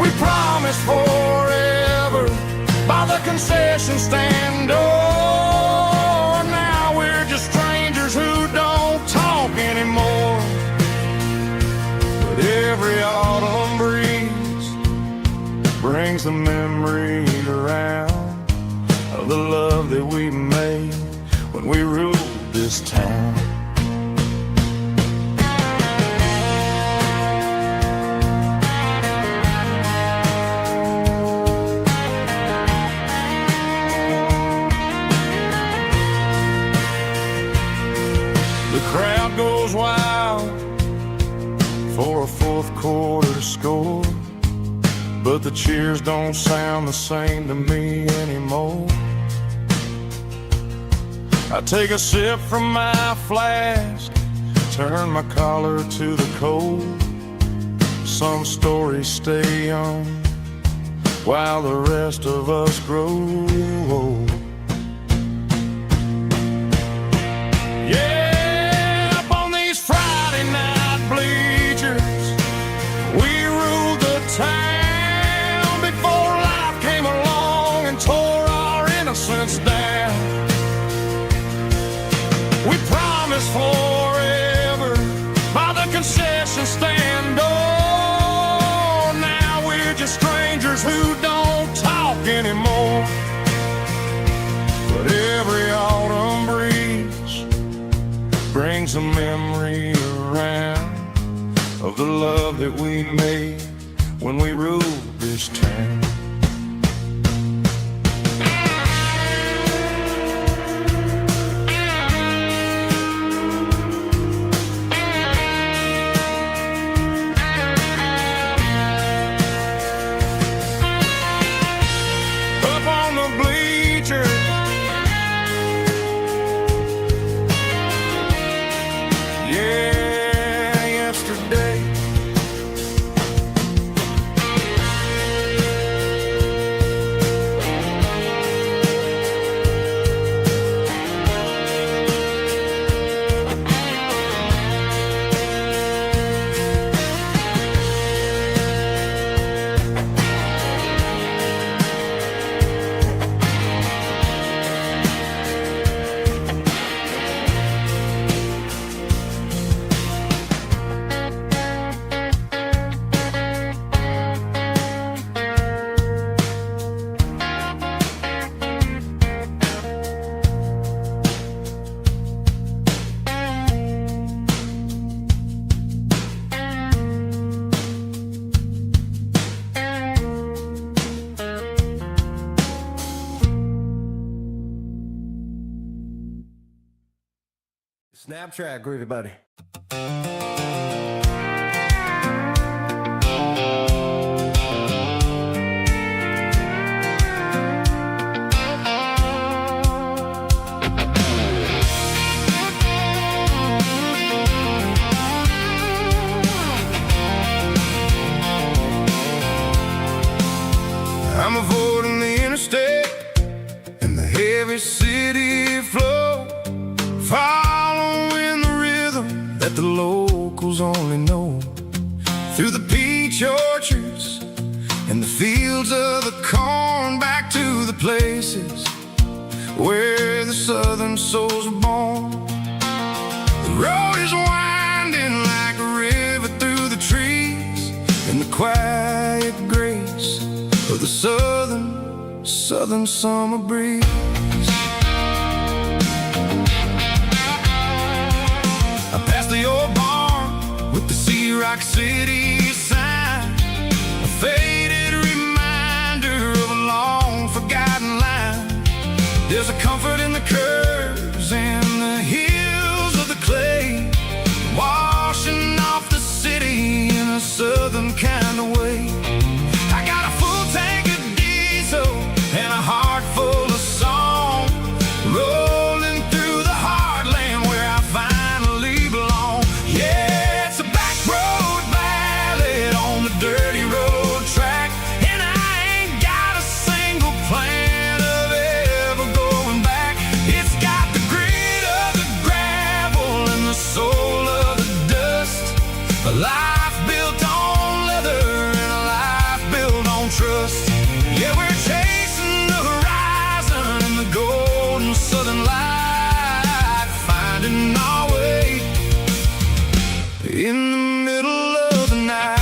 We promised forever by the concession stand door. Now we're just strangers who don't talk anymore. But every autumn breeze brings the memory around of the love that we made when we ruled this town. The crowd goes wild for a fourth quarter score, but the cheers don't sound the same to me anymore. I take a sip from my flask, turn my collar to the cold. Some stories stay young while the rest of us grow old. Yeah, up on these Friday night bleachers, we ruled the town before life came along and tore our innocence down. We promised forever by the concession stand door. Now we're just strangers who don't talk anymore. But every autumn breeze brings a memory around of the love that we made when we ruled this town. Snap track, groovy buddy. I'm avoiding the interstate and the heavy city flow, following the rhythm that the locals only know. Through the peach orchards and the fields of the corn, back to the places where the southern souls were born. The road is winding like a river through the trees, and the quiet grace of the southern summer breeze. I passed the old barn with the Sea Rock City sign, a faded reminder of a long forgotten line. There's a comfort in the curves and the hills of the clay, washing off the city in a southern kind of way. I got a full tank of diesel and a heart full of song, rolling through the heartland where I finally belong. Yeah, it's a back road ballad on the dirty road track, and I ain't got a single plan of ever going back. It's got the grit of the gravel and the soul of the dust, a life built on leather and a life built on trust. Yeah, we're chasing the horizon in the golden southern light, finding our way in the middle of the night.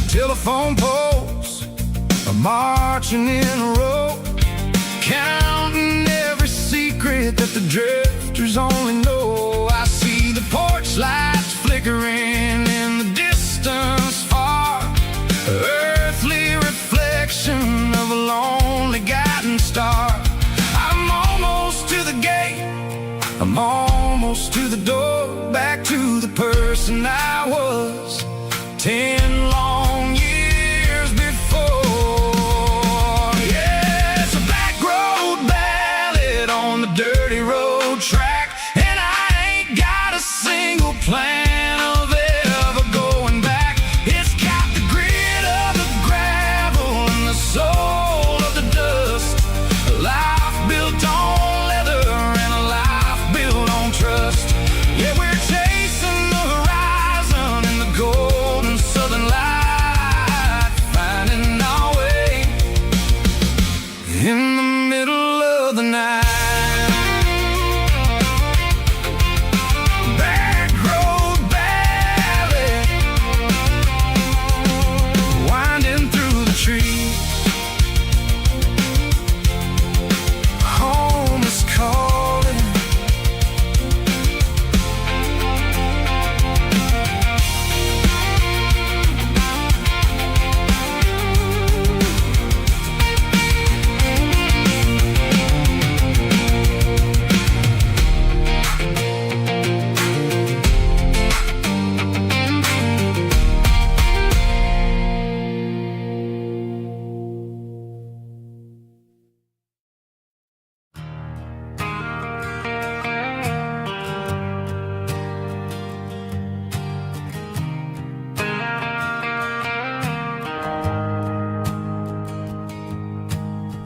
Telephone poles are marching in a row, counting every secret that the drifters only know. I see the porch lights flickering in the distance far, earthly reflection of a lonely guiding star. I'm almost to the gate, I'm almost to the door, back to the person I was 10 long years before. Yeah, it's a back road ballad on the dirty road track, and I ain't got a single plan of ever going back. It's got the grit of the gravel and the soul of the dust, a life built on leather and a life built on trust. Yeah, we're chasing the horizon in the golden southern light, finding our way in the middle of the night. Back road ballad, winding through the trees. Home is calling.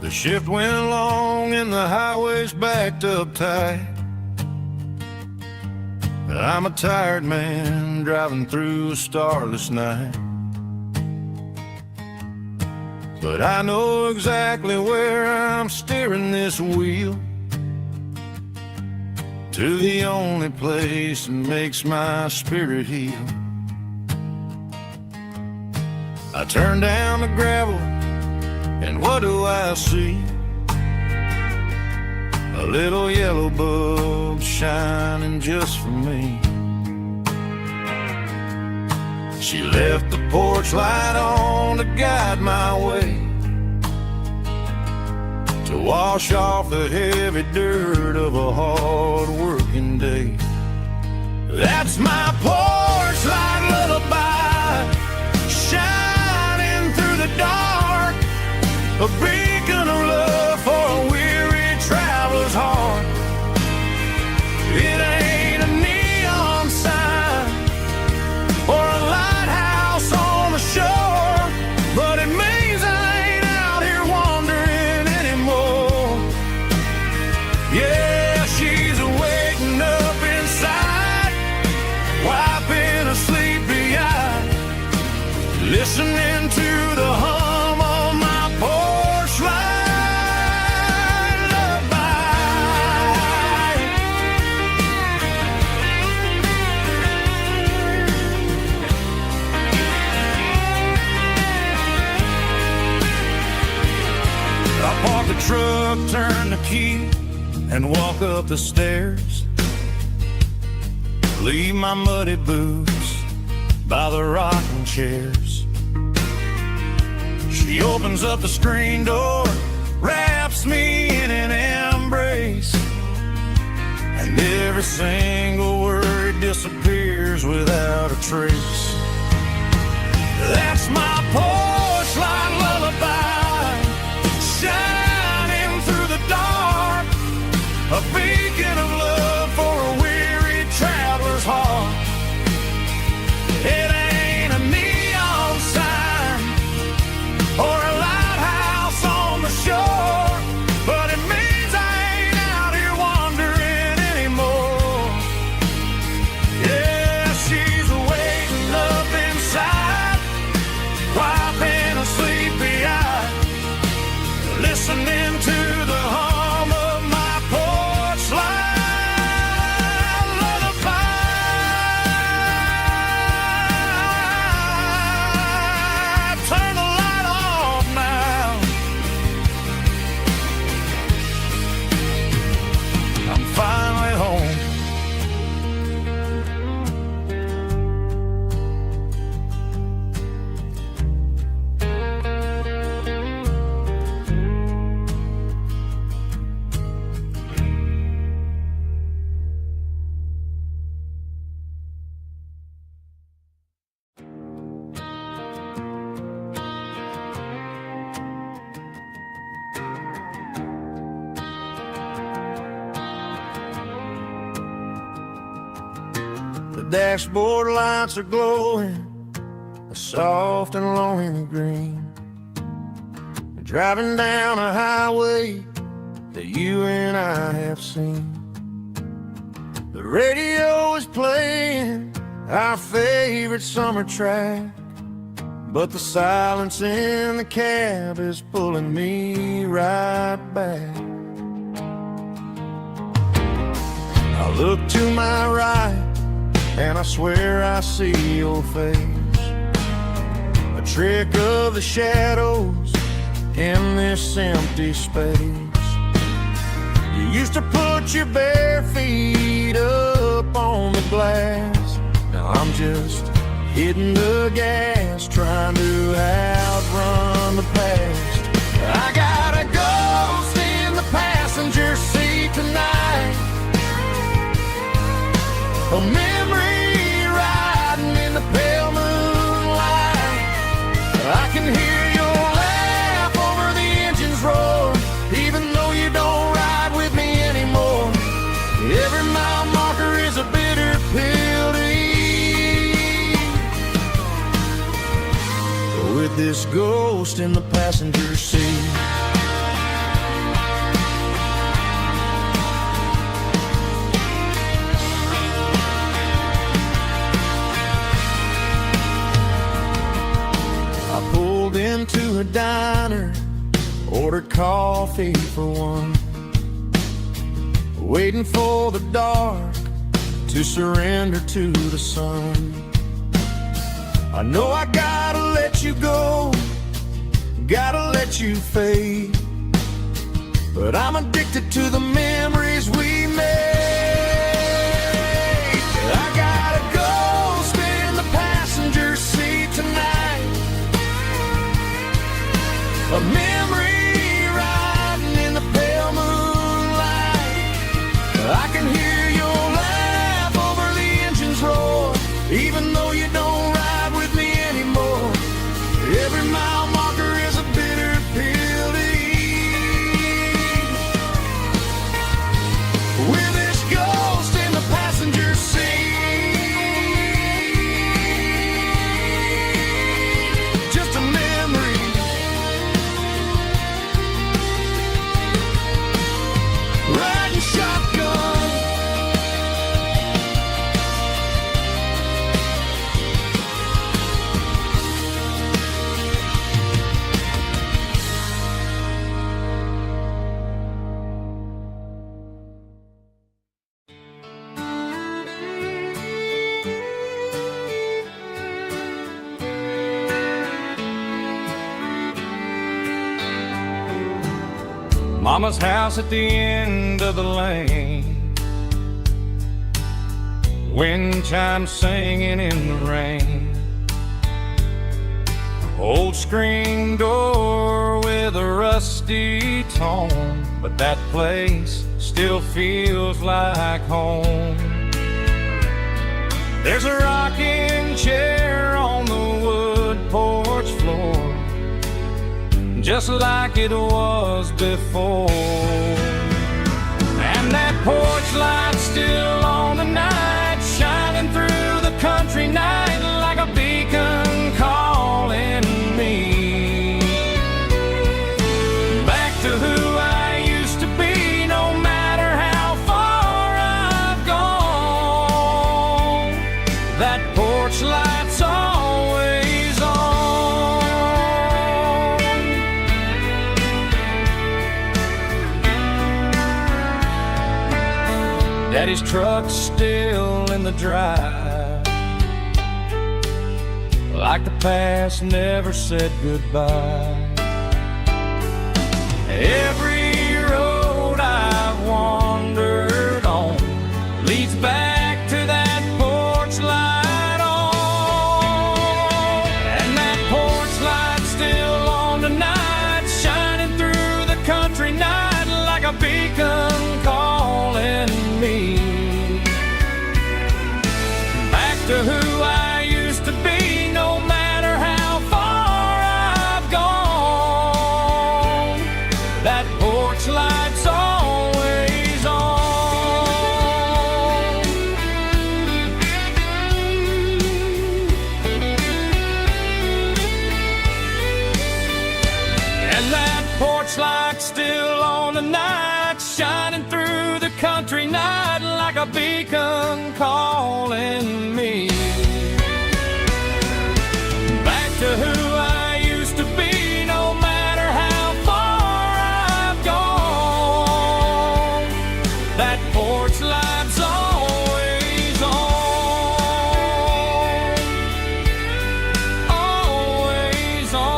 The shift went long and the highway's backed up tight. I'm a tired man driving through a starless night, but I know exactly where I'm steering this wheel, to the only place that makes my spirit heal. I turn down the gravel, and what do I see? little yellow bulb shining just for me. She left the porch light on to guide my way, to wash off the heavy dirt of a hard-working day. That's my porch light lullaby, shining through the dark, a beacon of love for a weary traveler's heart. It ain't a neon sign or a lighthouse on the shore, but it means I ain't out here wandering anymore. Yeah, she's waking up inside, wiping a sleepy eye, listening to the hum of my porch light lullaby. I park the truck, turn the key, and walk up the stairs. Leave my muddy boots by the rocking chairs. She opens up the screen door, wraps me in an embrace, and every single word disappears without a trace. That's my porch light lullaby, shining through the dark, a beacon of love for a weary traveler's heart. It ain't a neon sign or a lighthouse on the shore, but it means I ain't out here wandering anymore. Yeah, she's waiting up inside, wiping a sleepy eye, listening to the hum of my porch light lullaby. Turn the light off now, I'm finally home. The dashboard lights are glowing, a soft and lonely green. Driving down a highway that you and I have seen. The radio is playing our favorite summer track, but the silence in the cab is pulling me right back. I look to my right and I swear I see your face, a trick of the shadows in this empty space. You used to put your bare feet up on the glass. Now I'm just hitting the gas, trying to outrun the past. I got a ghost in the passenger seat tonight, a memory riding in the pale moonlight. I can hear your laugh over the engine's roar, even though you don't ride with me anymore. Every mile marker is a bitter pill to eat, with this ghost in the passenger seat. Into a diner, ordered coffee for one, waiting for the dark to surrender to the sun. I know I gotta let you go, gotta let you fade, but I'm addicted to the memories we made. I got a ghost in the passenger seat tonight, a memory riding in the pale moonlight. I can hear your laugh over the engine's roar, even though you don't ride with me anymore. Every mile marker is a bitter pill to eat. With this ghost in the passenger seat, just a memory, riding shotgun. Mama's house at the end of the lane, wind chimes singing in the rain. Old screen door with a rusty tone, but that place still feels like home. There's a rocking chair on the wood porch floor, just like it was before. And that porch light's still on tonight, shining through the country night like a beacon calling me back to who I used to be. No matter how far I've gone, that porch light's always on. Daddy's truck's still in the drive, like the past never said goodbye. Every road I've wandered on leads back to that porch light on. And that porch light's still on tonight, shining through the country night like a beacon calling me back to who I used to be. No matter how far I've gone, that porch light's always on. And that porch light's still on tonight, shining through the country night like a beacon calling me back to who I used to be. No matter how far I've gone, that porch light's always on, always on.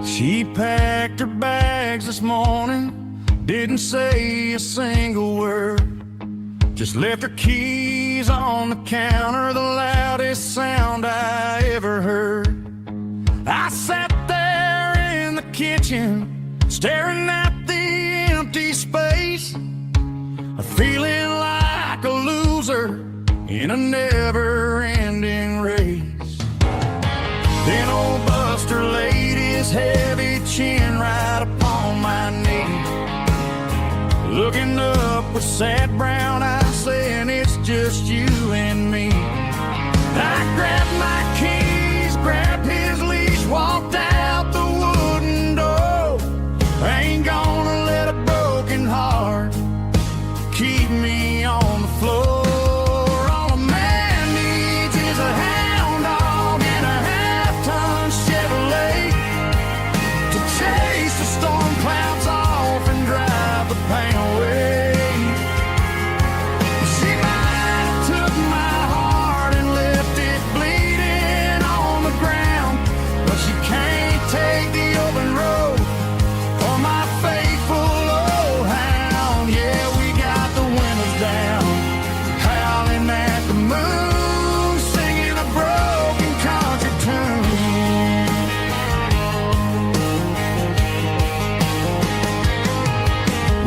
She packed her bags this morning, didn't say a single word, just left her keys on the counter, the loudest sound I ever heard. I sat there in the kitchen, staring at the empty space, feeling like a loser in a never-ending race. Then old Buster laid his heavy chin right upon my knee, looking up with sad brown eyes, saying it's just you and me. I grabbed my keys, grabbed his leash, walked out the wooden door. I ain't gonna let a broken heart keep me on the floor. On a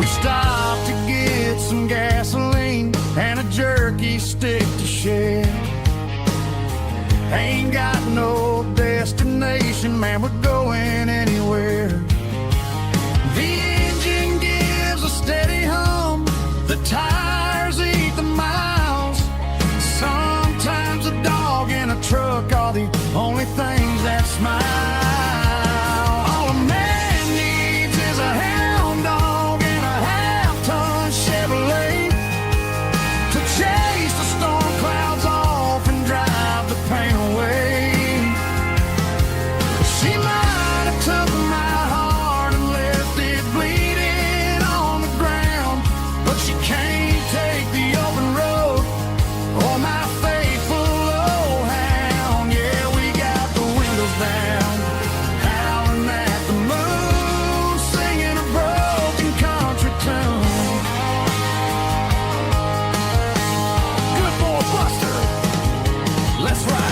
We stopped to get some gasoline and a jerky stick to share. Ain't got no destination, man, we're going anywhere. The engine gives a steady hum, the tires eat the miles. Sometimes a dog and a truck are the only things that smile. All a man needs is a hound dog and a half-ton Chevrolet to chase the storm clouds off and drive the pain away. She might have took my heart and left it bleeding on the ground, but she can't take the open road or my faithful old hound. Yeah, we got the windows down, howling at the moon, singing a broken country tune. Good boy Buster, let's ride.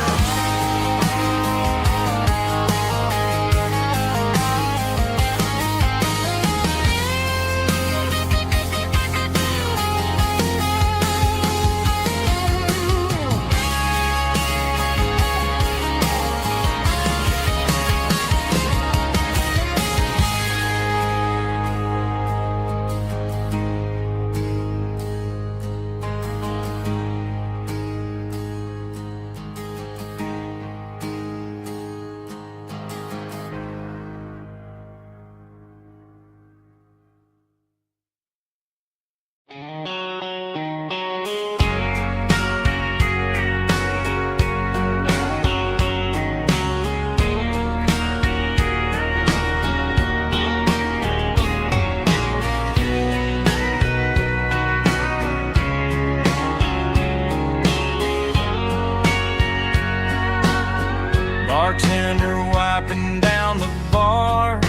Bartender wiping down the bar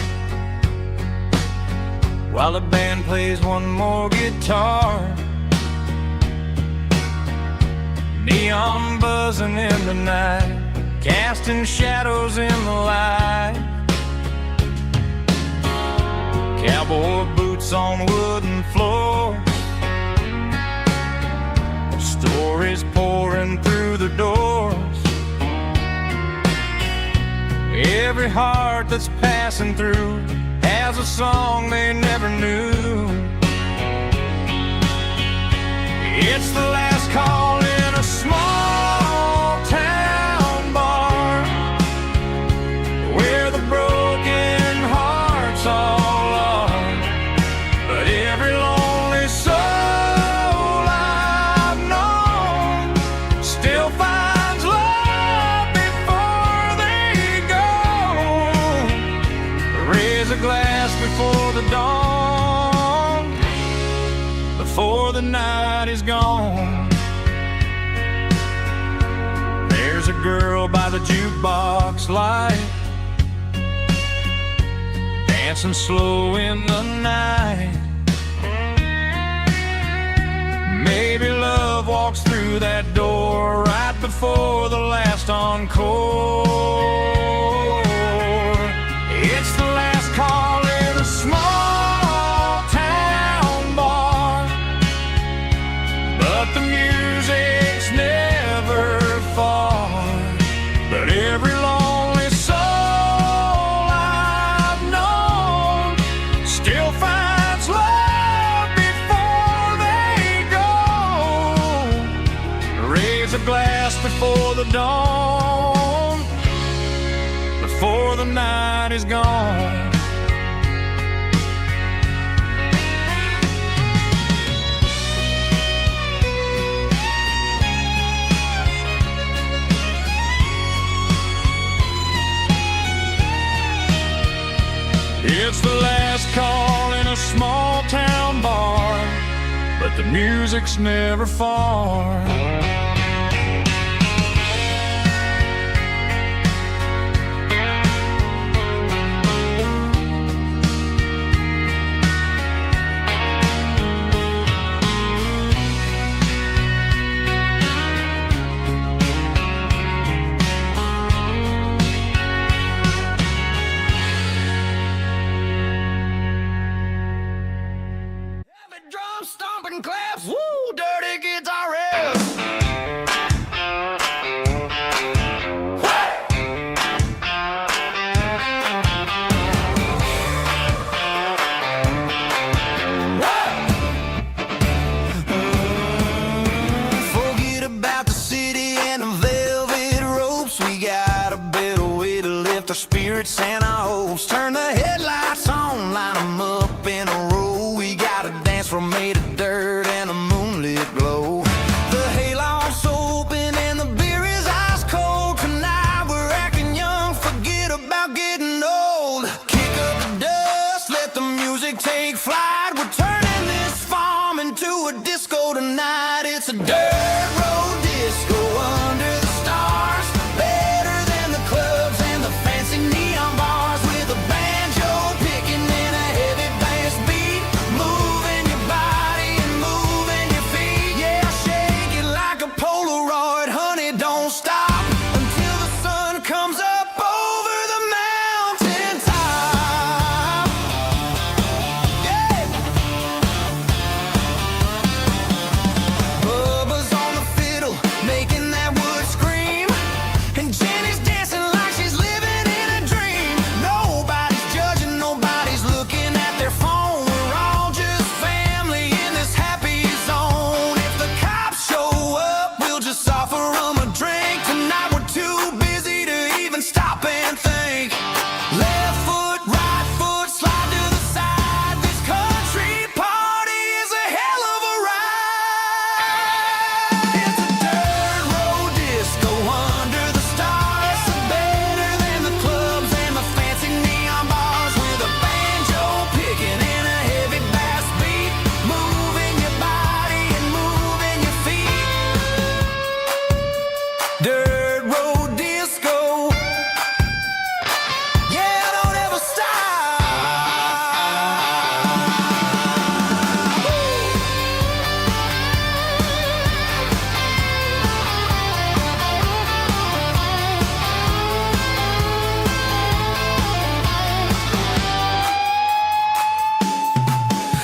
while the band plays one more guitar. Neon buzzing in the night, casting shadows in the light. Cowboy boots on wooden floors, stories pouring through the doors. Every heart that's passing through has a song they never knew. It's the last call in a small town bar where the broken hearts all are. But every lonely soul I've known still finds love before they go. Raise a glass before the dawn, before the night is gone. There's a girl by the jukebox light, dancing slow in the night. Maybe love walks through that door right before the last encore. It's the last call in a small town bar, but the music's never far. But every lonely soul I've known still finds love before they go. Raise a glass before the dawn, before the night is gone. It's the last call in a small town bar, but the music's never far. stomp, stomping claps. Woo, dirty guitar riffs. Forget about the city and the velvet ropes. We got a better way to lift our spirits and our hopes. Turn the headlights on, line them up in a row. We got a dance floor made of dirt and a moonlit glow. The hayloft's open and the beer is ice cold. Tonight we're acting young, forget about getting old. Kick up the dust, let the music take flight. We're turning this farm into a disco tonight. It's a dirt road disco under the stars. Better than the clubs and the fancy neon bars. With a banjo picking and a heavy bass beat. Moving your body and moving your feet. Yeah, shake it like a Polaroid, honey, don't stop until the sun comes up over the mountain top. Yeah. Bubba's on the fiddle, making that wood scream. And Jenny's dancing like she's living in a dream. Nobody's judging, nobody's looking at their phone. We're all just family in this happy zone. If the cops show up, we'll just offer them a drink. Tonight we're too busy to even stop and think. Left foot, right foot, slide to the side. This country party is a hell of a ride. It's a dirt road disco under the stars. Better than the clubs and the fancy neon bars. With a banjo picking and a heavy bass beat. Moving your body and moving your feet. Dirt road disco. Yeah, don't ever stop.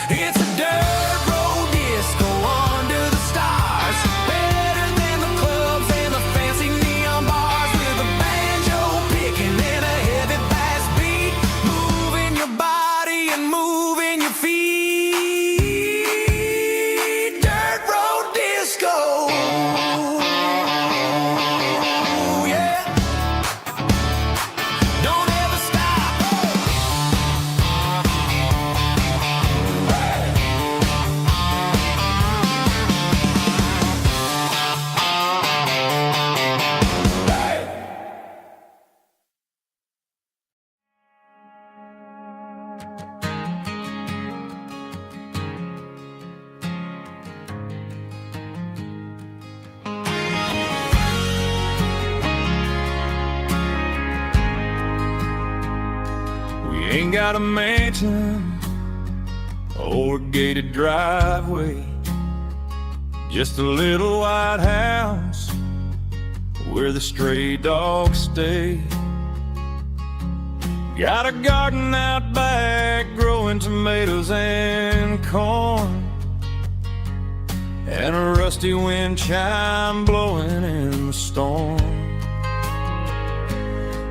It's a dirt road disco under the stars. Better than the clubs and the fancy neon bars. With a banjo picking and a heavy bass beat. Moving your body and moving your feet. Dirt road disco. Yeah. Don't ever stop. We ain't got a mansion or a gated driveway, just a little white house where the stray dogs stay. Got a garden out back growing tomatoes and corn, and a rusty wind chime blowing in the storm.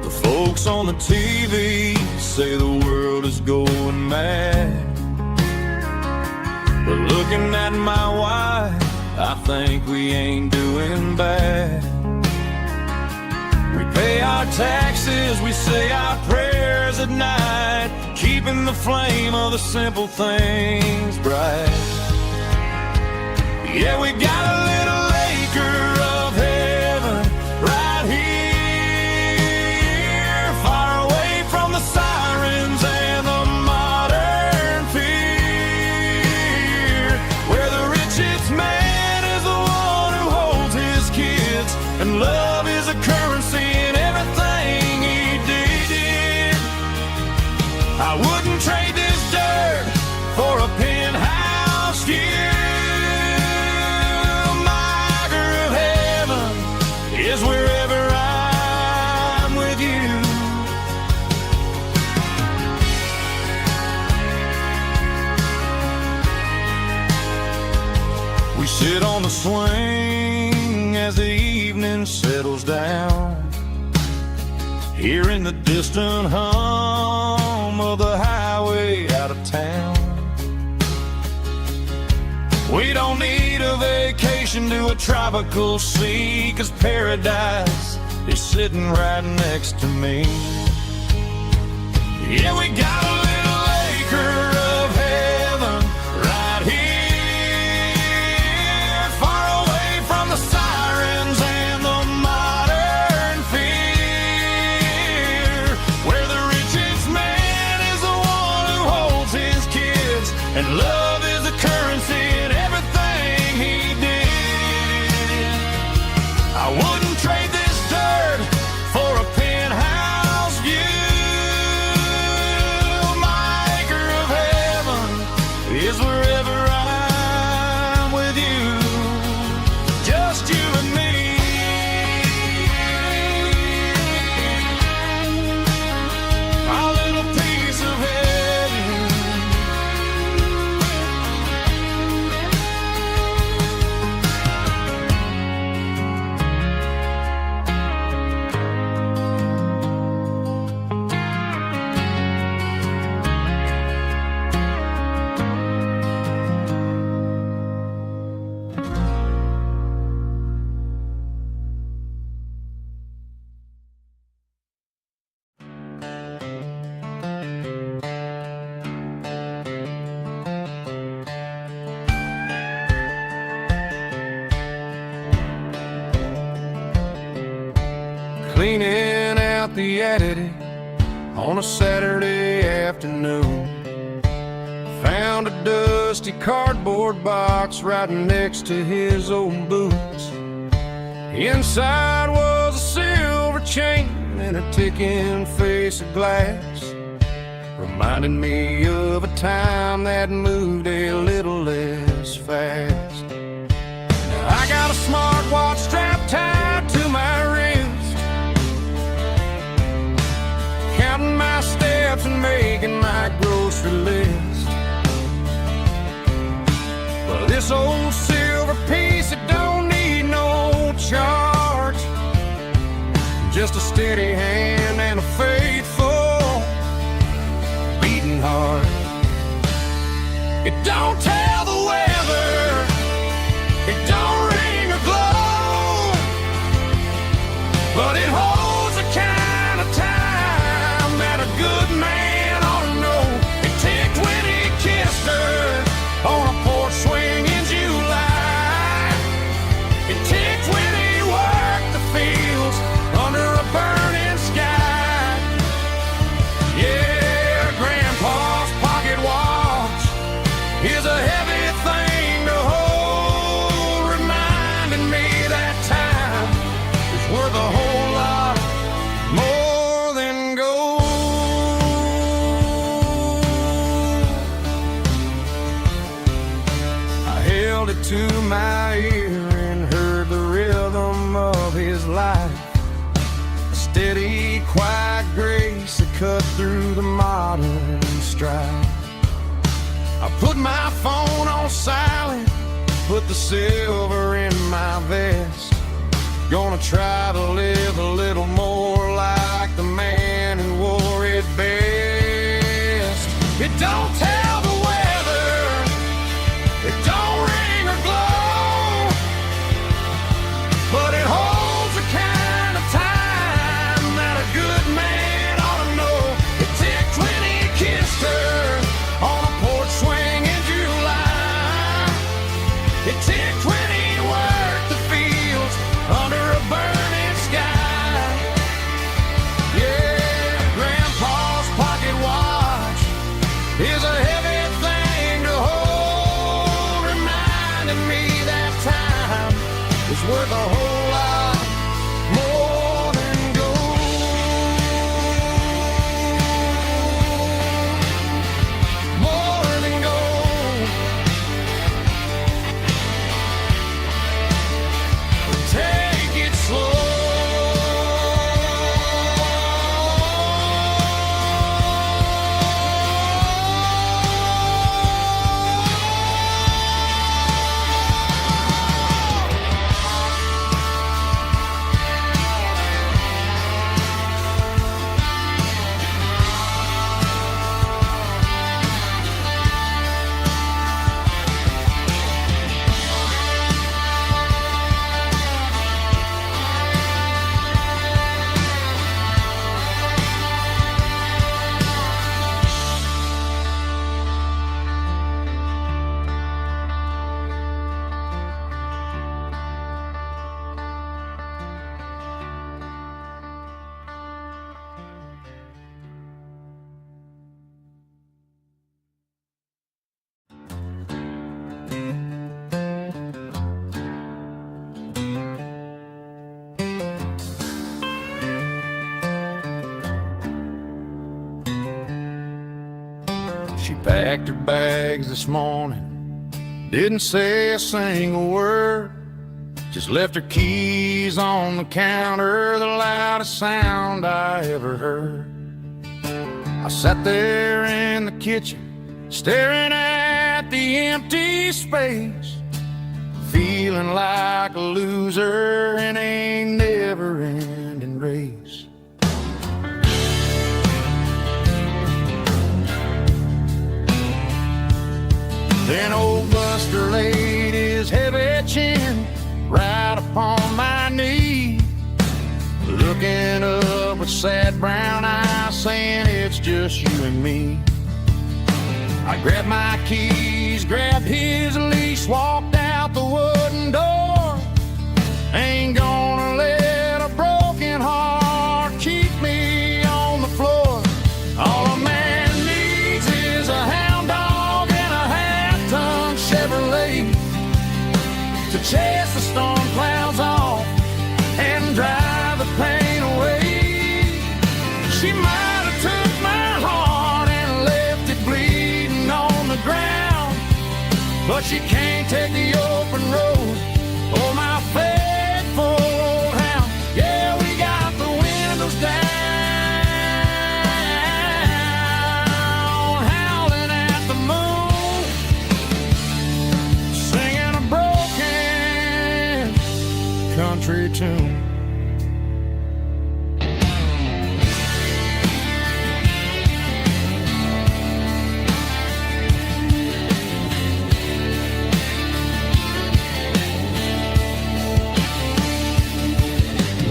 The folks on the TV say the world is going mad, but looking at my wife, I think we ain't doing bad. We pay our taxes, we say our prayers at night, keeping the flame of the simple things bright. Yeah, we got a little acre of heaven right here, far away from the sirens and the modern fear, where the richest man is the one who holds his kids, and love is a currency in everything he did. I wouldn't trade this dirt for a penthouse here. Is wherever I'm with you. We sit on the swing as the evening settles down, hearing the distant hum of the highway out of town. We don't need a vacation to a tropical sea, 'cause paradise is sitting right next to me. Yeah, we got a little acre of heaven right here, far away from the sirens and the modern fear, where the richest man is the one who holds his kids, and love is the currency in everything he did. I wouldn't trade this dirt for a penthouse view. My acre of heaven is wherever I'm with you, just you and me. My little piece of heaven. Cleaning out the attic on a Saturday afternoon, found a dusty cardboard box right next to his old boots. Inside was a silver chain and a ticking face of glass, reminding me of a time that moved a little less fast. Now I got a smartwatch strapped tied to my wrist, counting my steps and making my grocery list. But this old silver piece, it don't need no charge, just a steady hand and a faithful beating heart. It don't tell the weather, it don't ring or glow, but it holds the kind of time that a good man ought to know. It ticked when he kissed her on a porch swing in July. It ticked when he worked the fields under a burning sky. Yeah, Grandpa's pocket watch is a heavy thing to hold, reminding me that time is worth a whole lot more than gold. I held it to my ear and heard the rhythm of his life, a steady, quiet grace that cut through the modern strife. I put my phone on silent, put the silver in my vest, gonna try to live a little more like the man who wore it best. It don't tell the weather, it don't ring or glow, but it holds the kind of time that a good man ought to know. It ticked when he kissed her on a porch swing in July. It ticked when he worked the fields under a burning sky. Yeah, Grandpa's pocket watch is a heavy thing to hold, reminding me that time is worth a whole lot more than gold. More than gold. Take it slow. packed her bags this morning, didn't say a single word, just left her keys on the counter, the loudest sound I ever heard. I sat there in the kitchen, staring at the empty space, feeling like a loser in a never-ending race. Then old Buster laid his heavy chin right upon my knee, looking up with sad brown eyes, saying it's just you and me. I grabbed my keys, grabbed his leash, walked out the wooden door. Ain't gonna let a broken heart keep me on the floor. All a man needs is a hound dog and a half-ton Chevrolet to chase the storm clouds off and drive the pain away. She might have took my heart and left it bleeding on the ground, but she can't take the open road or my faithful old hound. Yeah, we got the windows down, howling at the moon, singing a broken country tune.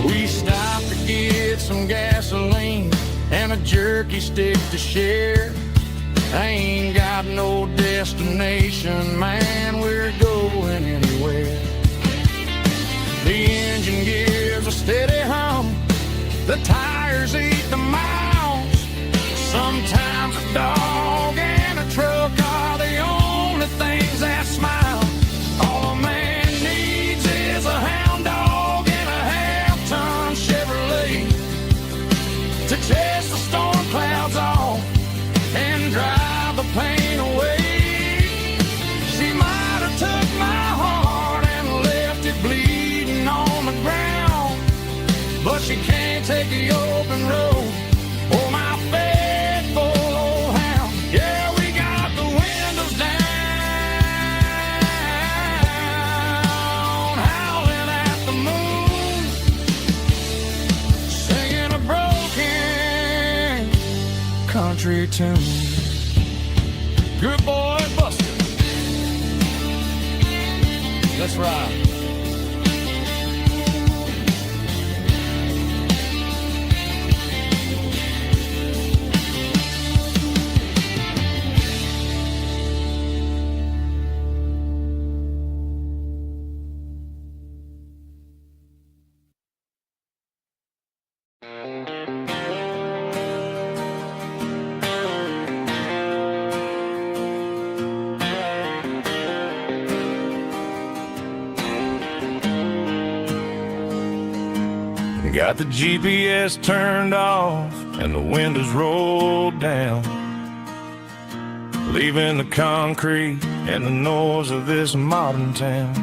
We stopped to get some gasoline and a jerky stick to share. I ain't got no destination, man, we're going anywhere. The engine gives a steady hum, the tires eat the miles. Sometimes a dog and a truck are the only things that smile. All a man needs is a hound dog and a half-ton Chevrolet to chase the storm clouds off and drive the pain away. She might have took my heart and left it bleeding on the ground, but she can't take the open road or my faithful old hound. Yeah, we got the windows down, howling at the moon, singing a broken country tune. Good boy, Buster. Let's ride. Got the GPS turned off and the windows rolled down, leaving the concrete and the noise of this modern town.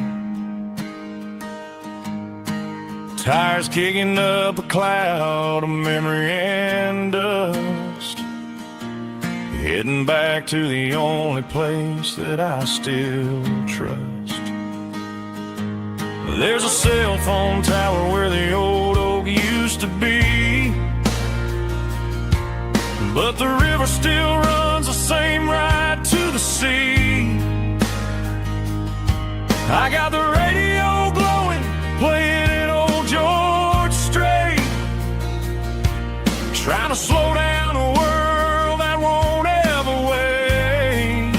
Tires kicking up a cloud of memory and dust, heading back to the only place that I still trust. There's a cell phone tower where the old oak used to be, but the river still runs the same right to the sea. I got the radio glowing, playing it old George Strait, trying to slow down a world that won't ever wait.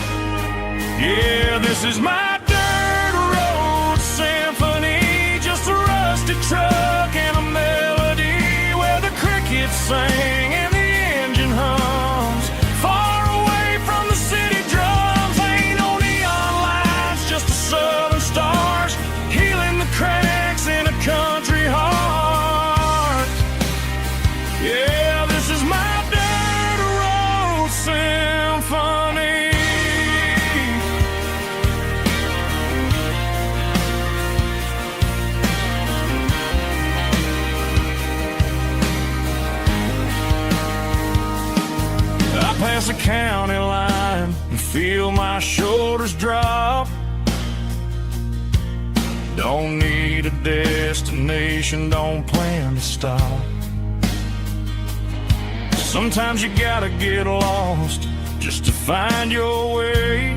Yeah, this is my dirt road symphony, just a rusted truck and a melody where the crickets sing and the engine hums. Far away from the city drums, ain't no neon lights, just the southern stars healing the cracks in a country heart. Yeah, this is my dirt road symphony. across the county line and feel my shoulders drop. Don't need a destination, don't plan to stop. Sometimes you gotta get lost just to find your way,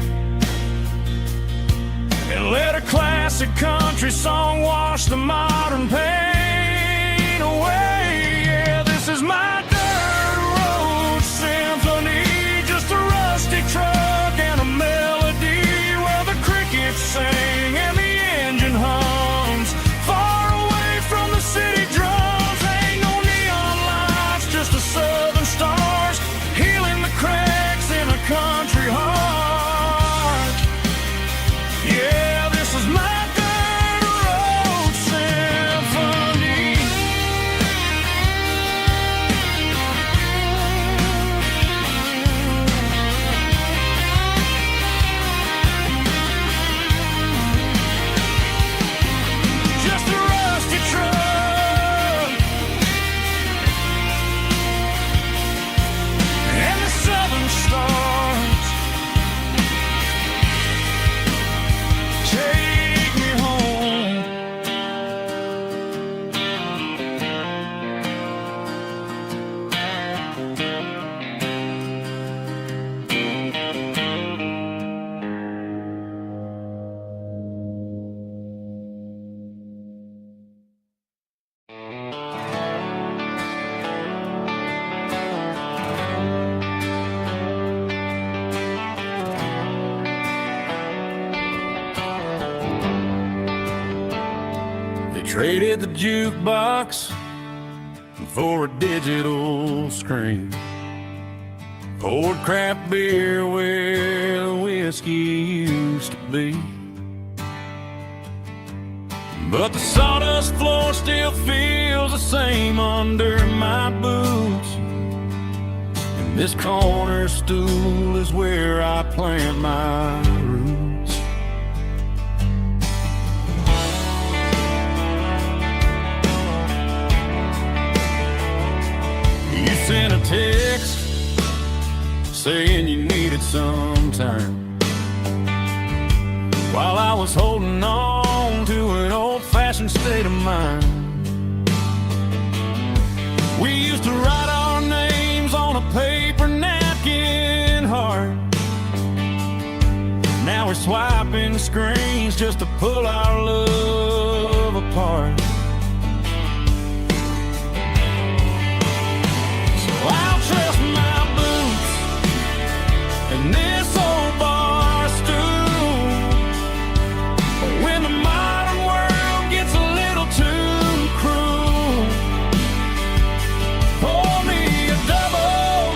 and let a classic country song wash the modern pain away. Yeah, this is my dirt road symphony, just a rusty truck and a melody where the crickets sing and the engine hums far away from the city drums. Ain't no neon lights, just the southern stars healing the cracks in a country heart. Yeah, this is my dirt road symphony. Just a rusty truck and the southern stars take me home. They traded the jukebox for a digital screen, poured craft beer where the whiskey used to be. But the sawdust floor still feels the same under my boots, and this corner stool is where I plant my roots. You sent a text saying you needed some time, while I was holding on to an old-fashioned state of mind. We used to write our names on a paper napkin heart. Now we're swiping screens just to pull our love apart. So I'll trust my boots and this old bar stool. When the modern world gets a little too cruel, pour me a double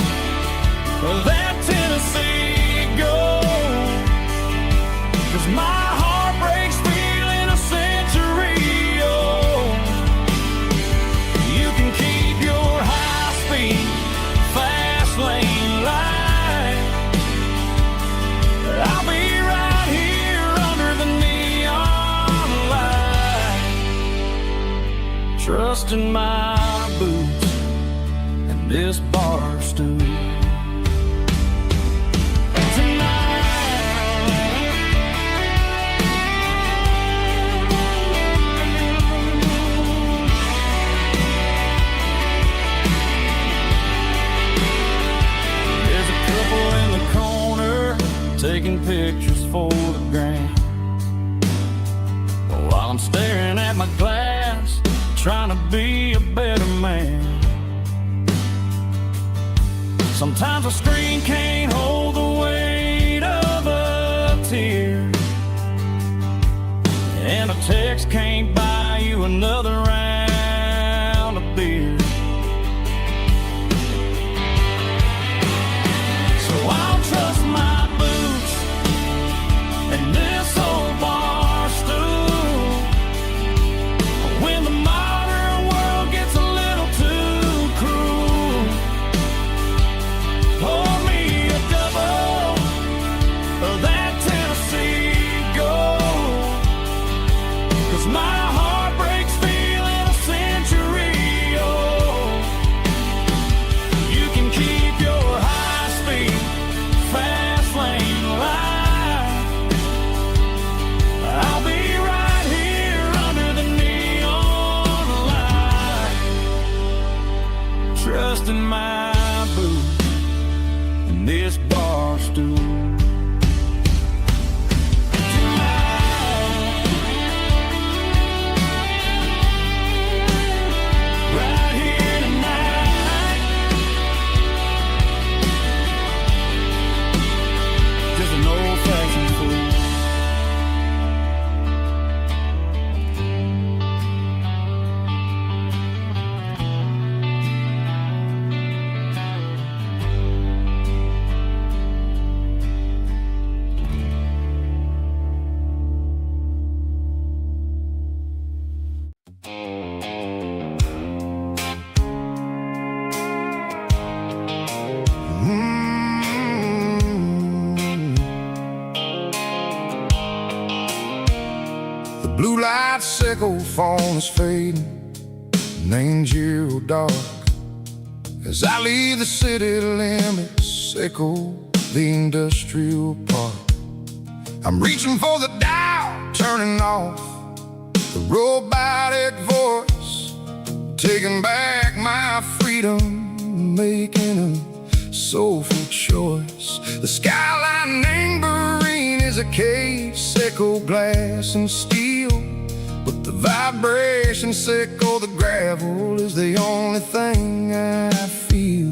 of that Tennessee Gold, 'cause my heart breaks feeling a century old. You can keep your high-speed, fast lane light. I'll be right here under the neon light, trusting my boots and this bar stool. There's a couple in the corner taking pictures for the gram, while I'm staring at my glass, trying to be a better man. Sometimes a screen can't hold the weight of a tear, and a text can't buy you another round of beer. So I'll trust my boots and this old bar stool. When the modern world gets a little too cruel, pour me a double of that Tennessee Gold, 'cause my Blue light sickle phone is fading, named Giro dark. As I leave the city limits, echo the industrial park. I'm reaching for the dial, turning off the robotic voice, taking back my freedom, making a soulful choice. The skyline named Bryan is a case, echo glass and steel, but the vibration sickle, the gravel is the only thing I feel.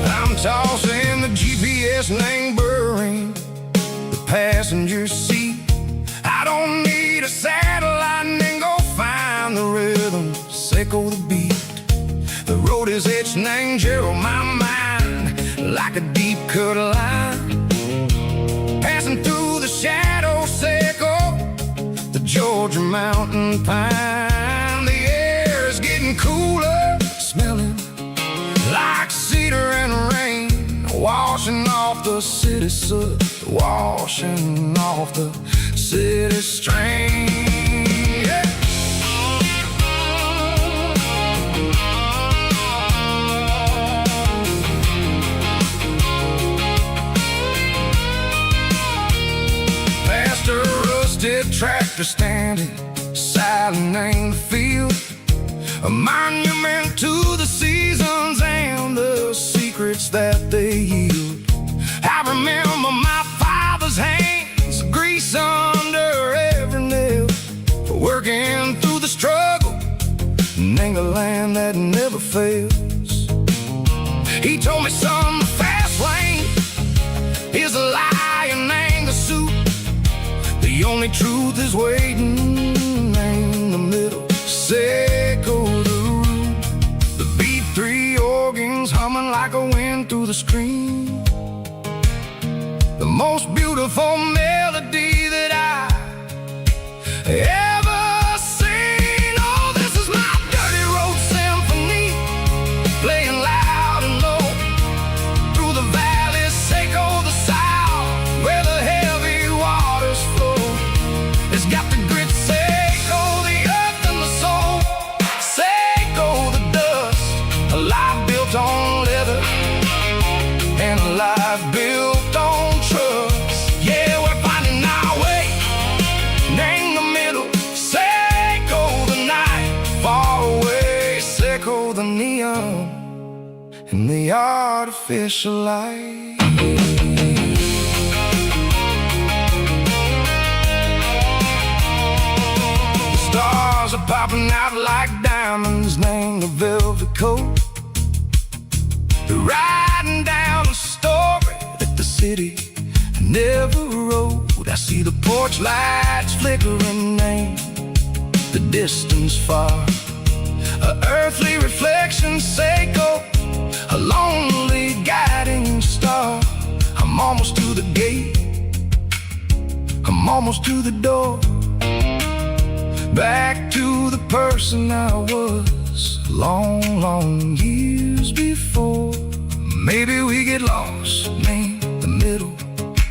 I'm tossing the GPS named Bryan, the passenger seat. I don't need a satellite and go find the rhythm, sickle the beat. The road is etched named Gerald, my mind, like a deep cut line. Passing through the shadow sickle, the Georgia mountain pine. The air is getting cooler, smelling like cedar and rain, washing off the city soot, washing off the city strain. Yeah. Past a rusted tractor standing silent in the field, a monument to the seasons and the secrets that they yield. I remember my father's hands, grease under every nail, for working through the struggle in the land that never fails. He told me, son, the fast lane is a lie and ain't the suit. The only truth is waiting in the middle, sickle the root. The B3 organs humming like a wind through the screen, the most beautiful melody that I ever seen. Oh, this is my dirty road symphony, playing loud and low through the valleys, sickle the south, where the heavy waters flow. It's got the grit, sickle the earth and the soul, sickle the dust, a life built on leather and a life built on trust. Yeah, we're finding our way, name the middle, sickle the night, far away, sickle the neon and the artificial light. The stars are popping out like diamonds, name the velvet coat. They're riding down a story that the city never wrote. I see the porch lights flickering, name the distance far, a earthly reflection, sickle, a lonely guiding star. I'm almost to the gate, I'm almost to the door, back to the person I was long, long years before. Maybe we get lost, name the middle,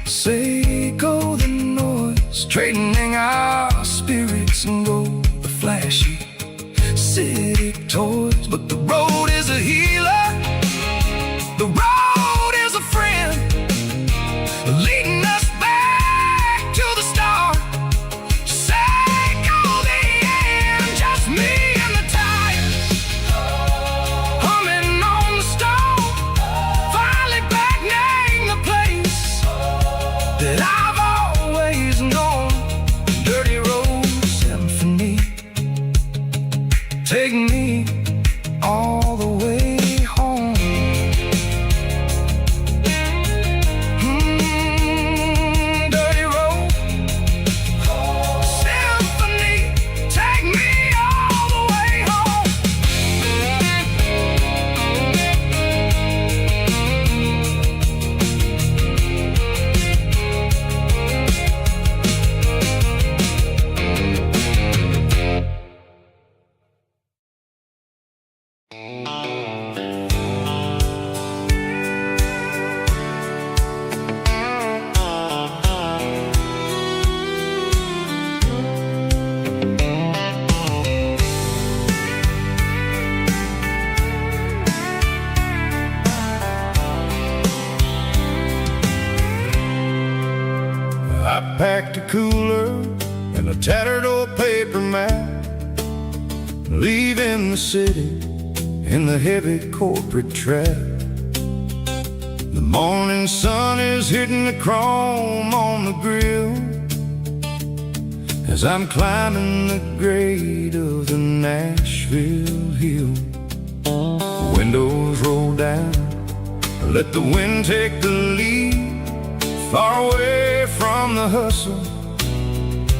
sickle the noise, trading our spirits and gold, the flashy city toys. But the road is a healer, the road is a friend, leading us back to the start. Sickle the end, just me and the tires, humming on the stove, finally back, name the place that I've always known. Dirty road symphony, take me all the way home. Dirty road symphony, take me all the way home. tattered old paper map, leaving the city in the heavy corporate trap. The morning sun is hitting the chrome on the grill as I'm climbing the grade of the Nashville hill. Windows roll down, let the wind take the lead, far away from the hustle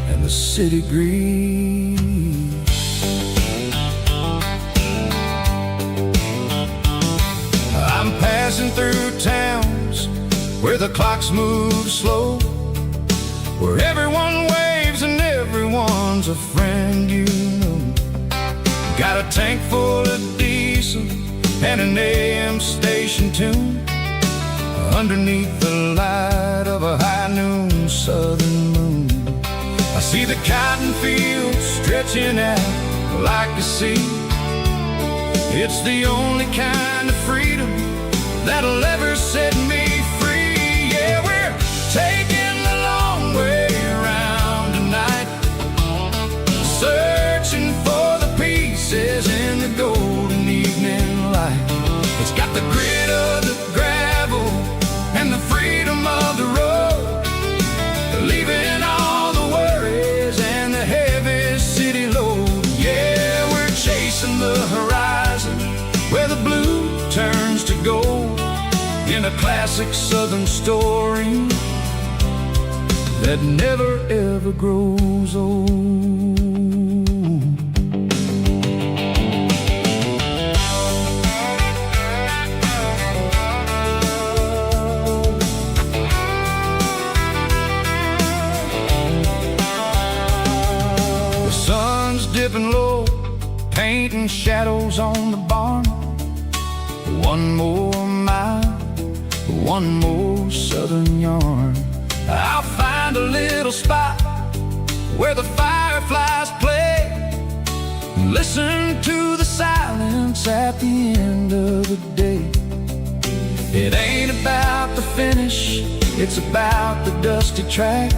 and the city greed. I'm passing through towns where the clocks move slow, where everyone waves and everyone's a friend you know. Got a tank full of diesel and an AM station tune underneath the light of a high noon southern moon. I see the cotton fields stretching out like a sea. It's the only kind of freedom that'll ever set me free. Yeah, we're taking the long way around tonight, searching for the pieces in the golden evening light. It's got the grit of the gravel and the freedom of the road, leaving all the worries and the heavy city load. Yeah, we're chasing the horizon where the blue turns to gold, in a classic southern story that never ever grows old. The sun's dipping low, painting shadows on the barn. One more mile, one more southern yarn. I'll find a little spot where the fireflies play, and listen to the silence at the end of the day. It ain't about the finish, it's about the dusty track,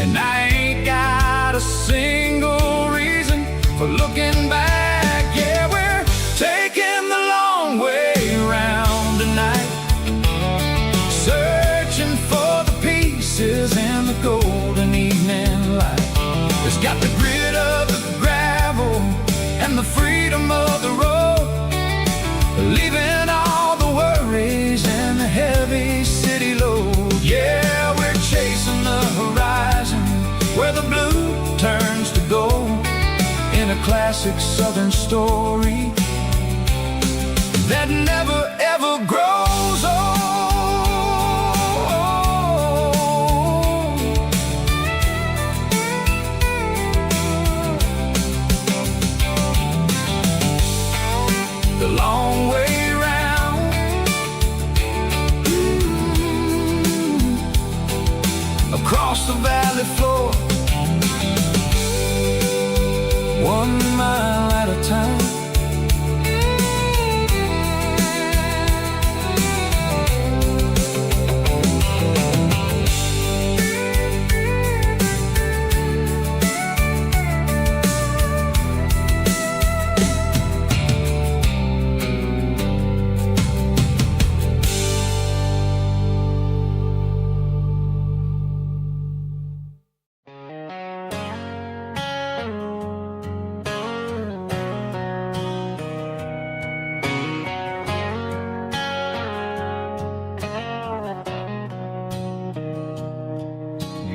and I ain't got a single reason for looking back. Yeah, we're taking the long way around tonight, searching for the pieces in the golden evening light. It's got the grit of the gravel and the freedom of the road, leaving all the worries and the heavy city load. Yeah, we're chasing the horizon where the blue turns to gold, in a classic southern story that never ever grows old. The long way round, across the valley floor, 1 mile at a time.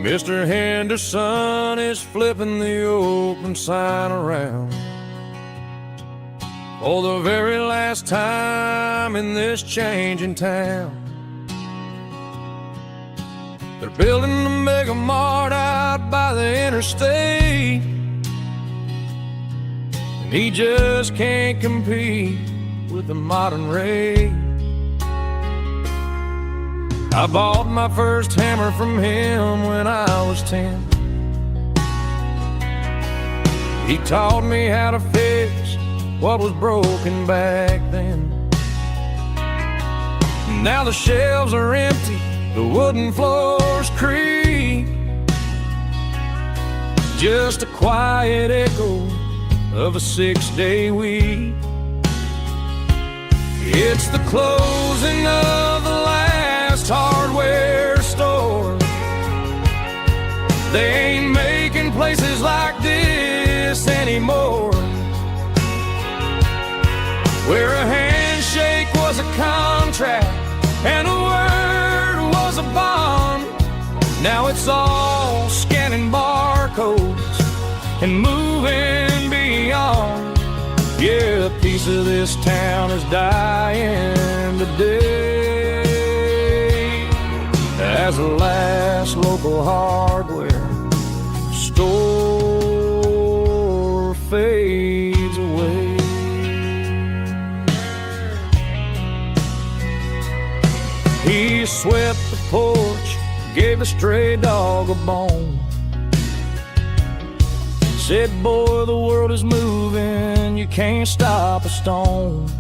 Mr. Henderson is flipping the open sign around for the very last time in this changing town. They're building a mega mart out by the interstate, and he just can't compete with the modern rate. I bought my first hammer from him when I was 10. He taught me how to fix what was broken back then. Now the shelves are empty, the wooden floors creak, just a quiet echo of a 6-day week. It's the closing of the last hardware store. They ain't making places like this anymore, where a handshake was a contract and a word was a bond. Now it's all scanning barcodes and moving beyond. Yeah, a piece of this town is dying today as the last local hardware store fades away. He swept the porch, gave the stray dog a bone, said, boy, the world is moving, you can't stop a stone.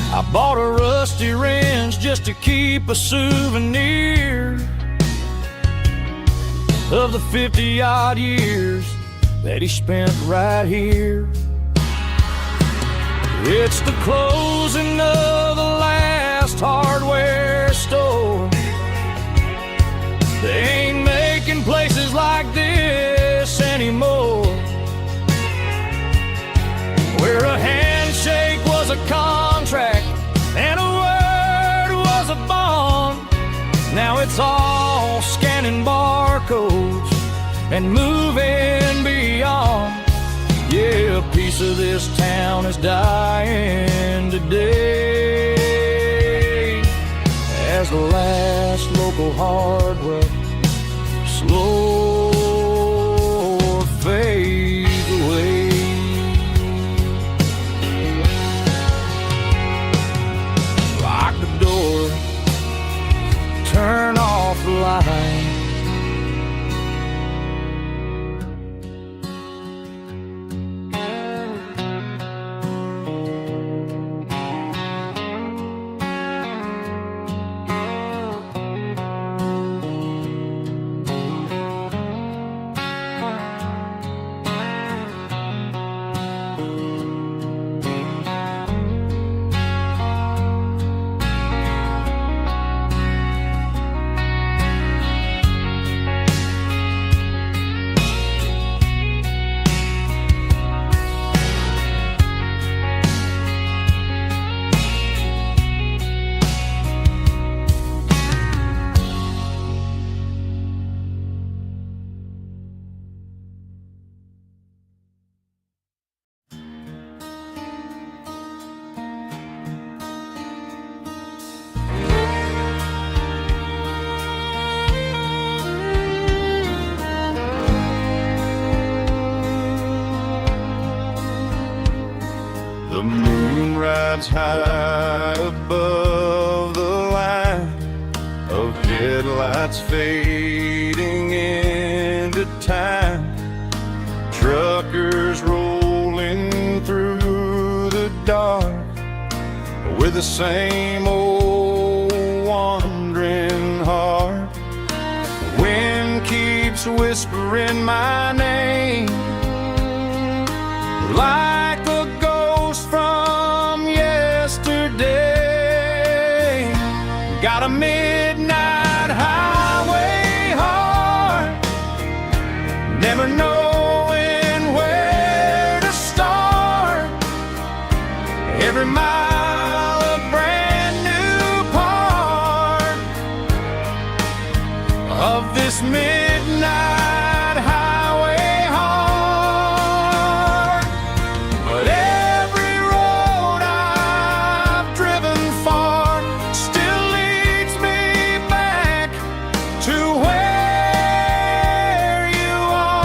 I bought a rusty wrench just to keep a souvenir of the 50-odd years that he spent right here. It's the closing of the last hardware store. They ain't making places like this anymore, where a handshake was a contract and a word was a bond. Now it's all scanning barcodes and moving beyond. Yeah, a piece of this town is dying today as the last local hardware slow fades away. Lock the door, turn off the light. The moon rides high above the line of headlights fading into time. Truckers rolling through the dark with the same old wandering heart. The wind keeps whispering my name like a ghost from yesterday. Got a midnight highway heart, never knowing where to start. Every mile a brand new part of this midnight highway heart. But every road I've driven far still leads me back to where you are.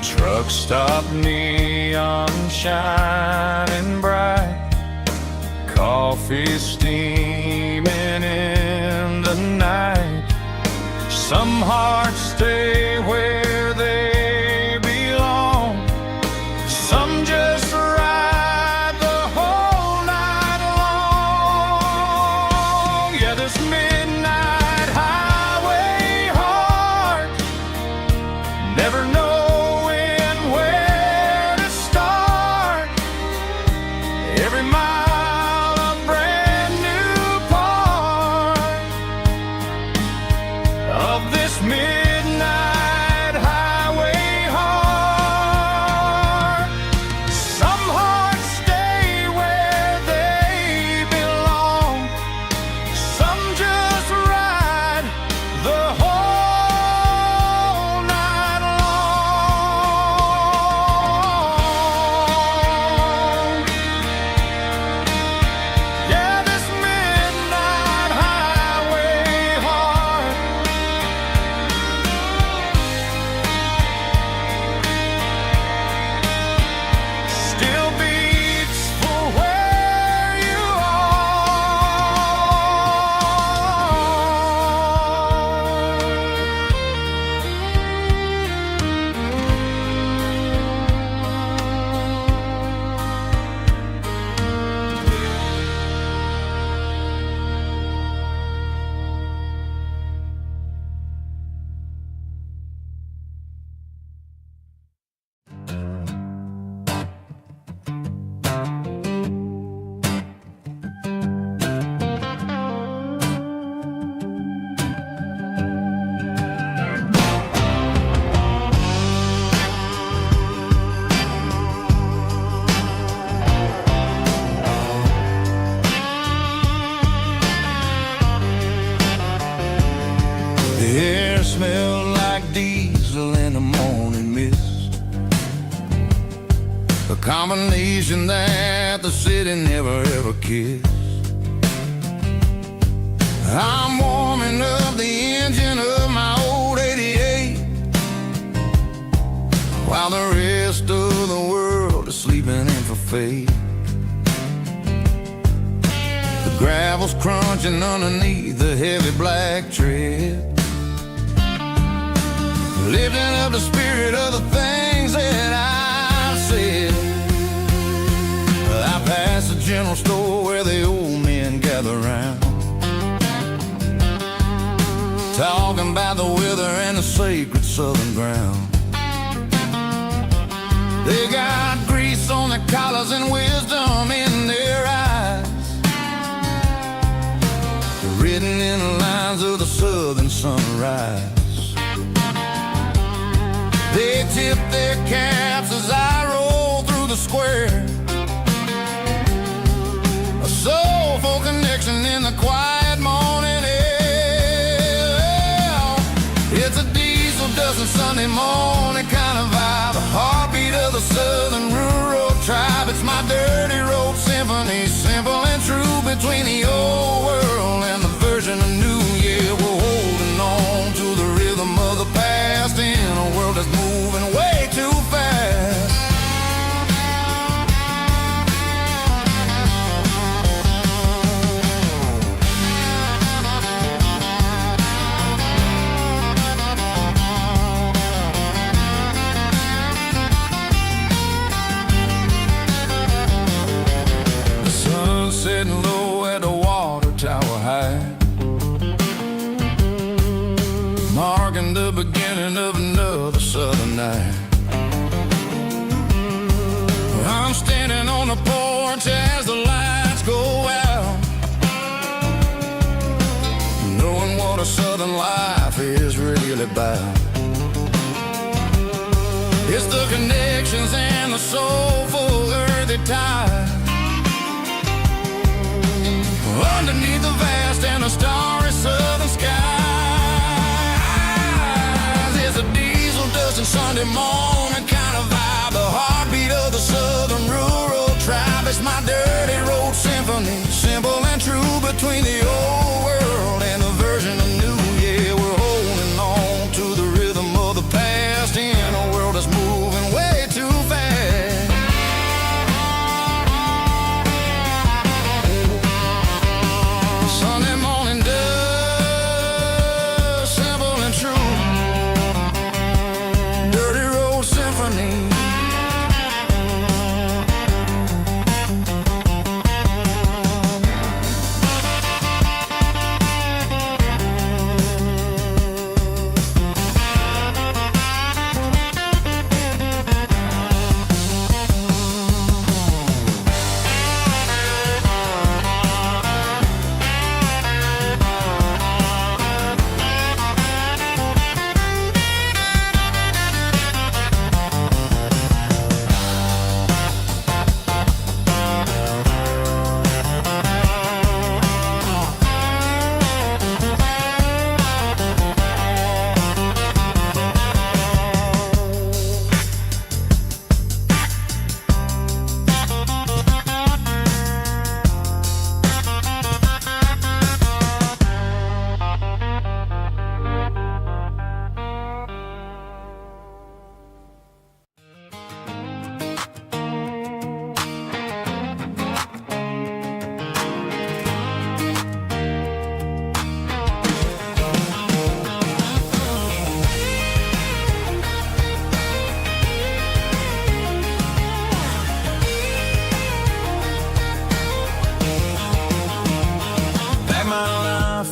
Truck stop, neon shining bright, coffee steaming in the night. Some hearts stay where they belong, combination that the city never ever kissed. I'm warming up the engine of my old 88, while the rest of the world is sleeping in for fate. The gravel's crunching underneath the heavy black tread, lifting up the spirit of the things that I've said. I pass the general store where the old men gather round, talking about the weather and the sacred southern ground. They got grease on their collars and wisdom in their eyes, written in the lines of the southern sunrise. They tip their caps as I roll through the square, a soulful connection in the quiet morning air. It's a diesel dusting Sunday morning kind of vibe, a heartbeat of the southern rural tribe. It's my dirty road symphony, simple and true, between the old world and the version of new. Yeah, we're holding on to the rhythm of the past in a world that's moving way too fast. The sun's setting low at the water tower high, marking the beginning of another southern night. I'm standing on the porch as the lights go out, knowing what a southern life is really about. It's the connections and the soulful earthy tide, underneath the vast and the starry southern skies. It's a diesel dusting Sunday morning kind of vibe, the heartbeat of the southern rural tribe. It's my dirty road symphony, simple and true, between the old world and the version of new. Yeah, we're holding on to the rhythm of the past in a world that's moving way too fast. Sunday morning dust, simple and true, dirty road symphony.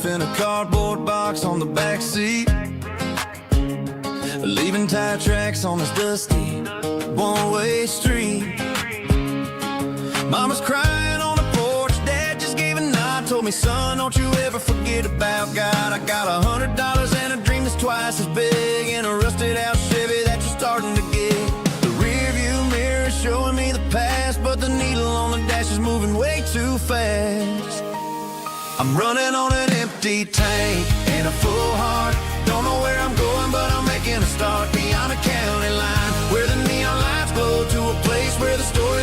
In a cardboard box on the back seat, leaving tire tracks on this dusty one-way street. Mama's crying on the porch, Dad just gave a nod, told me, son, don't you ever forget about God. I got $100 and a dream that's twice as big, in a rusted out Chevy that you're starting to get. The rear view mirror is showing me the past, but the needle on the dash is moving way too fast. I'm running on an empty tank and a full heart. Don't know where I'm going, but I'm making a start beyond a county line, where the neon lights glow, to a place where the story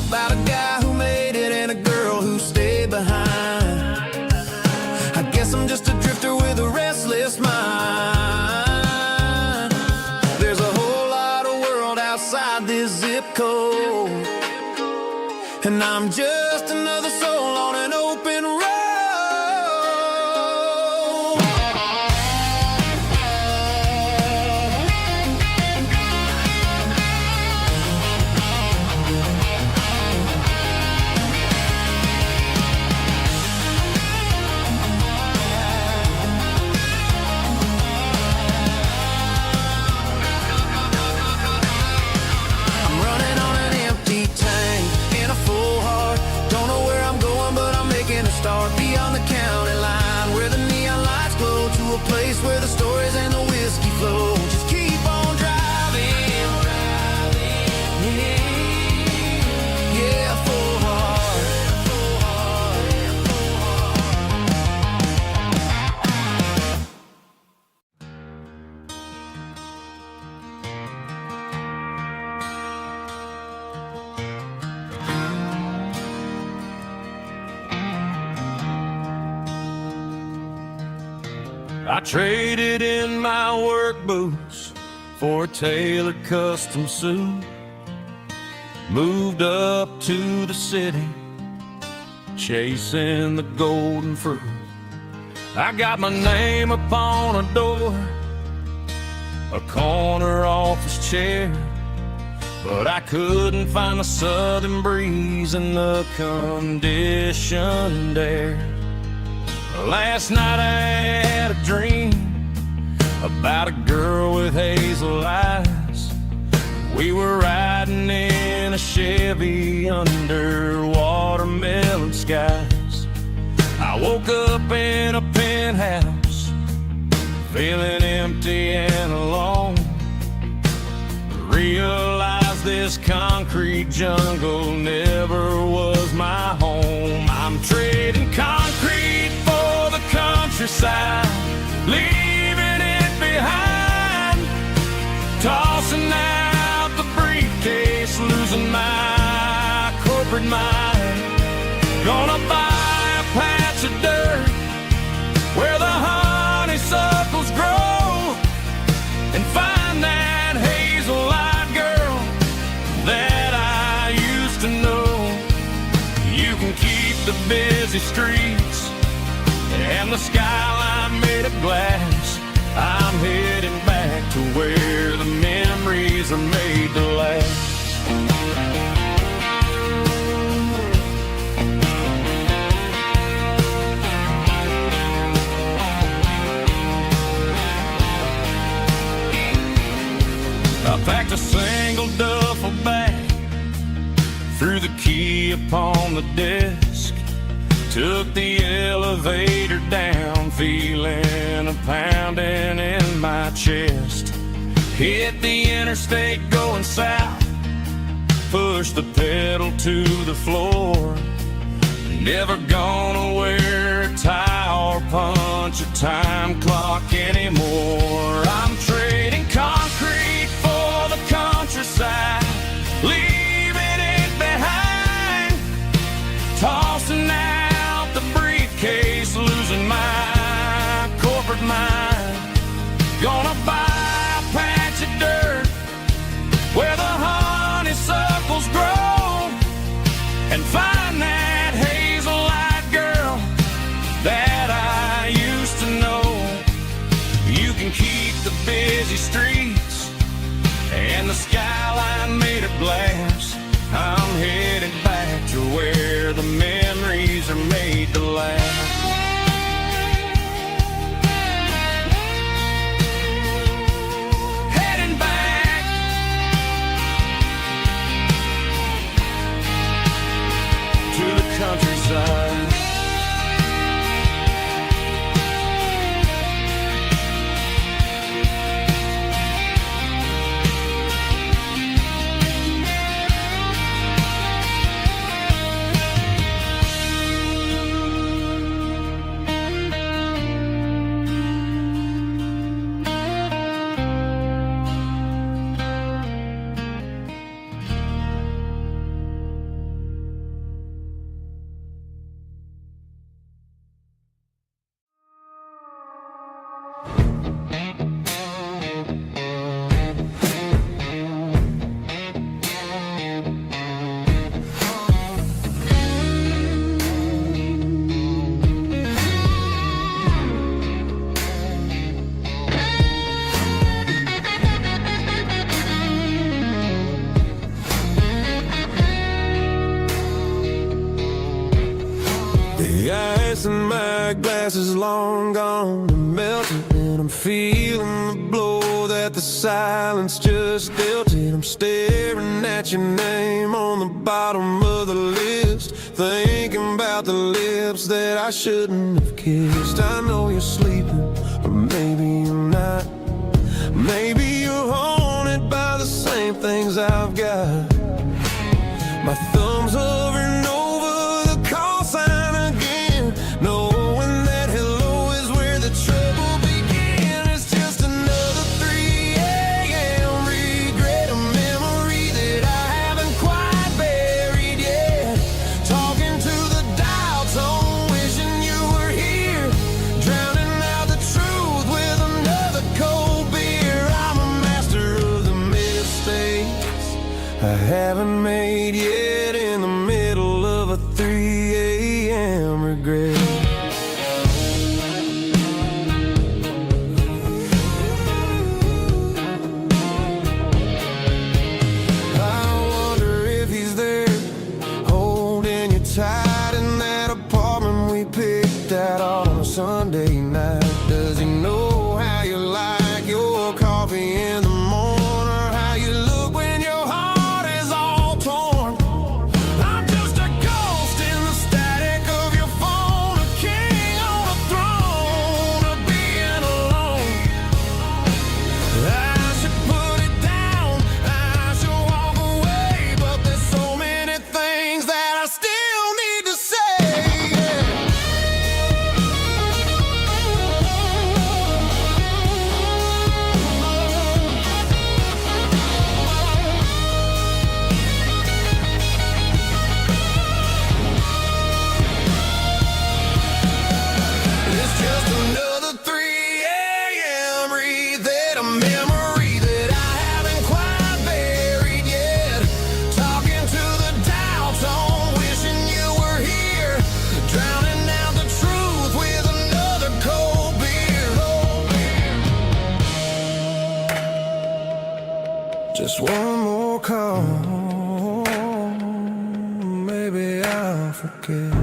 about a guy who made it and a girl who stayed behind. I guess I'm just a drifter with a restless mind. There's a whole lot of world outside this zip code, and I'm just another soul on an open road. I'm running on an empty tank in a full heart. Don't know where I'm going, but I'm making a start beyond the county line, where the neon lights glow, to a place where the stories and the whiskey flow. Just keep on driving, yeah, full heart. I traded in my work boots for a tailored custom suit. Moved up to the city, chasing the golden fruit. I got my name upon a door, a corner office chair, but I couldn't find the southern breeze in the conditioned air. Last night I had a dream about a girl with hazel eyes. We were riding in a Chevy under watermelon skies. I woke up in a penthouse, feeling empty and alone. Realized this concrete jungle never was my home. I'm trading concrete for the countryside, leaving it behind. Tossing out the briefcase, losing my corporate mind. Gonna buy a patch of dirt where the honeysuckles grow, and find that hazel-eyed girl that I used to know. You can keep the busy streets and the skyline made of glass. I'm heading back to where the memories are made to last. I packed a single duffel bag, threw the key upon the desk, took the elevator down, feeling a pounding in my chest. Hit the interstate going south, pushed the pedal to the floor. Never gonna wear a tie or punch a time clock anymore. I'm trading concrete for the countryside, leaving it behind. Tossing out the briefcase, losing my corporate mind. Gonna buy a patch of dirt where the honeysuckles grow, and find that hazel-eyed girl that I used to know. You can keep the busy streets and the skyline made of glass. I'm headed back to where the memories are made to last. Heading back to ice and my glass is long gone and melted, and I'm feeling the blow that the silence just dealt it. I'm staring at your name on the bottom of the list, thinking about the lips that I shouldn't have kissed. I know you're sleeping, but maybe you're not. Maybe you're haunted by the same things I've got. My thumb's hovering over the call sign again, knowing that hello is where the trouble began. It's just another 3 a.m. regret, a memory that I haven't quite buried yet. Talking to the dial tone, wishing you were here, drowning out the truth with another cold beer. I'm a master of the mistakes I haven't made yet, in the middle of a 3 a.m. regret. I wonder if he's there, holding you tight in that apartment we picked out on a Sunday night. Does he know how you like your coffee in the morning, or how you look when your heart is all torn? I'm just a ghost in the static of your phone, a king on a throne of being alone. I should put it down, I should walk away, but there's so many things that I still need to say. It's just another 3 a.m. read, a memory that I haven't quite buried yet. Talking to the dial tone, wishing you were here, drowning out the truth with another cold beer. Just one more call, maybe I'll forget.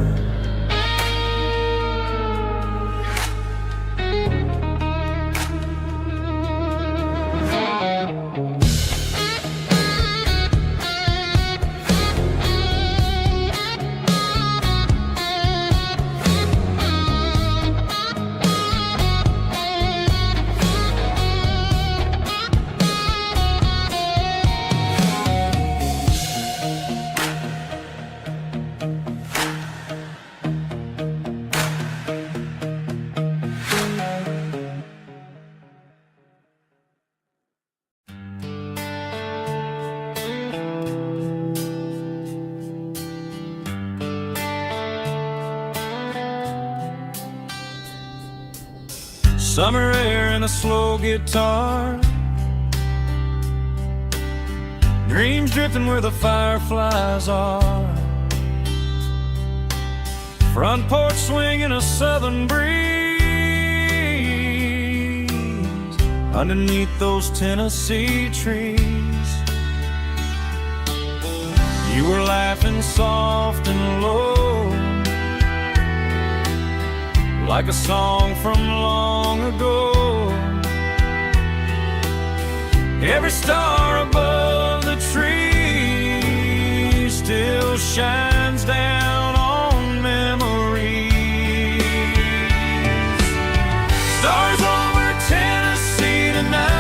Summer air and a slow guitar, dreams drifting where the fireflies are. Front porch swinging a southern breeze underneath those Tennessee trees. You were laughing soft and low, like a song from long ago. Every star above the tree still shines down on memories. Stars over Tennessee tonight,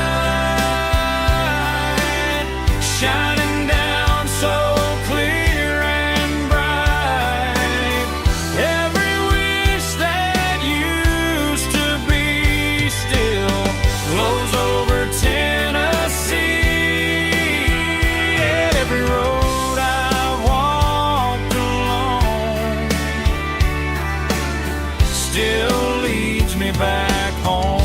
shining down so clear and bright. Every wish that used to be still glows over Tennessee. Every road I've walked along still leads me back home.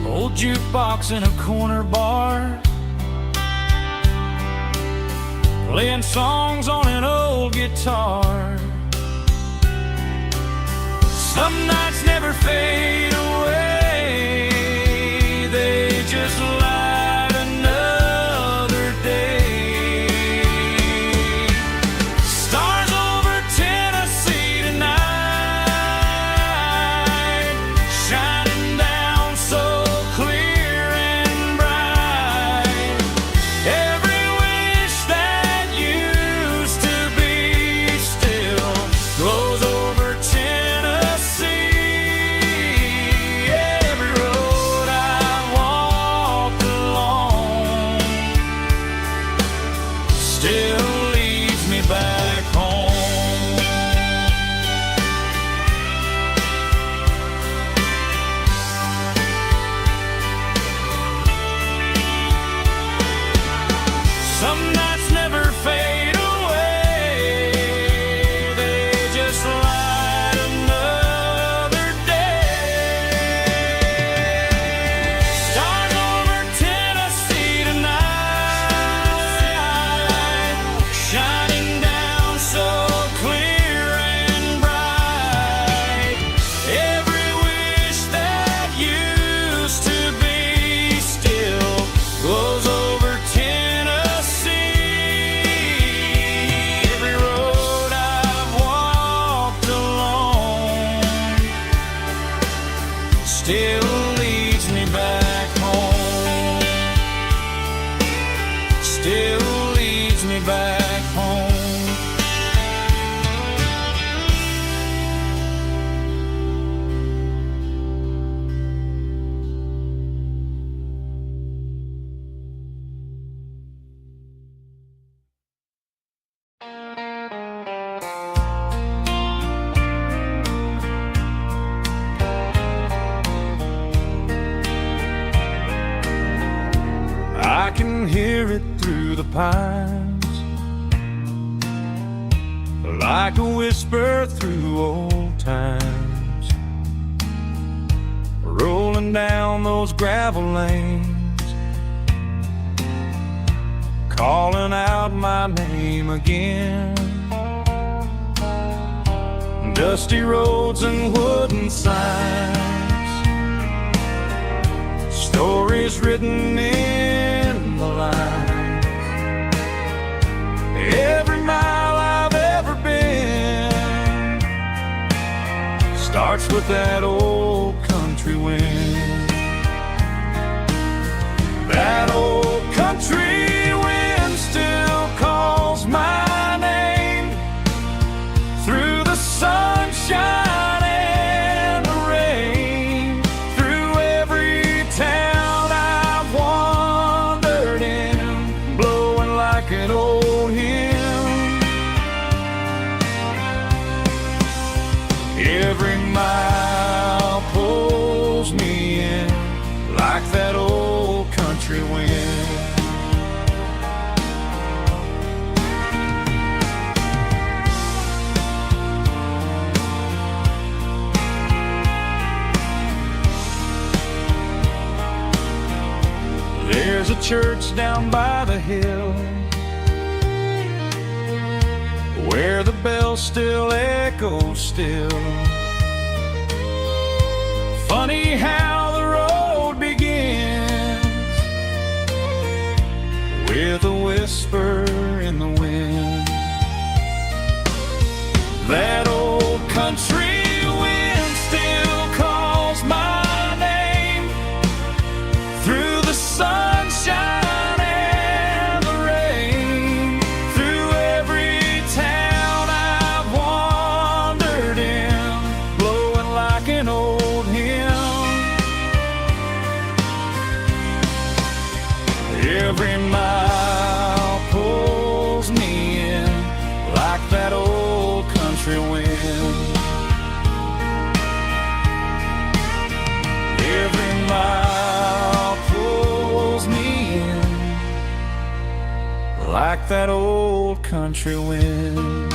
Old jukebox in a corner bar, playing songs on an old guitar. Some nights never fade away, they still leads me back home. Still leads me back home. I can hear it through the pines, like a whisper through old times, rolling down those gravel lanes, calling out my name again. Dusty roads and wooden signs, stories written in the lines. Every mile I've ever been starts with that old country wind. That old country wind still calls my name through the sunshine and the rain, through every town I've wandered in, blowing like an old hymn. Every mile pulls me in like that old country wind. There's a church down by the hill where the bell still echoes still. Funny how the road begins with a whisper in the wind. That old country wind still calls my name through the sunshine and the rain, through every town I've wandered in, blowing like an old hymn. Every mile pulls me in like that old country wind. Every mile pulls me in like that old country wind.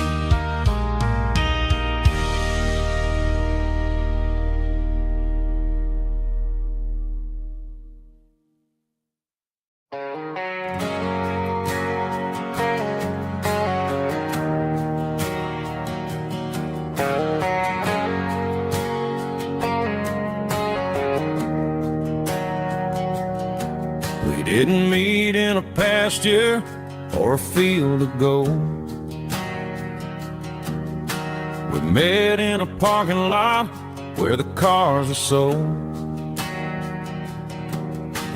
We didn't meet in a pasture or a field of gold. We met in a parking lot where the cars are sold.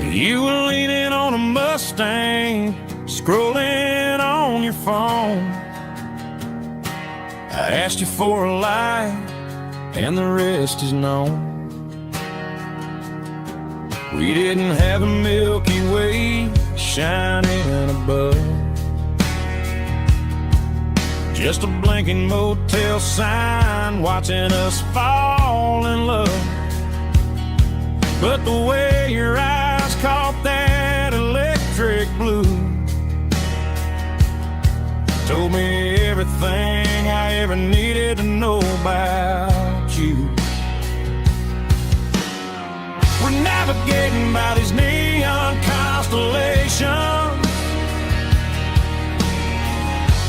You were leaning on a Mustang, scrolling on your phone. I asked you for a light, and the rest is known. We didn't have a Milky Way shining above, just a blinking motel sign watching us fall in love. But the way your eyes caught that electric blue told me everything I ever needed to know about you. We're navigating by these neon constellations,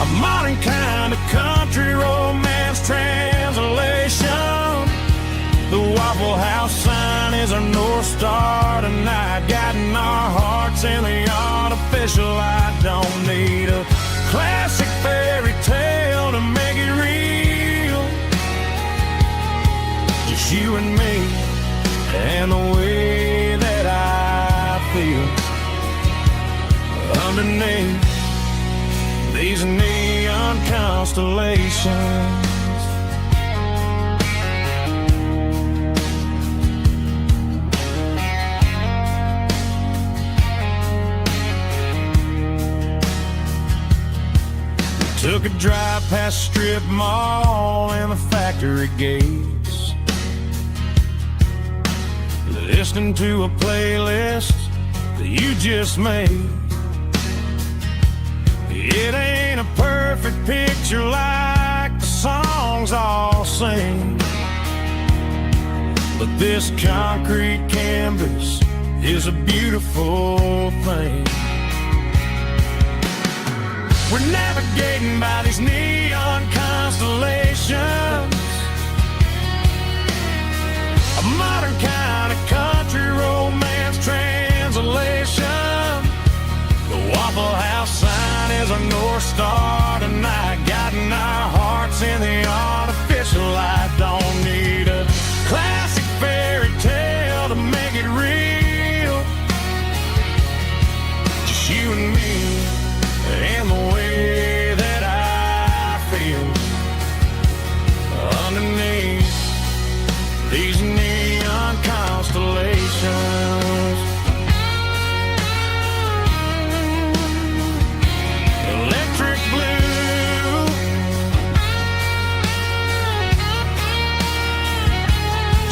a modern kind of country romance translation. The Waffle House sign is our North Star tonight, guiding our hearts in the artificial light. Don't need a classic fairy tale to make it real, just you and me and the way that I feel underneath these neon constellations. Took a drive past Strip Mall and the factory gates, listening to a playlist that you just made. It ain't a perfect picture like the songs all sing, but this concrete canvas is a beautiful thing. We're navigating by these neon constellations, a modern kind of country romance translation. The Waffle House sign is our North Star tonight, guiding our hearts in the artificial light. Don't need a classic fairy tale to make it real, just you and me and the way that I feel underneath these neon constellations. Electric blue,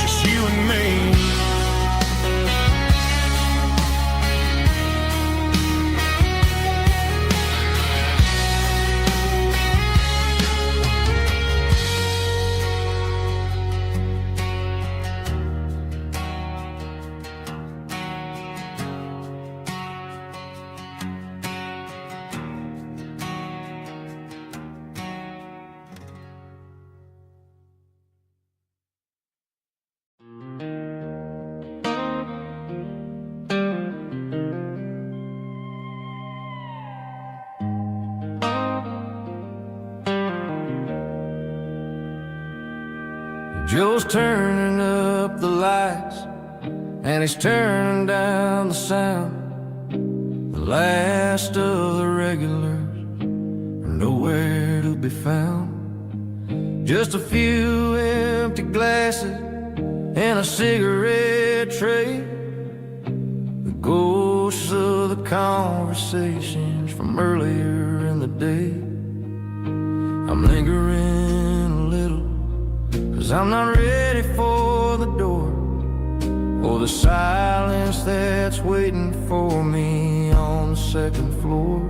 just you and me. Joe's turning up the lights and he's turning down the sound. The last of the regulars are nowhere to be found. Just a few empty glasses and a cigarette tray, the ghosts of the conversations from earlier in the day. I'm lingering a little, 'cause I'm not ready for the door, or the silence that's waiting for me on the second floor.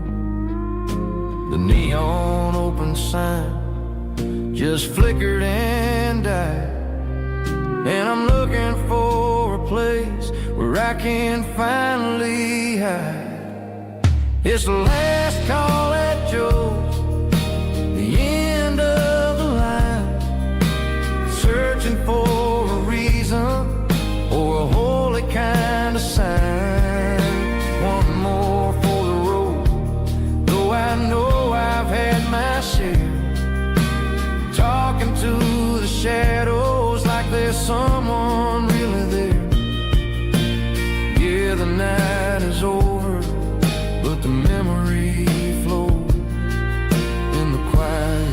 The neon open sign just flickered and died, and I'm looking for a place where I can finally hide. It's the last call at Joe's, the end of the line, searching for a reason or a holy kind of sign. One more for the road, though I know I've had my share, talking to the shadows like there's someone really there. Yeah, the night is over, but the memory flows in the quiet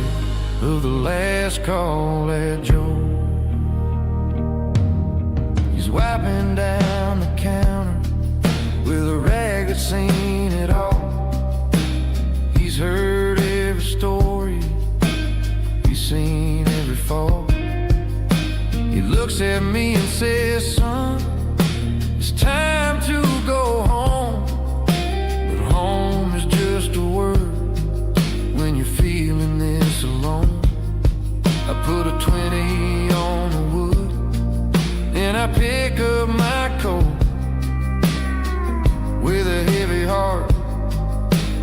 of the last call at Joe. He's wiping down the counter with a rag that's seen it all. He's heard every story, he's seen every fall. He looks at me and says, son, it's time to go home. But home is just a word when you're feeling this alone. I put a 20 on the wood and I pick up my coat with a heavy heart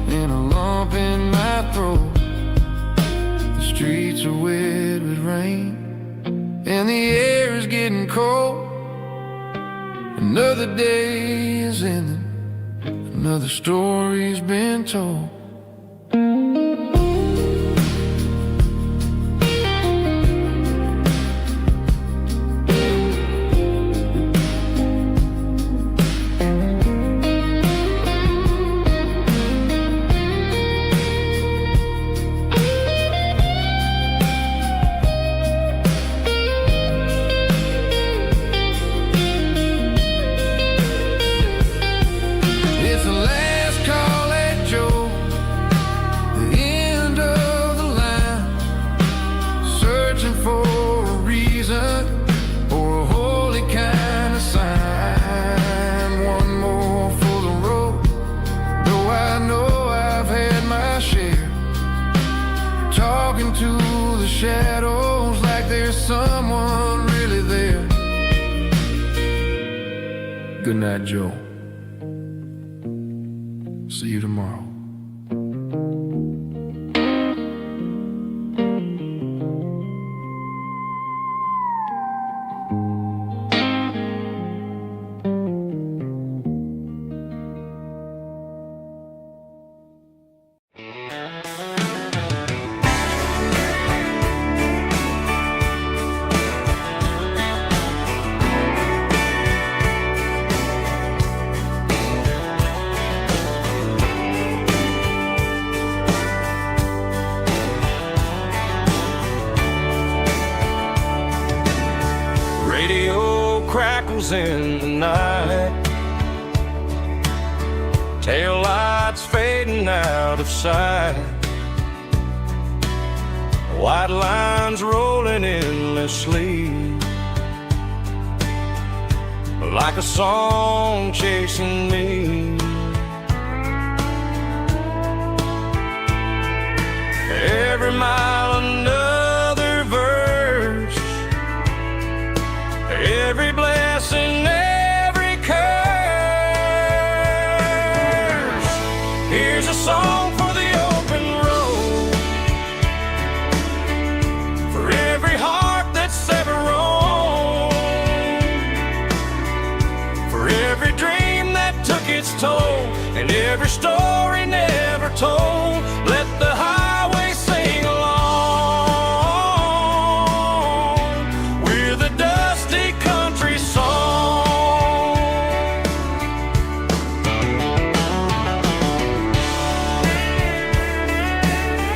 and a lump in my throat. The streets are wet with rain and the air is getting cold. Another day is ending, another story's been told. Good night, Joe. See you tomorrow. Radio crackles in the night, tail lights fading out of sight, white lines rolling endlessly, like a song chasing me. Every mile another verse, every blessing, every curse. Here's a song for the open road, for every heart that's ever roamed, for every dream that took its toll, and every story never told.